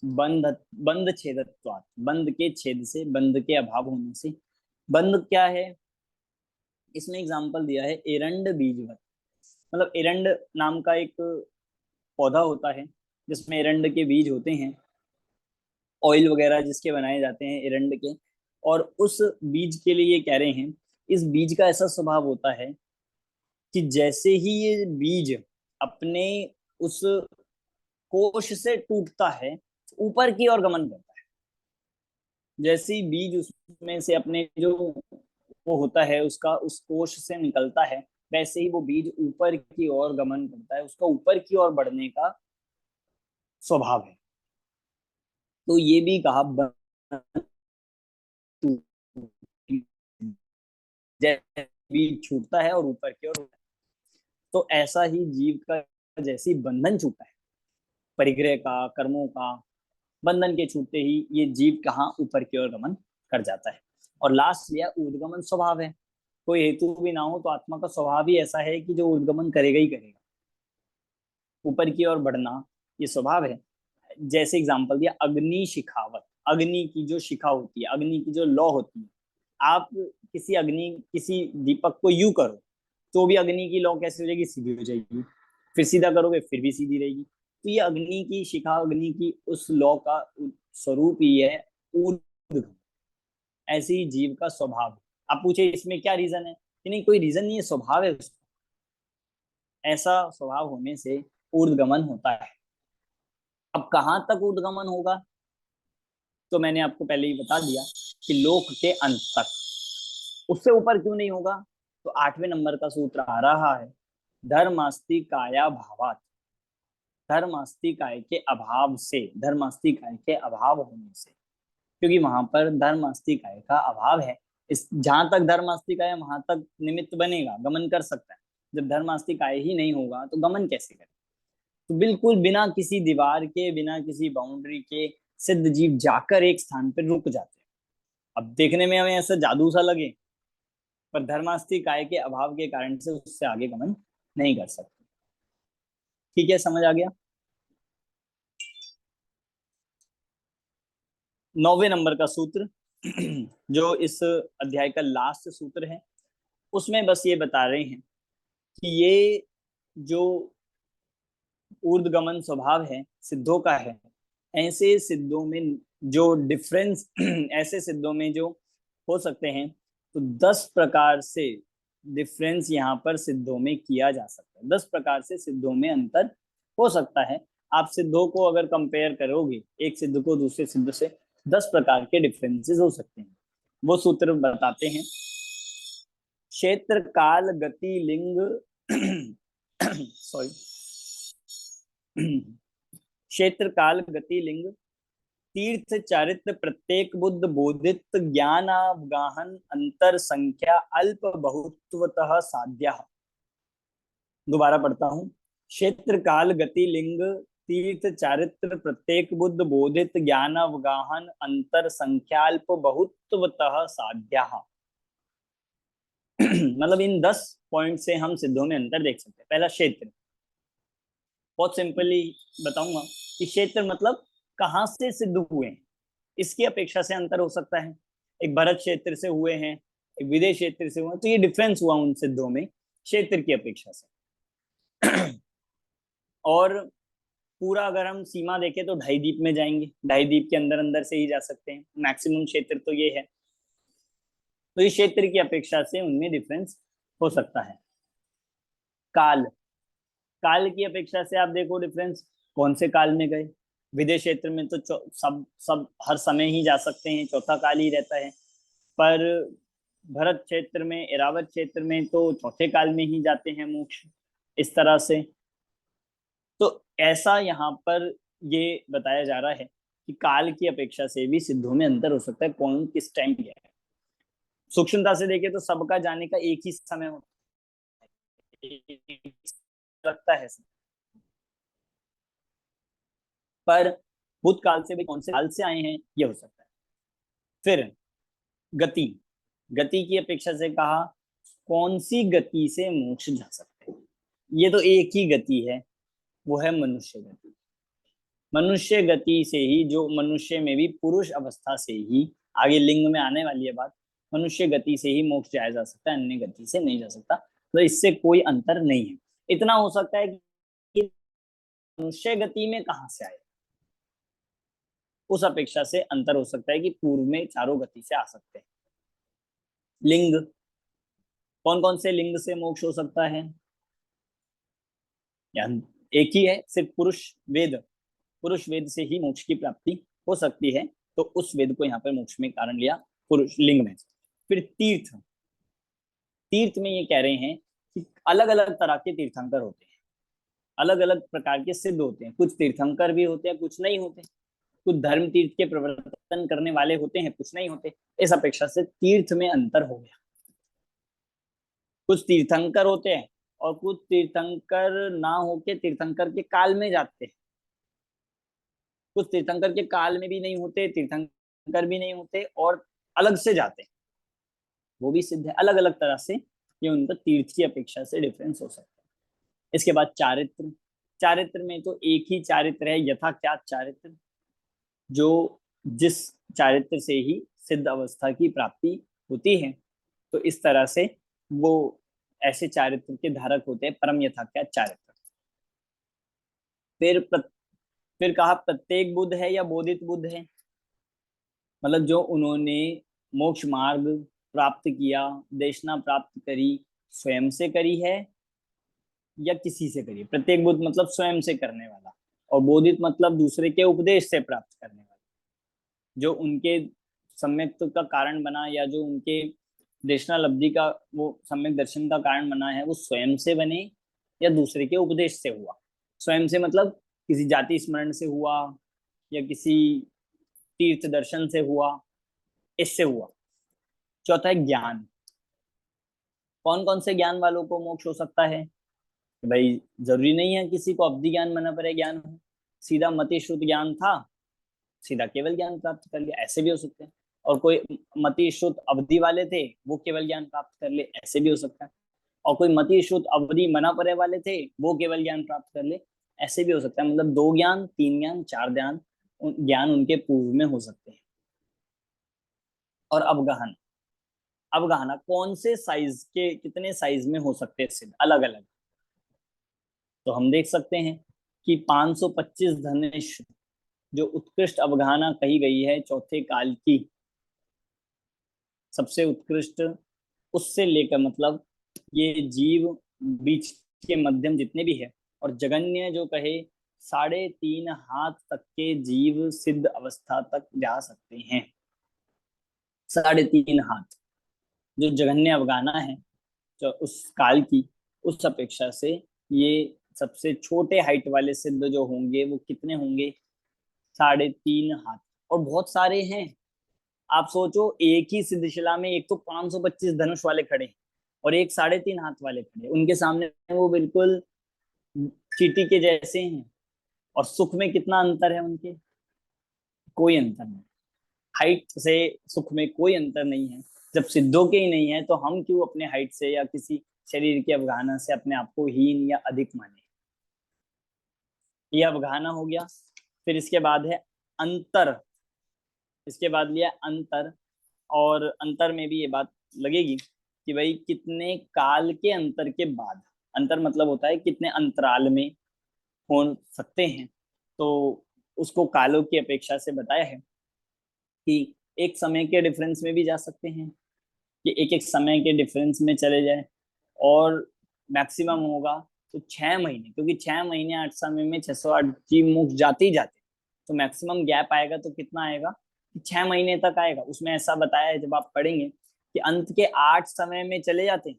बंध बंध छेदत्वात्, बंध के छेद से, बंध के अभाव होने से। बंध क्या है, इसमें एग्जाम्पल दिया है एरंड बीजवत, मतलब एरंड नाम का एक पौधा होता है जिसमें एरंड के बीज होते हैं, ऑयल वगैरह जिसके बनाए जाते हैं एरंड के, और उस बीज के लिए ये कह रहे हैं, इस बीज का ऐसा स्वभाव होता है कि जैसे ही ये बीज अपने उस कोश से टूटता है, ऊपर की ओर गमन करता है। जैसे ही बीज उसमें से अपने जो वो होता है उसका, उस कोश से निकलता है, वैसे ही वो बीज ऊपर की ओर गमन करता है, उसका ऊपर की ओर बढ़ने का स्वभाव है। तो ये भी कहा जैसे बीज छूटता है और ऊपर की ओर, तो ऐसा ही जीव का जैसे बंधन छूटा है, परिग्रह का, कर्मों का, बंधन के छूटते ही ये जीव कहाँ, ऊपर की ओर गमन कर जाता है। और लास्ट लिया ऊर्ध्वगमन स्वभाव है, कोई हेतु भी ना हो तो आत्मा का स्वभाव ही ऐसा है कि जो ऊर्ध्वगमन करेगा ही करेगा, ऊपर की ओर बढ़ना ये स्वभाव है। जैसे एग्जांपल दिया, अग्नि शिखावत, अग्नि की जो शिखा होती है, अग्नि की जो लौ होती है, आप किसी दीपक को यू करो तो भी अग्नि की लौ कैसे हो जाएगी, सीधी हो जाएगी, फिर सीधा करोगे फिर भी सीधी रहेगी। तो ये अग्नि की शिखा, अग्नि की उस लौ का स्वरूप ही है ऊर्ध्व। ऐसे ही जीव का स्वभाव है। आप पूछे इसमें क्या रीजन है, कि नहीं कोई रीजन नहीं है, स्वभाव है उसका, ऐसा स्वभाव होने से ऊर्ध्वगमन होता है। अब कहाँ तक ऊर्ध्वगमन होगा, तो मैंने आपको पहले ही बता दिया कि लोक के अंत तक, उससे ऊपर क्यों नहीं होगा। तो 8वें नंबर का सूत्र आ रहा है, धर्मास्ति काया भावात, धर्मास्ति काय के अभाव से, धर्मास्ति काय के अभाव होने से, क्योंकि वहां पर धर्मास्ति काय का अभाव है। इस जहां तक धर्मास्ति काय वहां तक निमित्त बनेगा, गमन कर सकता है। जब धर्मास्ति काय ही नहीं होगा तो गमन कैसे करे। तो बिल्कुल बिना किसी दीवार के, बिना किसी बाउंड्री के सिद्ध जीव जाकर एक स्थान पर रुक जाते हैं। अब देखने में हमें ऐसा जादू सा लगे, पर धर्मास्ति काय के अभाव के कारण से उससे आगे गमन नहीं कर सकते। ठीक है, समझ आ गया। 9वें नंबर का सूत्र जो इस अध्याय का लास्ट सूत्र है, उसमें बस ये बता रहे हैं कि ये जो ऊर्ध्वगमन स्वभाव है सिद्धों का है, ऐसे सिद्धों में जो डिफरेंस ऐसे सिद्धों में जो हो सकते हैं, तो 10 प्रकार से डिफरेंस यहाँ पर सिद्धों में किया जा सकता है। 10 प्रकार से सिद्धों में अंतर हो सकता है। आप सिद्धों को अगर कंपेयर करोगे एक सिद्ध को दूसरे सिद्ध से, 10 प्रकार के डिफरेंसेस हो सकते हैं। वो सूत्र बताते हैं, क्षेत्र काल गति लिंग सॉरी क्षेत्र काल गति लिंग तीर्थ चारित्र प्रत्येक बुद्ध बोधित ज्ञान अवगाहन अंतर संख्या अल्प बहुत्वतः साध्या। दोबारा पढ़ता हूं, क्षेत्र काल गति लिंग तीर्थ चारित्र प्रत्येक बुद्ध बोधित ज्ञान अवगाहन अंतर संख्याल्प बहुत्वतः साध्या। मतलब इन 10 पॉइंट से हम सिद्धों में अंतर देख सकते हैं। पहला क्षेत्र, बहुत सिंपली बताऊंगा कि क्षेत्र मतलब कहाँ से सिद्ध हुए हैं, इसकी अपेक्षा से अंतर हो सकता है। एक भरत क्षेत्र से हुए हैं, एक विदेश क्षेत्र से हुए हैं, तो ये डिफरेंस हुआ उन सिद्धों में क्षेत्र की अपेक्षा से। और पूरा अगर हम सीमा देखें तो ढाई द्वीप में जाएंगे, ढाई द्वीप के अंदर अंदर से ही जा सकते हैं, मैक्सिमम क्षेत्र तो ये है। तो इस क्षेत्र की अपेक्षा से उनमें डिफरेंस हो सकता है। काल, काल की अपेक्षा से आप देखो डिफरेंस, कौन से काल में गए। विदेश क्षेत्र में तो सब हर समय ही जा सकते हैं, चौथा काल ही रहता है। पर भरत क्षेत्र में, एरावत क्षेत्र में तो चौथे काल में ही जाते हैं मोक्ष, इस तरह से। तो ऐसा यहाँ पर ये बताया जा रहा है कि काल की अपेक्षा से भी सिद्धों में अंतर हो सकता है, कौन किस टाइम गया है। सूक्ष्मता से देखे तो सबका जाने का एक ही समय होता है, लगता है, पर भूतकाल से भी कौन से काल से आए हैं ये हो सकता है। फिर गति, गति की अपेक्षा से कहा कौन सी गति से मोक्ष जा सकते हैं। ये तो एक ही गति है, वो है मनुष्य गति। मनुष्य गति से ही, जो मनुष्य में भी पुरुष अवस्था से ही, आगे लिंग में आने वाली है बात, मनुष्य गति से ही मोक्ष जाया जा सकता है, अन्य गति से नहीं जा सकता। तो इससे कोई अंतर नहीं है। इतना हो सकता है कि मनुष्य गति में कहां से आए, उस अपेक्षा से अंतर हो सकता है कि पूर्व में चारों गति से आ सकते हैं। लिंग, कौन कौन से लिंग से मोक्ष हो सकता है, एक ही है, सिर्फ पुरुष वेद, पुरुष वेद से ही मोक्ष की प्राप्ति हो सकती है। तो उस वेद को यहाँ पर मोक्ष में कारण लिया, पुरुष लिंग में। फिर तीर्थ, तीर्थ में ये कह रहे हैं कि अलग अलग तरह के तीर्थंकर होते हैं, अलग अलग प्रकार के सिद्ध होते हैं। कुछ तीर्थंकर भी होते हैं, कुछ नहीं होते। कुछ धर्म तीर्थ के प्रवर्तन करने वाले होते हैं, कुछ नहीं होते। इस अपेक्षा से तीर्थ में अंतर हो गया। कुछ तीर्थंकर होते हैं और कुछ तीर्थंकर ना होके तीर्थंकर के काल में जाते हैं। कुछ तीर्थंकर के काल में भी नहीं होते, तीर्थंकर भी नहीं होते और अलग से जाते हैं। वो भी सिद्ध है। अलग अलग तरह से ये उनका तीर्थ की अपेक्षा से डिफरेंस हो सकता है। इसके बाद चारित्र। चारित्र में तो एक ही चारित्र है, यथा क्या चारित्र, जो जिस चारित्र से ही सिद्ध अवस्था की प्राप्ति होती है। तो इस तरह से वो ऐसे चारित्र के धारक होते हैं परम यथा क्या चारित्र। फिर कहा प्रत्येक बुद्ध है या बोधित बुद्ध है, मतलब जो उन्होंने मोक्ष मार्ग प्राप्त किया, देशना प्राप्त करी, स्वयं से करी है या किसी से करी है। प्रत्येक बुद्ध मतलब स्वयं से करने वाला, और बोधित मतलब दूसरे के उपदेश से प्राप्त करने वाला। जो उनके सम्यक का कारण बना या जो उनके देशनालब्धि का वो सम्यक दर्शन का कारण बना है, वो स्वयं से बने या दूसरे के उपदेश से हुआ। स्वयं से मतलब किसी जाति स्मरण से हुआ या किसी तीर्थ दर्शन से हुआ, इससे हुआ। चौथा है ज्ञान। कौन कौन से ज्ञान वालों को मोक्ष हो सकता है? भाई जरूरी नहीं है किसी को अवधि ज्ञान मना पड़े ज्ञान हो, सीधा मति श्रुत ज्ञान था, सीधा केवल ज्ञान प्राप्त कर लिया, ऐसे भी हो सकते हैं। और कोई मति श्रुत अवधि वाले थे, वो केवल ज्ञान प्राप्त कर ले, ऐसे भी हो सकता है। और कोई मति श्रुत अवधि मना पड़े वाले थे, वो केवल ज्ञान प्राप्त कर ले, ऐसे भी हो सकता है। मतलब 2 ज्ञान, 3 ज्ञान, 4 ज्ञान उनके पूर्व में हो सकते हैं। और अवगाहन। अवगाहना कौन से साइज के, कितने साइज में हो सकते हैं सिद्ध, अलग अलग। तो हम देख सकते हैं कि 525 धनेश जो उत्कृष्ट अवगाहना कही गई है चौथे काल की, सबसे उत्कृष्ट, उससे लेकर मतलब ये जीव बीच के मध्यम जितने भी है, और जगन्य जो कहे 3.5 हाथ तक के जीव सिद्ध अवस्था तक जा सकते हैं। 3.5 हाथ जो जगन्य अवगाहना है जो उस काल की, उस अपेक्षा से ये सबसे छोटे हाइट वाले सिद्ध जो होंगे वो कितने होंगे? 3.5 हाथ। और बहुत सारे हैं। आप सोचो, एक ही सिद्धशिला में एक तो 525 धनुष वाले खड़े और एक 3.5 हाथ वाले खड़े, उनके सामने वो बिल्कुल चींटी के जैसे हैं। और सुख में कितना अंतर है उनके? कोई अंतर नहीं। हाइट से सुख में कोई अंतर नहीं है। जब सिद्धों के ही नहीं है तो हम क्यों अपने हाइट से या किसी शरीर की अवगाहना से अपने आप को हीन या अधिक माने? ये अवगाहना हो गया। फिर इसके बाद है अंतर। इसके बाद लिया अंतर, और अंतर में भी ये बात लगेगी कि भाई कितने काल के अंतर के बाद, अंतर मतलब होता है कितने अंतराल में हो सकते हैं। तो उसको कालों की अपेक्षा से बताया है कि एक समय के डिफरेंस में भी जा सकते हैं, कि एक एक समय के डिफरेंस में चले जाए, और मैक्सिमम होगा तो 6 महीने, क्योंकि 6 महीने 8 समय में 608 जीव मोक्ष जाते ही जाते, तो मैक्सिमम गैप आएगा तो कितना आएगा? 6 महीने तक आएगा। उसमें ऐसा बताया है, जब आप पढ़ेंगे, कि अंत के 8 समय में चले जाते हैं।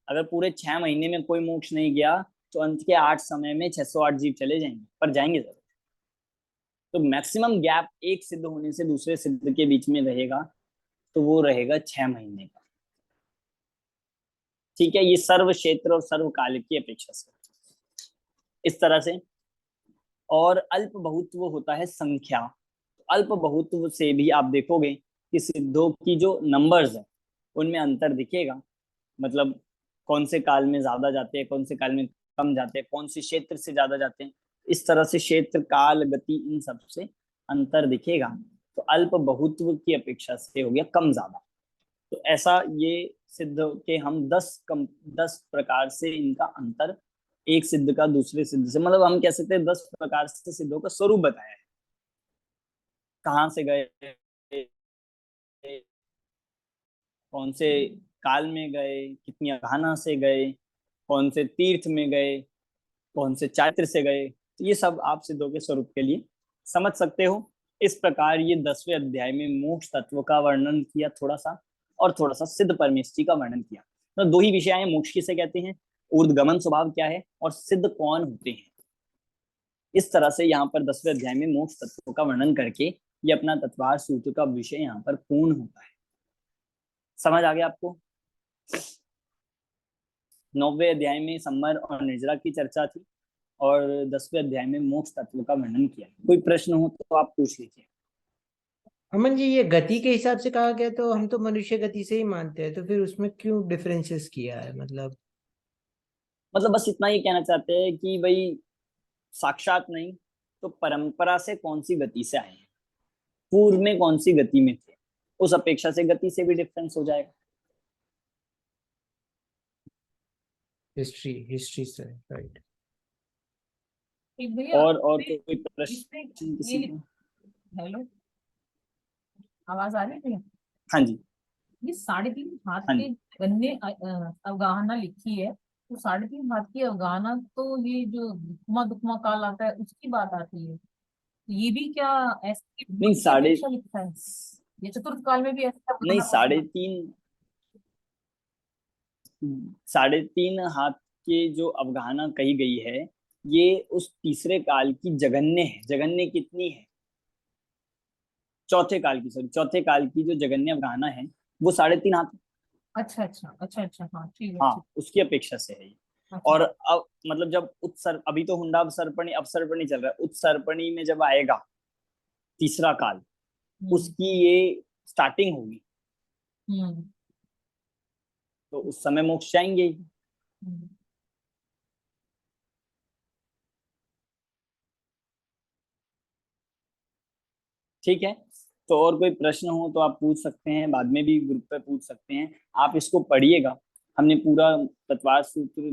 अगर पूरे 6 महीने में कोई मोक्ष नहीं गया तो अंत के 8 समय में 608 जीव चले जाएंगे, पर जाएंगे जरूर। तो मैक्सिमम गैप एक सिद्ध होने से दूसरे सिद्ध के बीच में रहेगा, तो वो रहेगा 6 महीने का। ठीक है, ये सर्व क्षेत्र और सर्व काल की अपेक्षा से इस तरह से। और अल्प बहुत्व होता है संख्या। अल्प बहुत्व से भी आप देखोगे कि सिद्धों की जो नंबर्स है उनमें अंतर दिखेगा। मतलब कौन से काल में ज्यादा जाते हैं, कौन से काल में कम जाते हैं, कौन से क्षेत्र से ज्यादा जाते हैं, इस तरह से क्षेत्र, काल, गति, इन सब से अंतर दिखेगा। तो अल्प बहुत्व की अपेक्षा से हो गया कम ज्यादा। तो ऐसा ये सिद्ध के हम 10 प्रकार से इनका अंतर, एक सिद्ध का दूसरे सिद्ध से, मतलब हम कह सकते हैं 10 प्रकार से सिद्धों का स्वरूप बताया है। कहाँ से गए, कौन से काल में गए, कितनी अवगाहना से गए, कौन से तीर्थ में गए, कौन से चारित्र से गए, तो ये सब आप सिद्धों के स्वरूप के लिए समझ सकते हो। इस प्रकार ये 10वें अध्याय में मोक्ष तत्व का वर्णन किया थोड़ा सा, और थोड़ा सा सिद्ध परमेष्टि का वर्णन किया। तो 2 ही विषय हैं, मोक्ष किसे कहते हैं, ऊर्ध्वगमन स्वभाव क्या है, और सिद्ध कौन होते हैं। इस तरह से यहाँ पर 10वें अध्याय में मोक्ष तत्व का वर्णन करके ये अपना तत्वार सूत्र का विषय यहाँ पर पूर्ण होता है। समझ आ गया आपको? 9वें अध्याय में सम्मर और निर्जरा की चर्चा थी, और 10वें अध्याय में मोक्ष तत्व का वर्णन किया। कोई प्रश्न हो तो आप पूछ लीजिए। अमन जी, ये गति के हिसाब से कहा गया तो हम तो मनुष्य गति से ही मानते हैं, तो फिर उसमें क्यों डिफरेंसेस किया है? मतलब मतलब बस इतना ही कहना चाहते हैं कि भाई साक्षात नहीं तो परंपरा से कौन सी गति से आए हैं, पूर्व में कौन सी गति में थे, उस अपेक्षा से गति से भी डिफरेंस हो जाएगा। हिस्ट्री से, राइट। एक भैया और इसमें कोई प्रश्न इसमें किसी ये को? हेलो, आवाज आ रही है भैया? हाँ जी। ये 3.5 हाथ हाँ के जी। गन्ने अवगाहना लिखी है, तो 3.5 हाथ की अवगाहना, तो ये जो दुखमा दुखमा काल आता है उसकी बात आती है, तो ये भी क्या ऐसे नहीं भूत की अपेक्षा लिखता है? ये चतुर्थ काल में भी ऐसा नहीं, अवगाहना पड़ता है? 3.5 के जो अवगाहना कही गई है, ये उस तीसरे काल की जगन्य है। जगन्य कितनी है? चौथे काल की जो जगन्य अवगाहना है वो 3.5 हाथ है। अच्छा अच्छा अच्छा अच्छा, हाँ ठीक है हाँ, ठीक। उसकी अपेक्षा से है ये। अच्छा और अब मतलब जब उत्सर्प, अभी तो हुंडा अवसर्पणी अवसर्पणी चल रहा है, उत्सर्पणी में जब आएगा तीसरा काल, हम्म उसकी ये स्टार्टिंग होगी, हम्म तो उस समय मोक्ष जाएंगे ही। हम्म। ठीक है। तो और कोई प्रश्न हो तो आप पूछ सकते हैं, बाद में भी ग्रुप पे पूछ सकते हैं। आप इसको पढ़िएगा। हमने पूरा तत्वार सूत्र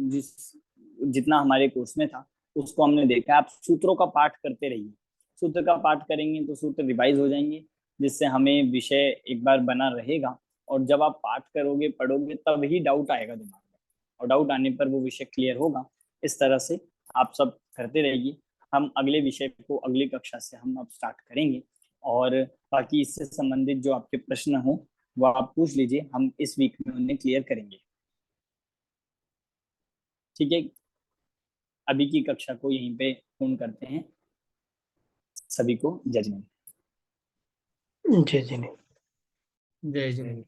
जितना हमारे कोर्स में था उसको हमने देखा। आप सूत्रों का पाठ करते रहिए। सूत्र का पाठ करेंगे तो सूत्र रिवाइज हो जाएंगे, जिससे हमें विषय एक बार बना रहेगा। और जब आप पाठ करोगे, पढ़ोगे, तब ही डाउट आएगा दिमाग में, और डाउट आने पर वो विषय क्लियर होगा। इस तरह से आप सब करते रहिए। हम अगले विषय को अगली कक्षा से हम अब स्टार्ट करेंगे। और बाकी इससे संबंधित जो आपके प्रश्न हो वो आप पूछ लीजिए, हम इस वीक में उन्हें क्लियर करेंगे। ठीक है। अभी की कक्षा को यहीं पे पूर्ण करते हैं। सभी को जय जय। जय जय। जय जय।